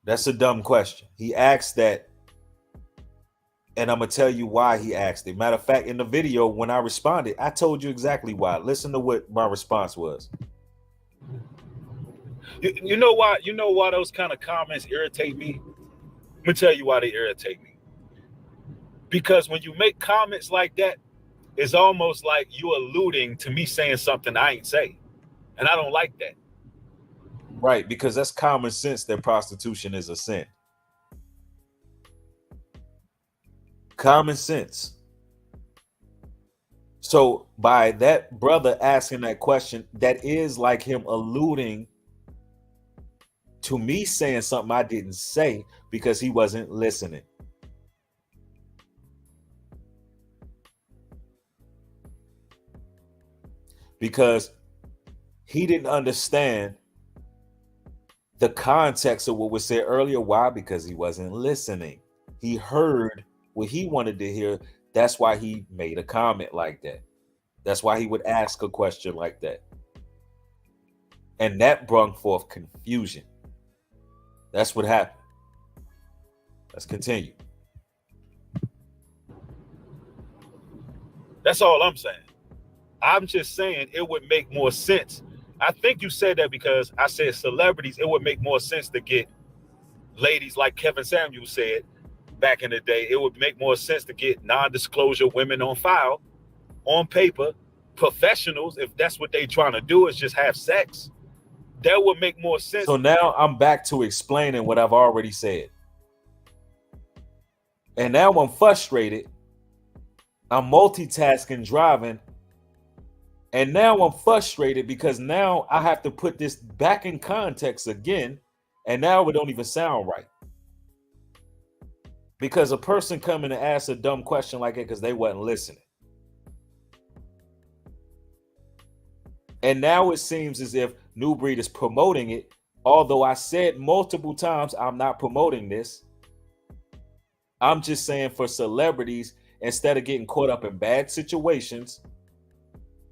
That's a dumb question. He asked that, and I'm going to tell you why he asked it. Matter of fact, in the video, when I responded, I told you exactly why. Listen to what my response was. You know why? You know why those kind of comments irritate me? Let me tell you why they irritate me. Because when you make comments like that, it's almost like you alluding to me saying something I ain't say. And I don't like that. Right, because that's common sense that prostitution is a sin. Common sense. So by that brother asking that question, that is like him alluding to me saying something I didn't say because he wasn't listening. Because he didn't understand the context of what was said earlier. Why? Because he wasn't listening. He heard what he wanted to hear. That's why he made a comment like that. That's why he would ask a question like that. And that brought forth confusion. That's what happened. Let's continue. That's all I'm saying. I'm just saying it would make more sense. I think you said that because I said celebrities, it would make more sense to get ladies like Kevin Samuel said back in the day. It would make more sense to get non-disclosure women on file, on paper, professionals, if that's what they're trying to do is just have sex. That would make more sense. So now I'm back to explaining what I've already said. And now I'm frustrated. I'm multitasking, driving. And now I'm frustrated because now I have to put this back in context again. And now it don't even sound right. Because a person coming to ask a dumb question like that because they wasn't listening. And now it seems as if New Breed is promoting it. Although I said multiple times, I'm not promoting this. I'm just saying for celebrities, instead of getting caught up in bad situations,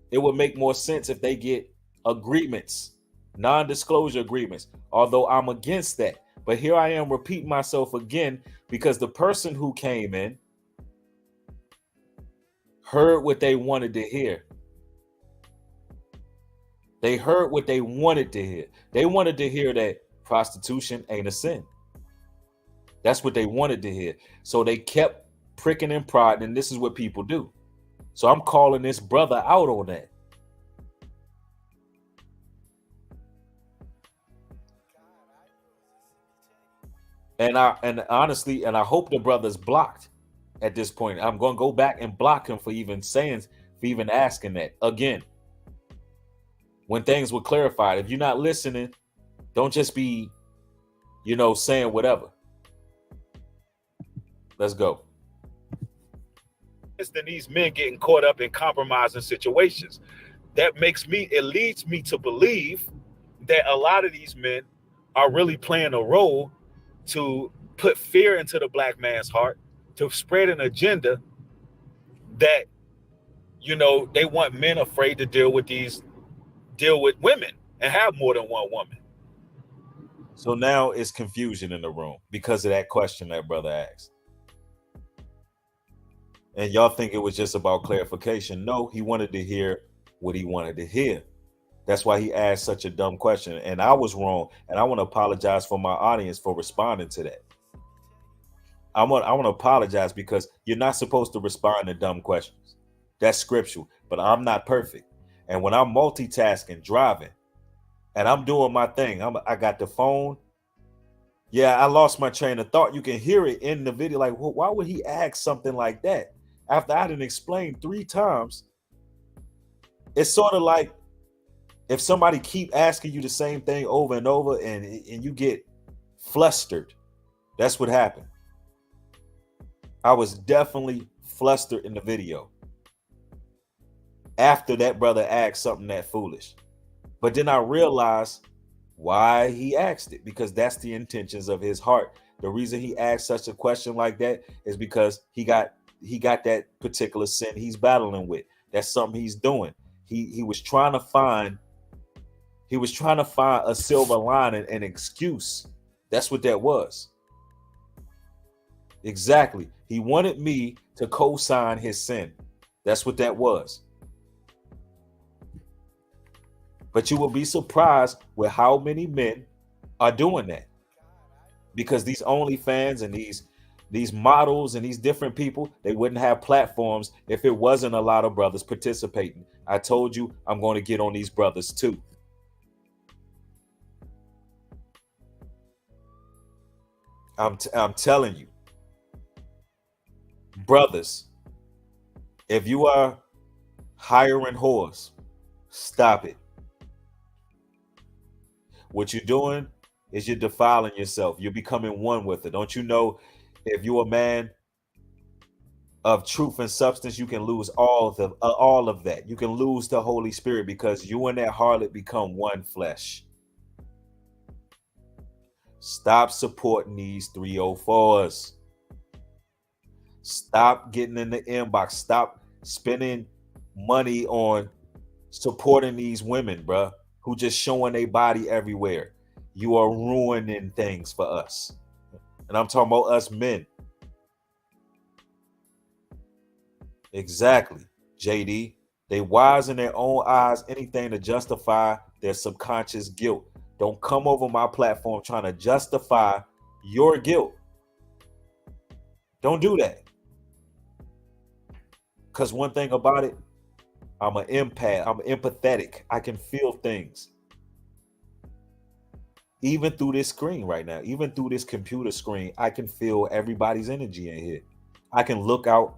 it would make more sense if they get agreements, non-disclosure agreements, although I'm against that. But here I am repeating myself again because the person who came in heard what they wanted to hear. They heard what they wanted to hear. They wanted to hear that prostitution ain't a sin. That's what they wanted to hear. So they kept pricking and prodding, and this is what people do. So I'm calling this brother out on that. And honestly, I hope the brother's blocked at this point. I'm going to go back and block him for even asking that again. When things were clarified, if you're not listening, don't just be, saying whatever. Let's go. Than these men getting caught up in compromising situations. It leads me to believe that a lot of these men are really playing a role to put fear into the black man's heart, to spread an agenda that, they want men afraid to deal with women and have more than one woman. So now it's confusion in the room because of that question that brother asked. And y'all think it was just about clarification. No, he wanted to hear what he wanted to hear. That's why he asked such a dumb question. And I was wrong. And I want to apologize for my audience for responding to that. I want to apologize because you're not supposed to respond to dumb questions. That's scriptural. But I'm not perfect. And when I'm multitasking, driving, and I'm doing my thing, I got the phone. Yeah, I lost my train of thought. You can hear it in the video. Like, well, why would he ask something like that? After I didn't explain 3 times, it's sort of like if somebody keep asking you the same thing over and over and you get flustered. That's what happened. I was definitely flustered in the video. after that brother asked something that foolish. But then I realized why he asked it, because that's the intentions of his heart. The reason he asked such a question like that is because he got that particular sin he's battling with. That's something he's doing. He was trying to find a silver lining, an excuse. That's what that was. Exactly. He wanted me to co-sign his sin. That's what that was. But you will be surprised with how many men are doing that. Because these OnlyFans and these models and these different people, they wouldn't have platforms if it wasn't a lot of brothers participating. I told you I'm going to get on these brothers too. I'm telling you, brothers, if you are hiring whores, stop it. What you're doing is you're defiling yourself. You're becoming one with it. Don't you know, if you're a man of truth and substance, you can lose all of that. You can lose the Holy Spirit, because you and that harlot become one flesh. Stop supporting these 304s. Stop getting in the inbox. Stop spending money on supporting these women, bruh, who just showing their body everywhere. You are ruining things for us. And I'm talking about us men. Exactly, JD. They wise in their own eyes, anything to justify their subconscious guilt. Don't come over my platform trying to justify your guilt. Don't do that. Because one thing about it, I'm an empath. I'm empathetic. I can feel things. Even through this screen right now, even through this computer screen, I can feel everybody's energy in here. I can look out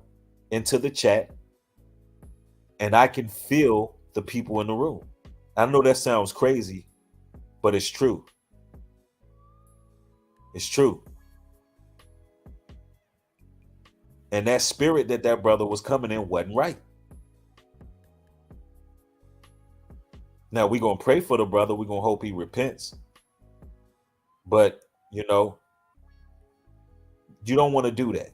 into the chat and I can feel the people in the room. I know that sounds crazy, but it's true. It's true. And that spirit that brother was coming in wasn't right. Now we're going to pray for the brother. We're going to hope he repents. But, you know, you don't want to do that.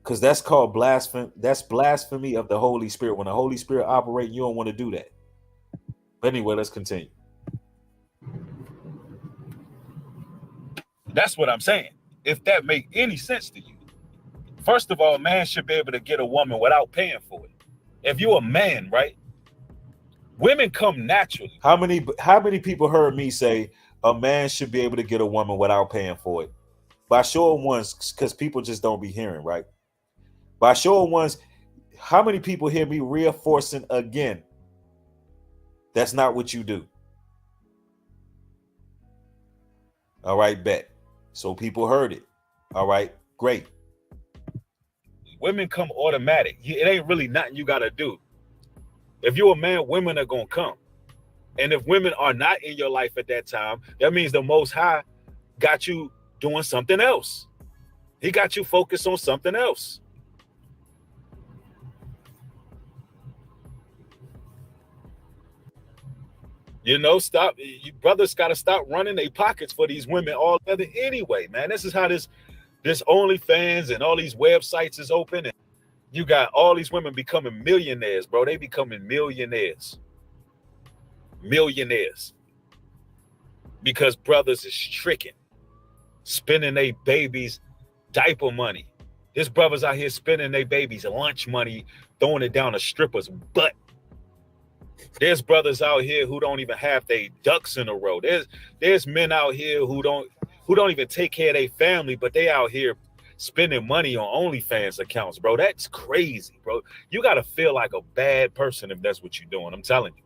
Because that's called blasphemy. That's blasphemy of the Holy Spirit. When the Holy Spirit operates, you don't want to do that. But anyway, let's continue. That's what I'm saying. If that make any sense to you. First of all, man should be able to get a woman without paying for it. If you're a man, right? Women come naturally. How many people heard me say a man should be able to get a woman without paying for it? By show of ones, because people just don't be hearing, right? By show of ones, how many people hear me reinforcing again? That's not what you do. All right, bet. So people heard it. All right, great. Women come automatic. It ain't really nothing you got to do. If you're a man, women are going to come. And if women are not in your life at that time, that means the Most High got you doing something else. He got you focused on something else. You know, stop. You brothers got to stop running their pockets for these women all together anyway, man. This is how this OnlyFans and all these websites is open. And you got all these women becoming millionaires, bro. They becoming millionaires. Millionaires. Because brothers is tricking, spending their babies' diaper money. There's brothers out here spending their babies' lunch money, throwing it down a stripper's butt. There's brothers out here who don't even have their ducks in a row. There's men out here who don't even take care of their family, but they out here spending money on OnlyFans accounts, bro. That's crazy, bro. You got to feel like a bad person if that's what you're doing. I'm telling you.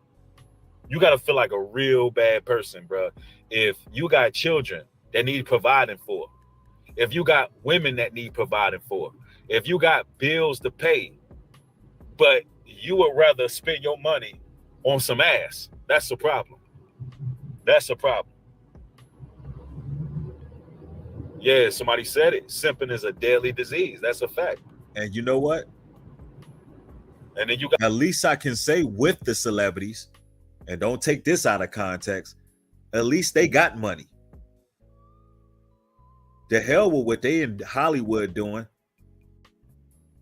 You got to feel like a real bad person, bro. If you got children that need providing for, if you got women that need providing for, if you got bills to pay, but you would rather spend your money on some ass, that's a problem. That's a problem. Yeah, somebody said it. Simping is a deadly disease. That's a fact. And you know what? And then you got At least I can say with the celebrities, and don't take this out of context, at least they got money. The hell with what they in Hollywood doing.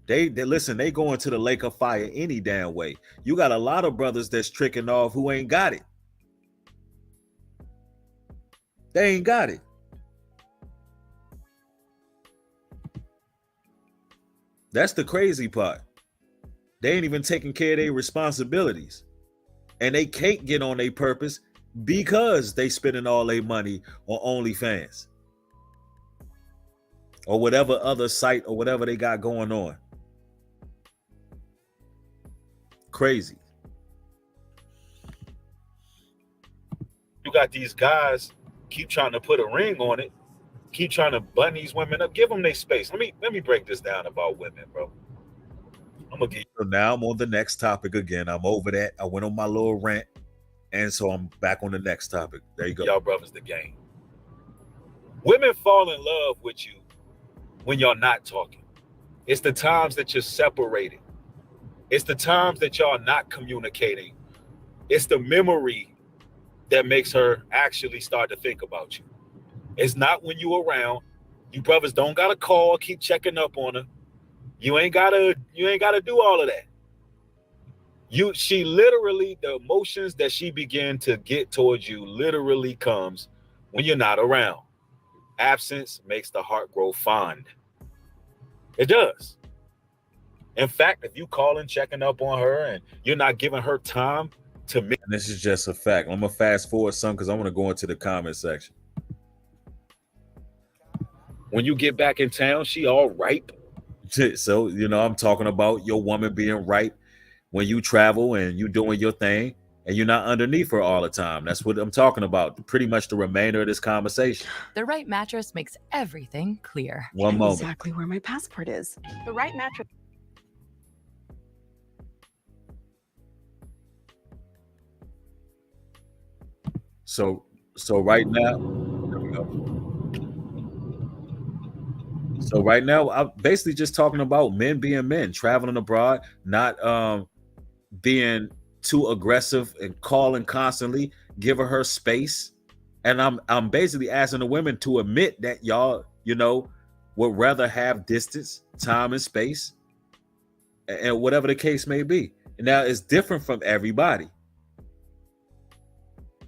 They listen, they going to the lake of fire any damn way. You got a lot of brothers that's tricking off who ain't got it. They ain't got it. That's the crazy part. They ain't even taking care of their responsibilities. And they can't get on their purpose because they spending all their money on OnlyFans. Or whatever other site or whatever they got going on. Crazy. You got these guys keep trying to put a ring on it, keep trying to button these women up, give them their space. Let me break this down about women, bro. I'm gonna get So now I'm on the next topic again. I'm over that. I went on my little rant, and so I'm back on the next topic. There you go. y'all brothers the game. Women fall in love with you when y'all not talking. It's the times that you're separated. It's the times that y'all not communicating. It's the memory that makes her actually start to think about you. It's not when you around. You brothers don't gotta call, keep checking up on her. You ain't gotta do all of that. She literally, the emotions that she began to get towards you literally comes when you're not around. Absence makes the heart grow fond. It does. In fact, if you calling, checking up on her, and you're not giving her time to And this is just a fact. I'm gonna fast forward some because I want to go into the comment section. when you get back in town, she all ripe. So, I'm talking about your woman being right when you travel and you doing your thing and you're not underneath her all the time. That's what I'm talking about. Pretty much the remainder of this conversation. The right mattress makes everything clear. One moment. Exactly where my passport is. The right mattress. So right now, there we go. So right now, I'm basically just talking about men being men, traveling abroad, not being too aggressive and calling constantly, giving her space. And I'm basically asking the women to admit that y'all, would rather have distance, time, and space, and whatever the case may be. Now it's different from everybody.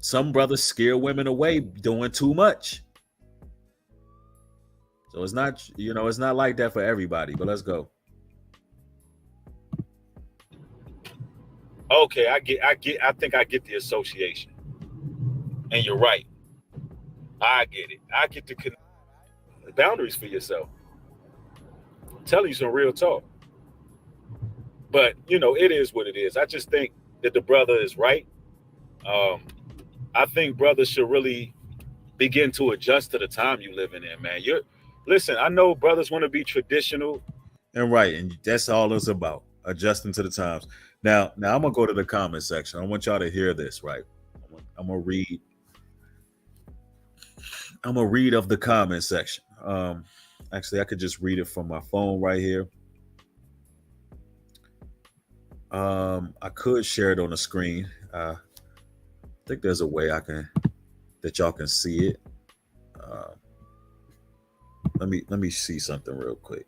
Some brothers scare women away doing too much. So it's not like that for everybody, but let's go. Okay, I think I get the association. And you're right. I get it. I get the boundaries for yourself. I'm telling you some real talk. But, it is what it is. I just think that the brother is right. I think brothers should really begin to adjust to the time you living in, man. Listen, I know brothers want to be traditional. And right, and that's all it's about, adjusting to the times. Now I'm gonna go to the comment section. I want y'all to hear this, right? I'm gonna read of the comment section. Actually, I could just read it from my phone right here. I could share it on the screen. I think there's a way that y'all can see it. Let me see something real quick.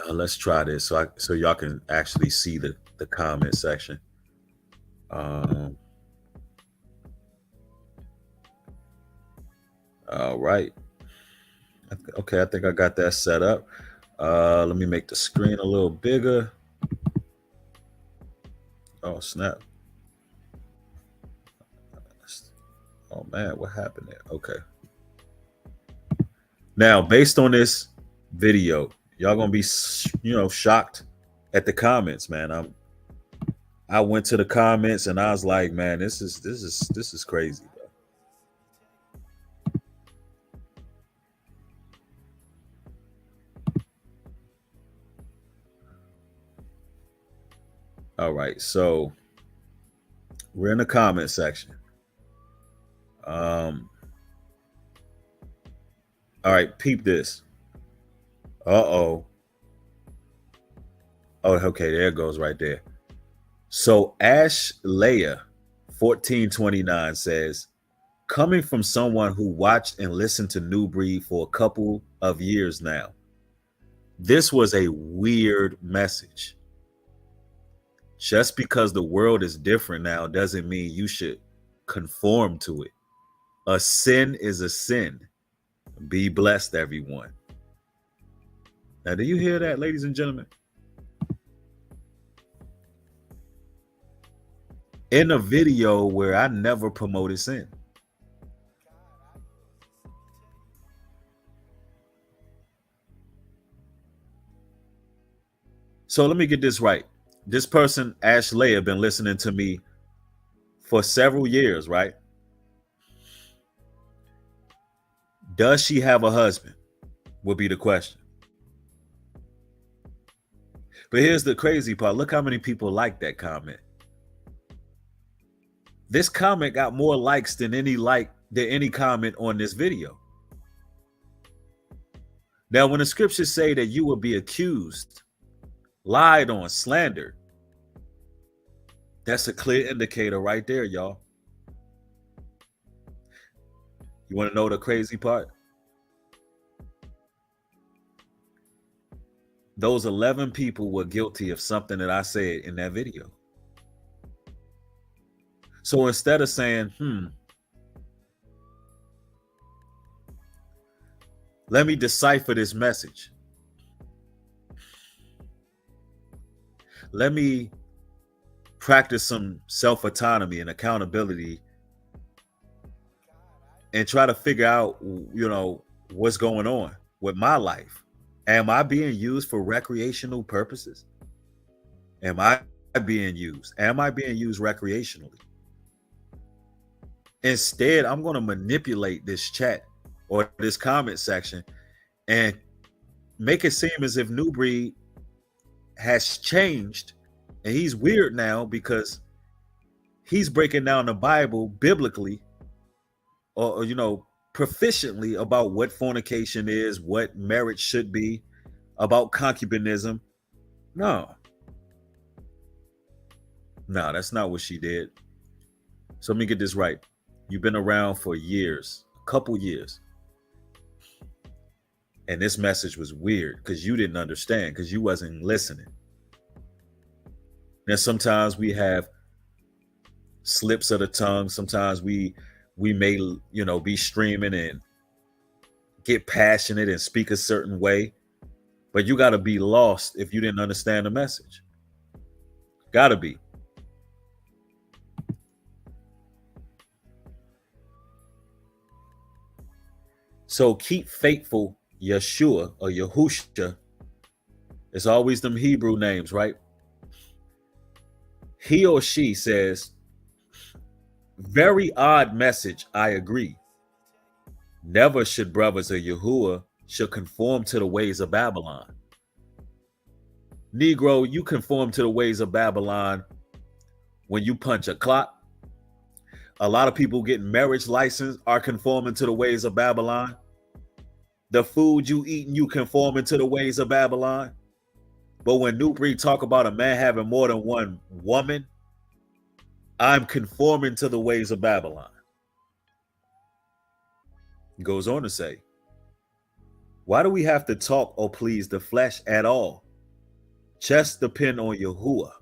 Let's try this so y'all can actually see the comment section. All right. Okay, I think I got that set up. Let me make the screen a little bigger. Oh, snap. Oh, man, what happened there? Okay. Now, based on this video, y'all gonna be, shocked at the comments, man. I went to the comments and I was like, man, this is crazy, bro. All right, so we're in the comment section. All right, peep this. Uh-oh. Oh, okay, there it goes right there. So Ash Leia 1429 says, coming from someone who watched and listened to New Breed for a couple of years now, this was a weird message. Just because the world is different now doesn't mean you should conform to it. A sin is a sin. Be blessed, everyone. Now, do you hear that, ladies and gentlemen? In a video where I never promoted sin. So let me get this right. This person, Ash Leia, been listening to me for several years, right? Does she have a husband? Would be the question. But here's the crazy part. Look how many people like that comment. This comment got more likes than any comment on this video. Now, when the scriptures say that you will be accused, lied on, slandered, that's a clear indicator right there, y'all. You want to know the crazy part? Those 11 people were guilty of something that I said in that video. So instead of saying, let me decipher this message. Let me practice some self-autonomy and accountability and try to figure out, what's going on with my life. Am I being used for recreational purposes? Am I being used? Am I being used recreationally? Instead, I'm going to manipulate this chat or this comment section and make it seem as if New Breed has changed and he's weird now because he's breaking down the Bible biblically or proficiently about what fornication is, what marriage should be, about concubinism. No, that's not what she did. So let me get this right. You've been around for years, a couple years. And this message was weird because you didn't understand, because you wasn't listening. Now, sometimes we have slips of the tongue. Sometimes we may, be streaming and get passionate and speak a certain way. But you got to be lost if you didn't understand the message. Got to be. So keep faithful, Yeshua or Yahusha. It's always them Hebrew names, right? He or she says, very odd message, I agree. Never should brothers of Yahuwah should conform to the ways of Babylon. Negro, you conform to the ways of Babylon when you punch a clock. A lot of people getting marriage license are conforming to the ways of Babylon. The food you eat and you conforming to the ways of Babylon. But when New Breed talk about a man having more than one woman, I'm conforming to the ways of Babylon. He goes on to say, why do we have to talk or please the flesh at all? Just depend on Yahuwah.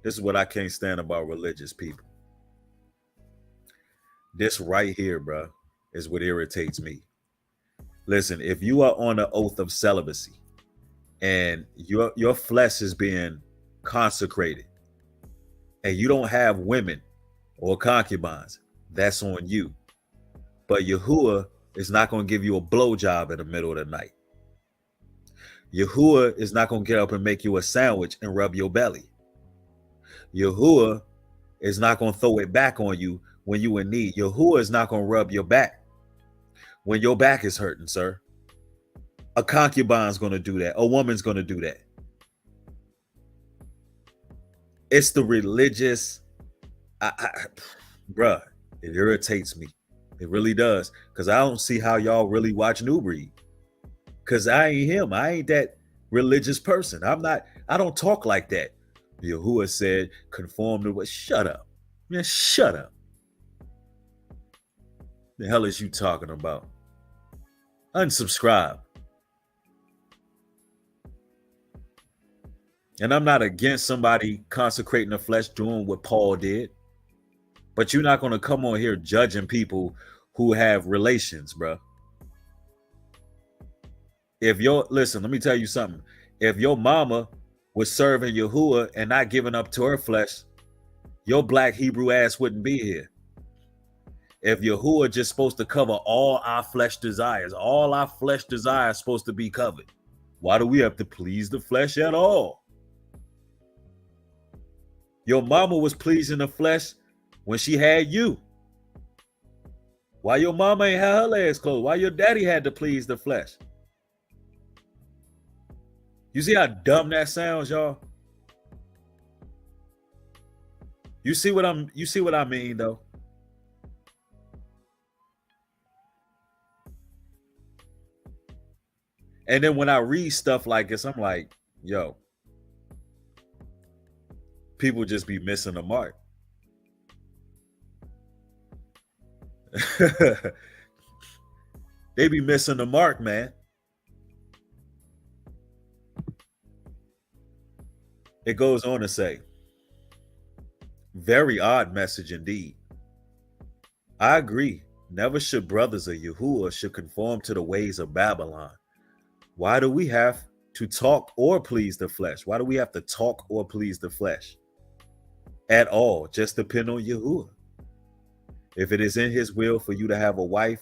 This is what I can't stand about religious people. This right here, bro, is what irritates me. Listen, if you are on an oath of celibacy and your flesh is being consecrated and you don't have women or concubines, that's on you. But Yahuwah is not going to give you a blowjob in the middle of the night. Yahuwah is not going to get up and make you a sandwich and rub your belly. Yahuwah is not going to throw it back on you when you in need. Yahuwah is not going to rub your back when your back is hurting, sir. A concubine's going to do that. A woman's going to do that. It's the religious, bruh, it irritates me. It really does. Because I don't see how y'all really watch New Breed. Because I ain't him. I ain't that religious person. I'm not I don't talk like that. Yahuwah said, conform to what? Shut up. Man, shut up. The hell is you talking about? Unsubscribe. And I'm not against somebody consecrating the flesh doing what Paul did. But you're not going to come on here judging people who have relations, bro. Listen, let me tell you something. If your mama was serving Yahuwah and not giving up to her flesh, your black Hebrew ass wouldn't be here. If Yahuwah just supposed to cover all our flesh desires supposed to be covered. Why do we have to please the flesh at all? Your mama was pleasing the flesh when she had you. Why your mama ain't had her legs closed? Why your daddy had to please the flesh? You see how dumb that sounds, y'all? You see what I mean, though? And then when I read stuff like this, I'm like, yo, people just be missing the mark. They be missing the mark, man. It goes on to say, very odd message indeed. I agree. Never should brothers of Yahuwah should conform to the ways of Babylon. Why do we have to talk or please the flesh? Why do we have to talk or please the flesh? At all, just depend on Yahuwah. If it is in his will for you to have a wife,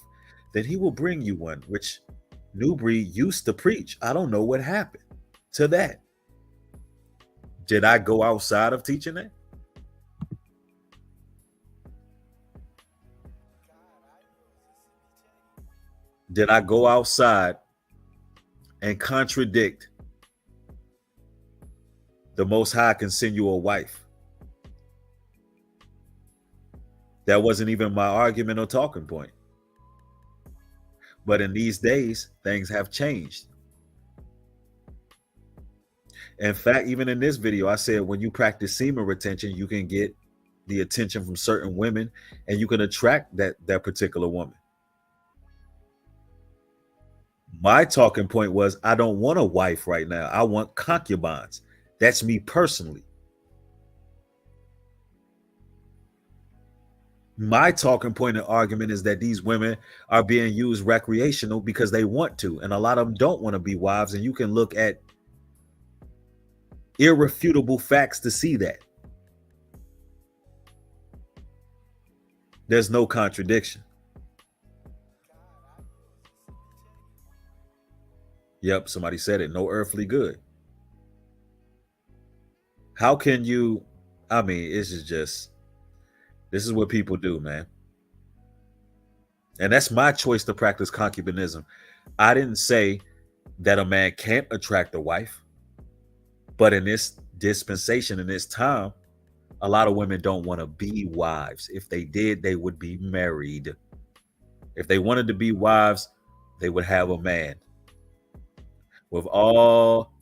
then he will bring you one, which Newbury used to preach. I don't know what happened to that. Did I go outside of teaching that? Did I go outside and contradict the Most High can send you a wife? That wasn't even my argument or talking point. But in these days, things have changed. In fact, even in this video, I said when you practice semen retention, you can get the attention from certain women and you can attract that particular woman. My talking point was, I don't want a wife right now. I want concubines. That's me personally. My talking point and argument is that these women are being used recreational because they want to. And a lot of them don't want to be wives. And you can look at irrefutable facts to see that. There's no contradiction. Yep, somebody said it. No earthly good. How can you? I mean, this is what people do, man. And that's my choice to practice concubinism. I didn't say that a man can't attract a wife. But in this dispensation, in this time, a lot of women don't want to be wives. If they did, they would be married. If they wanted to be wives, they would have a man. With all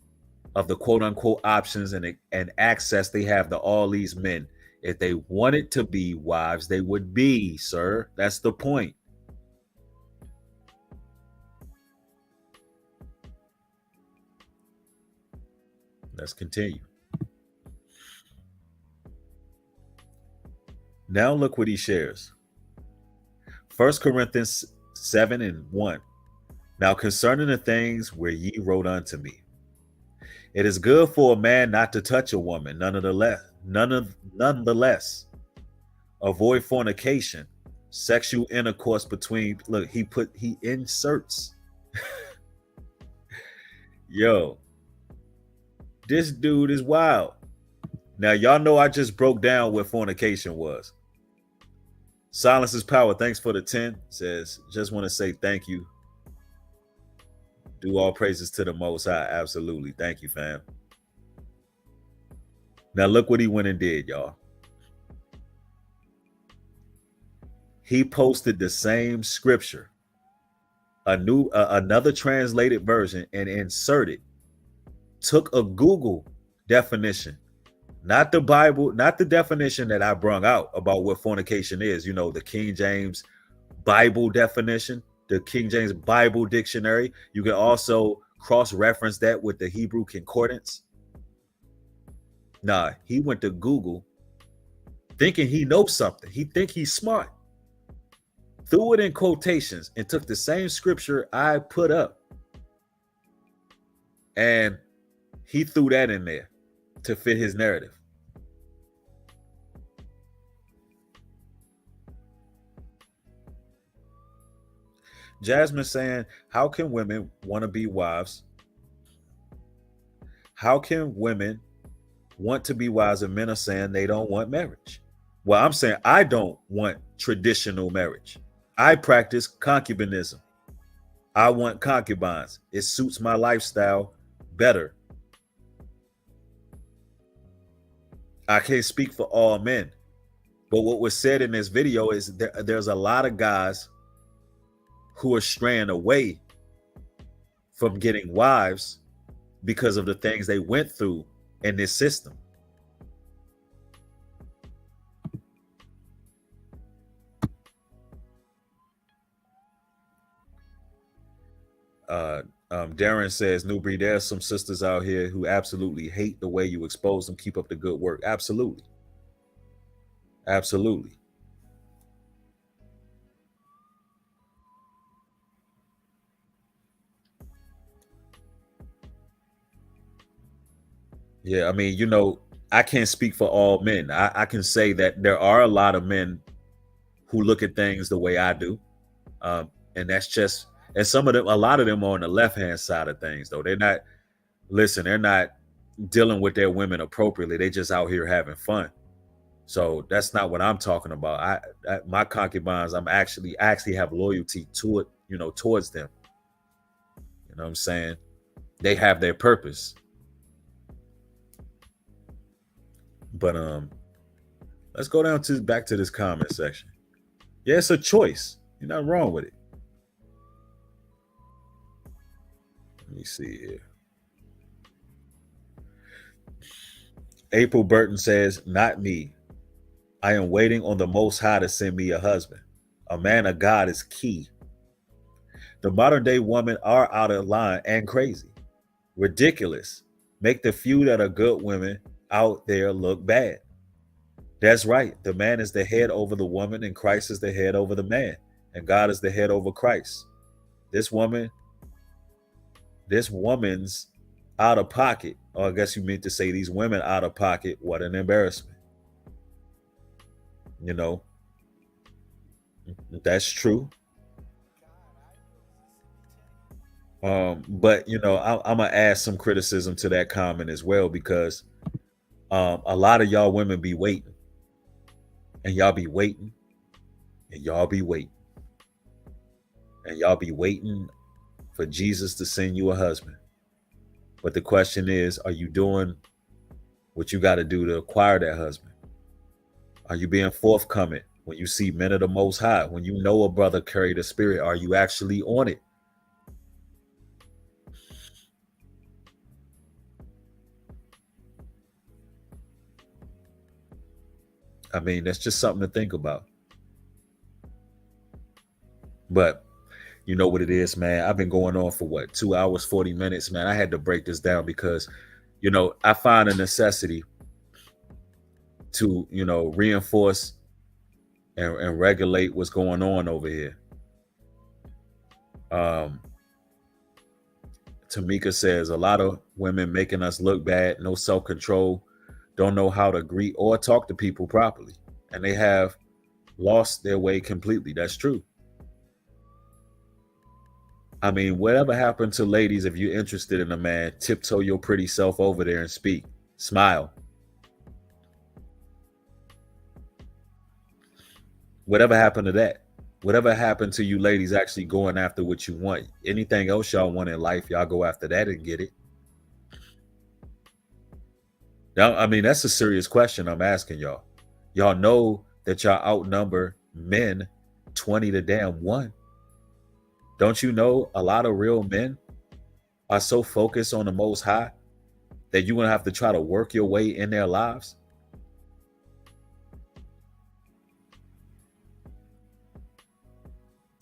of the quote unquote options and access they have to all these men, if they wanted to be wives, they would be, sir. That's the point. Let's continue. Now look what he shares. 1 Corinthians 7:1. Now concerning the things where ye wrote unto me, it is good for a man not to touch a woman, nonetheless. Avoid fornication, sexual intercourse between, look, he inserts. Yo, this dude is wild. Now, y'all know I just broke down what fornication was. Silence is power. Thanks for the 10. Says, just want to say thank you. Do all praises to the Most High. Absolutely. Thank you, fam. Now, look what he went and did, y'all. He posted the same scripture, another translated version, and inserted, took a Google definition, not the Bible, not the definition that I brung out about what fornication is. You know, the King James Bible definition, the King James Bible dictionary. You can also cross-reference that with the Hebrew concordance. Nah, he went to Google thinking he knows something. He think he's smart. Threw it in quotations and took the same scripture I put up, and he threw that in there to fit his narrative. Jasmine saying, how can women want to be wives? How can women want to be wives and men are saying they don't want marriage? Well, I'm saying I don't want traditional marriage. I practice concubinism. I want concubines. It suits my lifestyle better. I can't speak for all men, but what was said in this video is there's a lot of guys who are straying away from getting wives because of the things they went through in this system. Darren says, Newbie, there's some sisters out here who absolutely hate the way you expose them. Keep up the good work. Absolutely. Absolutely. Yeah, I mean, you know, I can't speak for all men. I can say that there are a lot of men who look at things the way I do. And that's just, and some of them, a lot of them are on the left-hand side of things, though. They're not dealing with their women appropriately. They just out here having fun. So that's not what I'm talking about. My concubines, I actually have loyalty to it, you know, towards them. You know what I'm saying? They have their purpose. But let's go back to this comment section. Yeah, it's a choice. You're not wrong with it. Let me see here. April Burton says, not me. I am waiting on the Most High to send me a husband. A man of God is key. The modern day women are out of line and crazy. Ridiculous. Make the few that are good women out there look bad. That's right. The man is the head over the woman, and Christ is the head over the man, and God is the head over Christ. This woman's out of pocket, or I guess you meant to say these women out of pocket. What an embarrassment. You know, that's true. But you know, I'm gonna add some criticism to that comment as well, because a lot of y'all women be waiting, and y'all be waiting, and y'all be waiting, and y'all be waiting for Jesus to send you a husband. But the question is, are you doing what you got to do to acquire that husband? Are you being forthcoming when you see men of the Most High? When you know a brother carry the Spirit, are you actually on it? I mean, that's just something to think about. But you know what it is, man. I've been going on for what, 2 hours, 40 minutes, man. I had to break this down because, you know, I find a necessity to, you know, reinforce and regulate what's going on over here. Tamika says, a lot of women making us look bad, no self-control, don't know how to greet or talk to people properly, and they have lost their way completely. That's true. I mean, whatever happened to ladies, if you're interested in a man, tiptoe your pretty self over there and speak. Smile. Whatever happened to that? Whatever happened to you ladies actually going after what you want? Anything else y'all want in life, y'all go after that and get it. Now, I mean, that's a serious question I'm asking y'all. Y'all know that y'all outnumber men 20 to damn 1. Don't you know a lot of real men are so focused on the Most High that you're going to have to try to work your way in their lives?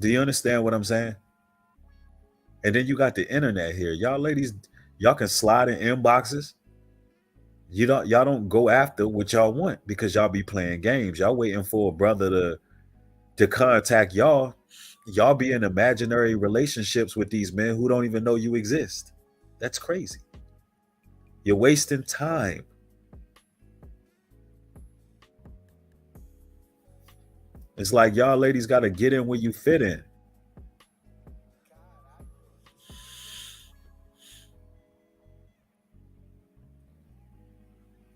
Do you understand what I'm saying? And then you got the internet here. Y'all ladies, y'all can slide in inboxes. Y'all don't go after what y'all want because y'all be playing games. Y'all waiting for a brother to contact y'all. Y'all be in imaginary relationships with these men who don't even know you exist. That's crazy. You're wasting time. It's like y'all ladies got to get in where you fit in.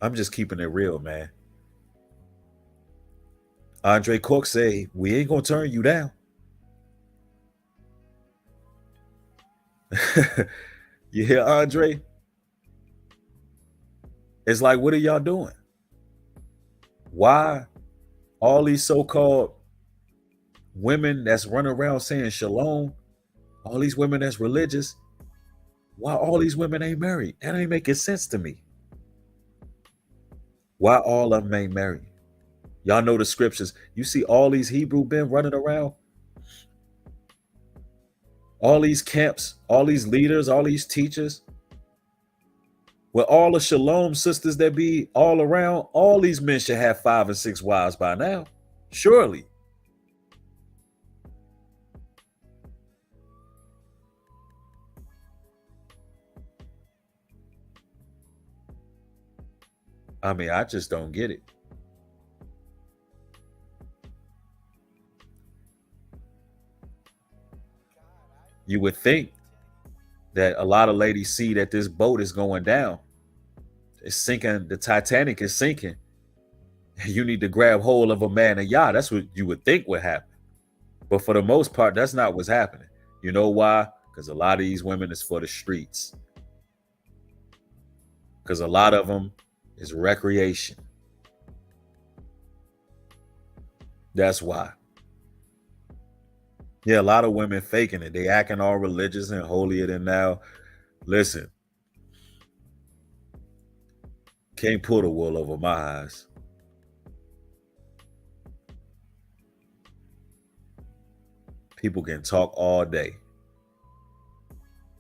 I'm just keeping it real, man. Andre Cork say, we ain't going to turn you down. You hear Andre? It's like, what are y'all doing? Why all these so-called women that's running around saying shalom, all these women that's religious, why all these women ain't married? That ain't making sense to me. Why all of them ain't married? Y'all know the scriptures. You see all these Hebrew men running around, all these camps, all these leaders, all these teachers, with all the shalom sisters that be all around, all these men should have 5 and 6 wives by now. Surely. I mean, I just don't get it. You would think that a lot of ladies see that this boat is going down. It's sinking. The Titanic is sinking. You need to grab hold of a man and yacht. That's what you would think would happen. But for the most part, that's not what's happening. You know why? Because a lot of these women is for the streets. Because a lot of them is recreation. That's why. Yeah, a lot of women faking it. They acting all religious and holier than thou. Listen, can't put a wool over my eyes. People can talk all day.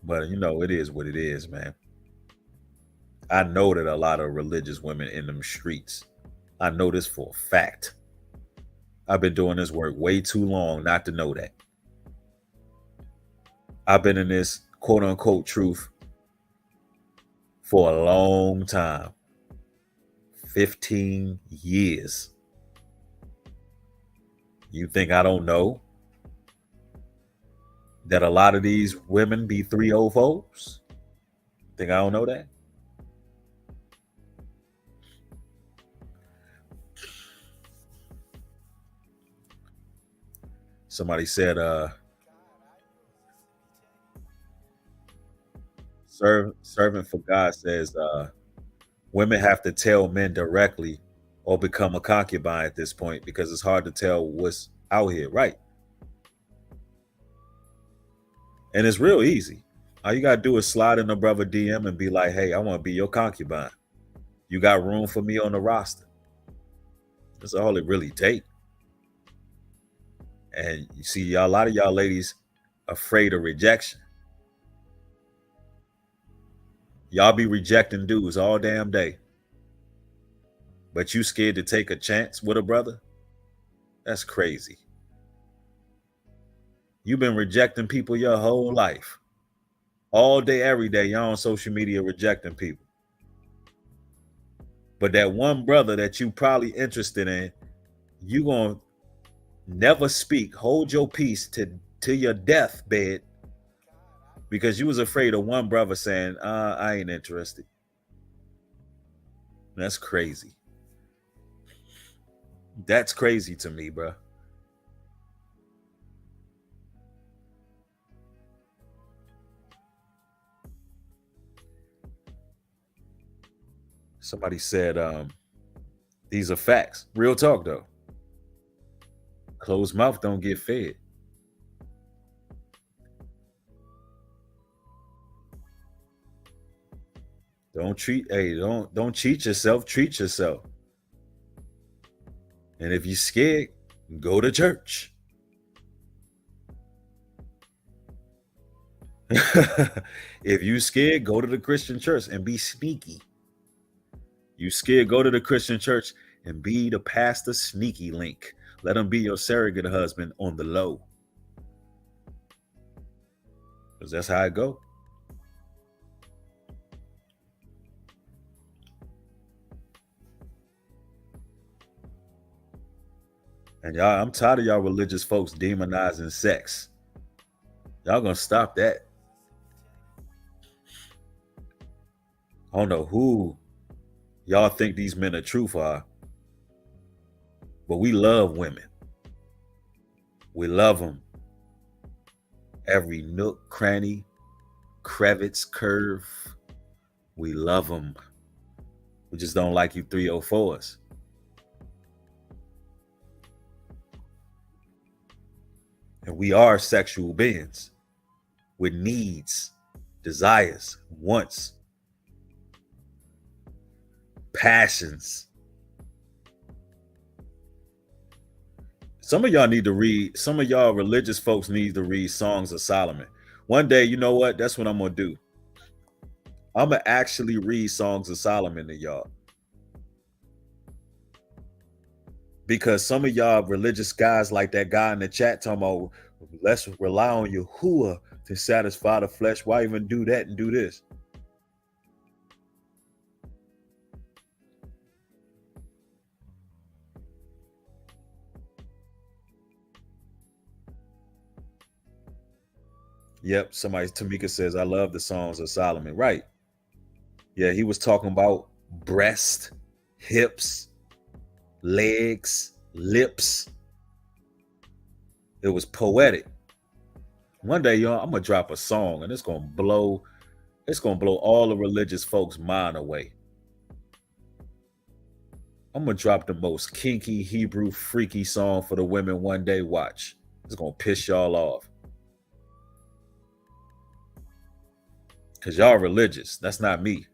But, you know, it is what it is, man. I know that a lot of religious women in them streets. I know this for a fact. I've been doing this work way too long not to know that. I've been in this quote unquote truth for a long time. 15 years. You think I don't know that a lot of these women be 304s? Think I don't know that? Somebody said, servant for God says, women have to tell men directly or become a concubine at this point because it's hard to tell what's out here, right? And it's real easy. All you gotta do is slide in a brother DM and be like, hey, I want to be your concubine. You got room for me on the roster. That's all it really takes. And you see, a lot of y'all ladies afraid of rejection. Y'all be rejecting dudes all damn day. But you scared to take a chance with a brother? That's crazy. You've been rejecting people your whole life. All day, every day, y'all on social media rejecting people. But that one brother that you probably interested in, you gonna never speak, hold your peace to your deathbed because you was afraid of one brother saying, I ain't interested. That's crazy. That's crazy to me, bro. Somebody said, these are facts. Real talk, though. Closed mouth don't get fed. Don't cheat yourself, treat yourself. And if you're scared, go to church. If you scared, go to the Christian church and be sneaky. You scared, go to the Christian church and be the pastor sneaky link. Let him be your surrogate husband on the low. Because that's how it go. And y'all, I'm tired of y'all religious folks demonizing sex. Y'all gonna stop that. I don't know who y'all think these men of truth are, but we love women. We love them. Every nook, cranny, crevice, curve. We love them. We just don't like you 304s. And we are sexual beings with needs, desires, wants, passions. Some of y'all need to read, some of y'all religious folks need to read Songs of Solomon. One day, you know what? That's what I'm going to do. I'm going to actually read Songs of Solomon to y'all. Because some of y'all religious guys like that guy in the chat talking about, let's rely on Yahuwah to satisfy the flesh. Why even do that and do this? Yep, Tamika says, I love the Songs of Solomon. Right. Yeah, he was talking about breast, hips, legs, lips. It was poetic. One day, y'all, I'm gonna drop a song and it's gonna blow all the religious folks' mind away. I'm gonna drop the most kinky Hebrew freaky song for the women one day. Watch. It's gonna piss y'all off. Cause y'all religious. That's not me.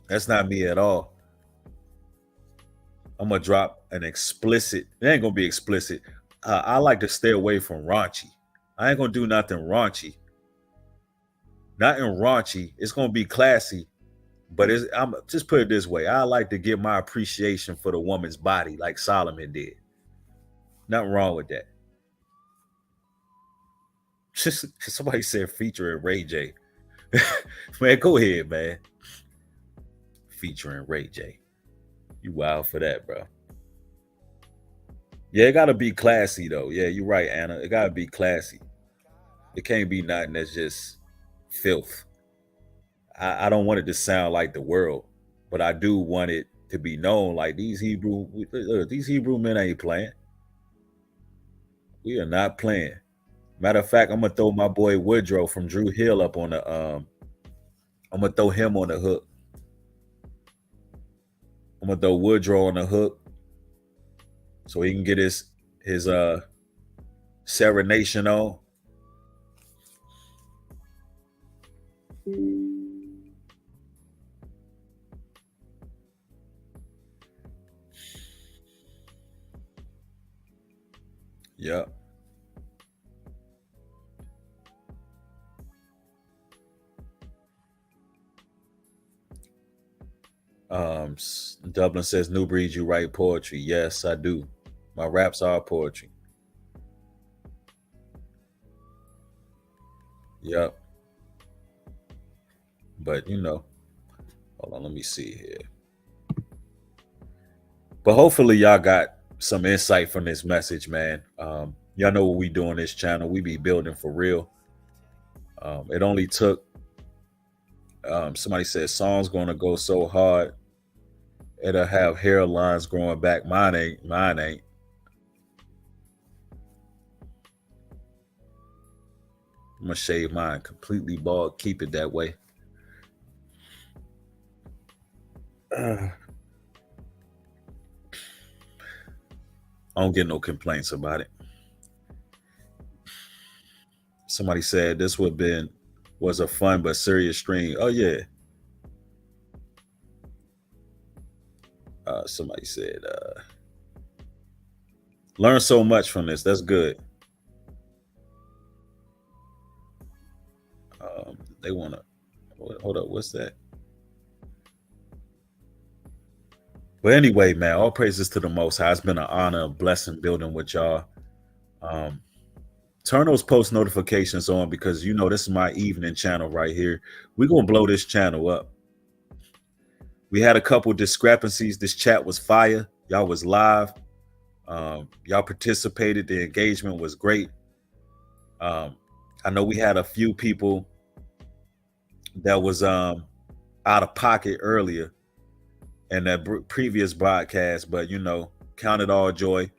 That's not me at all. I'm gonna drop an explicit. It ain't gonna be explicit. I like to stay away from raunchy. I ain't gonna do nothing raunchy. Nothing raunchy. It's gonna be classy, but I'm just put it this way. I like to get my appreciation for the woman's body, like Solomon did. Nothing wrong with that. Somebody said featuring Ray J. Man, go ahead, man. Featuring Ray J. You wild for that, bro. Yeah, it gotta be classy though. Yeah, you're right, Anna. It gotta be classy. It can't be nothing that's just filth. I don't want it to sound like the world, but I do want it to be known like these Hebrew men ain't playing. We are not playing. Matter of fact, I'm gonna throw my boy Woodrow from Drew Hill up on the I'm gonna throw him on the hook. I'm gonna throw Woodrow on the hook so he can get his serenation on. Yep. Dublin says, New Breed, you write poetry. Yes, I do. My raps are poetry. Yep. But hold on, let me see here. But hopefully y'all got some insight from this message, man. Y'all know what we do on this channel. We be building for real. It only took, somebody said, song's gonna go so hard, it'll have hairlines growing back. Mine ain't. I'm gonna shave mine completely bald, keep it that way. I don't get no complaints about it. Somebody said this would have been was a fun but serious stream. Oh yeah. Somebody said, learn so much from this. That's good. They want to hold up. What's that? But anyway, man, all praises to the Most High. It's been an honor, a blessing building with y'all. Turn those post notifications on because you know this is my evening channel right here. We're gonna blow this channel up. We had a couple discrepancies. This chat was fire. Y'all was live. Y'all participated. The engagement was great. I know we had a few people that was out of pocket earlier in that previous broadcast, but you know, count it all joy.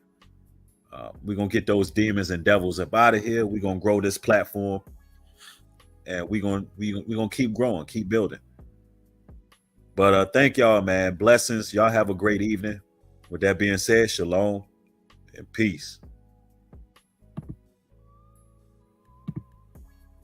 We're gonna get those demons and devils up out of here. We're gonna grow this platform, and we're gonna keep growing, keep building. But thank y'all, man. Blessings. Y'all have a great evening. With that being said, shalom and peace.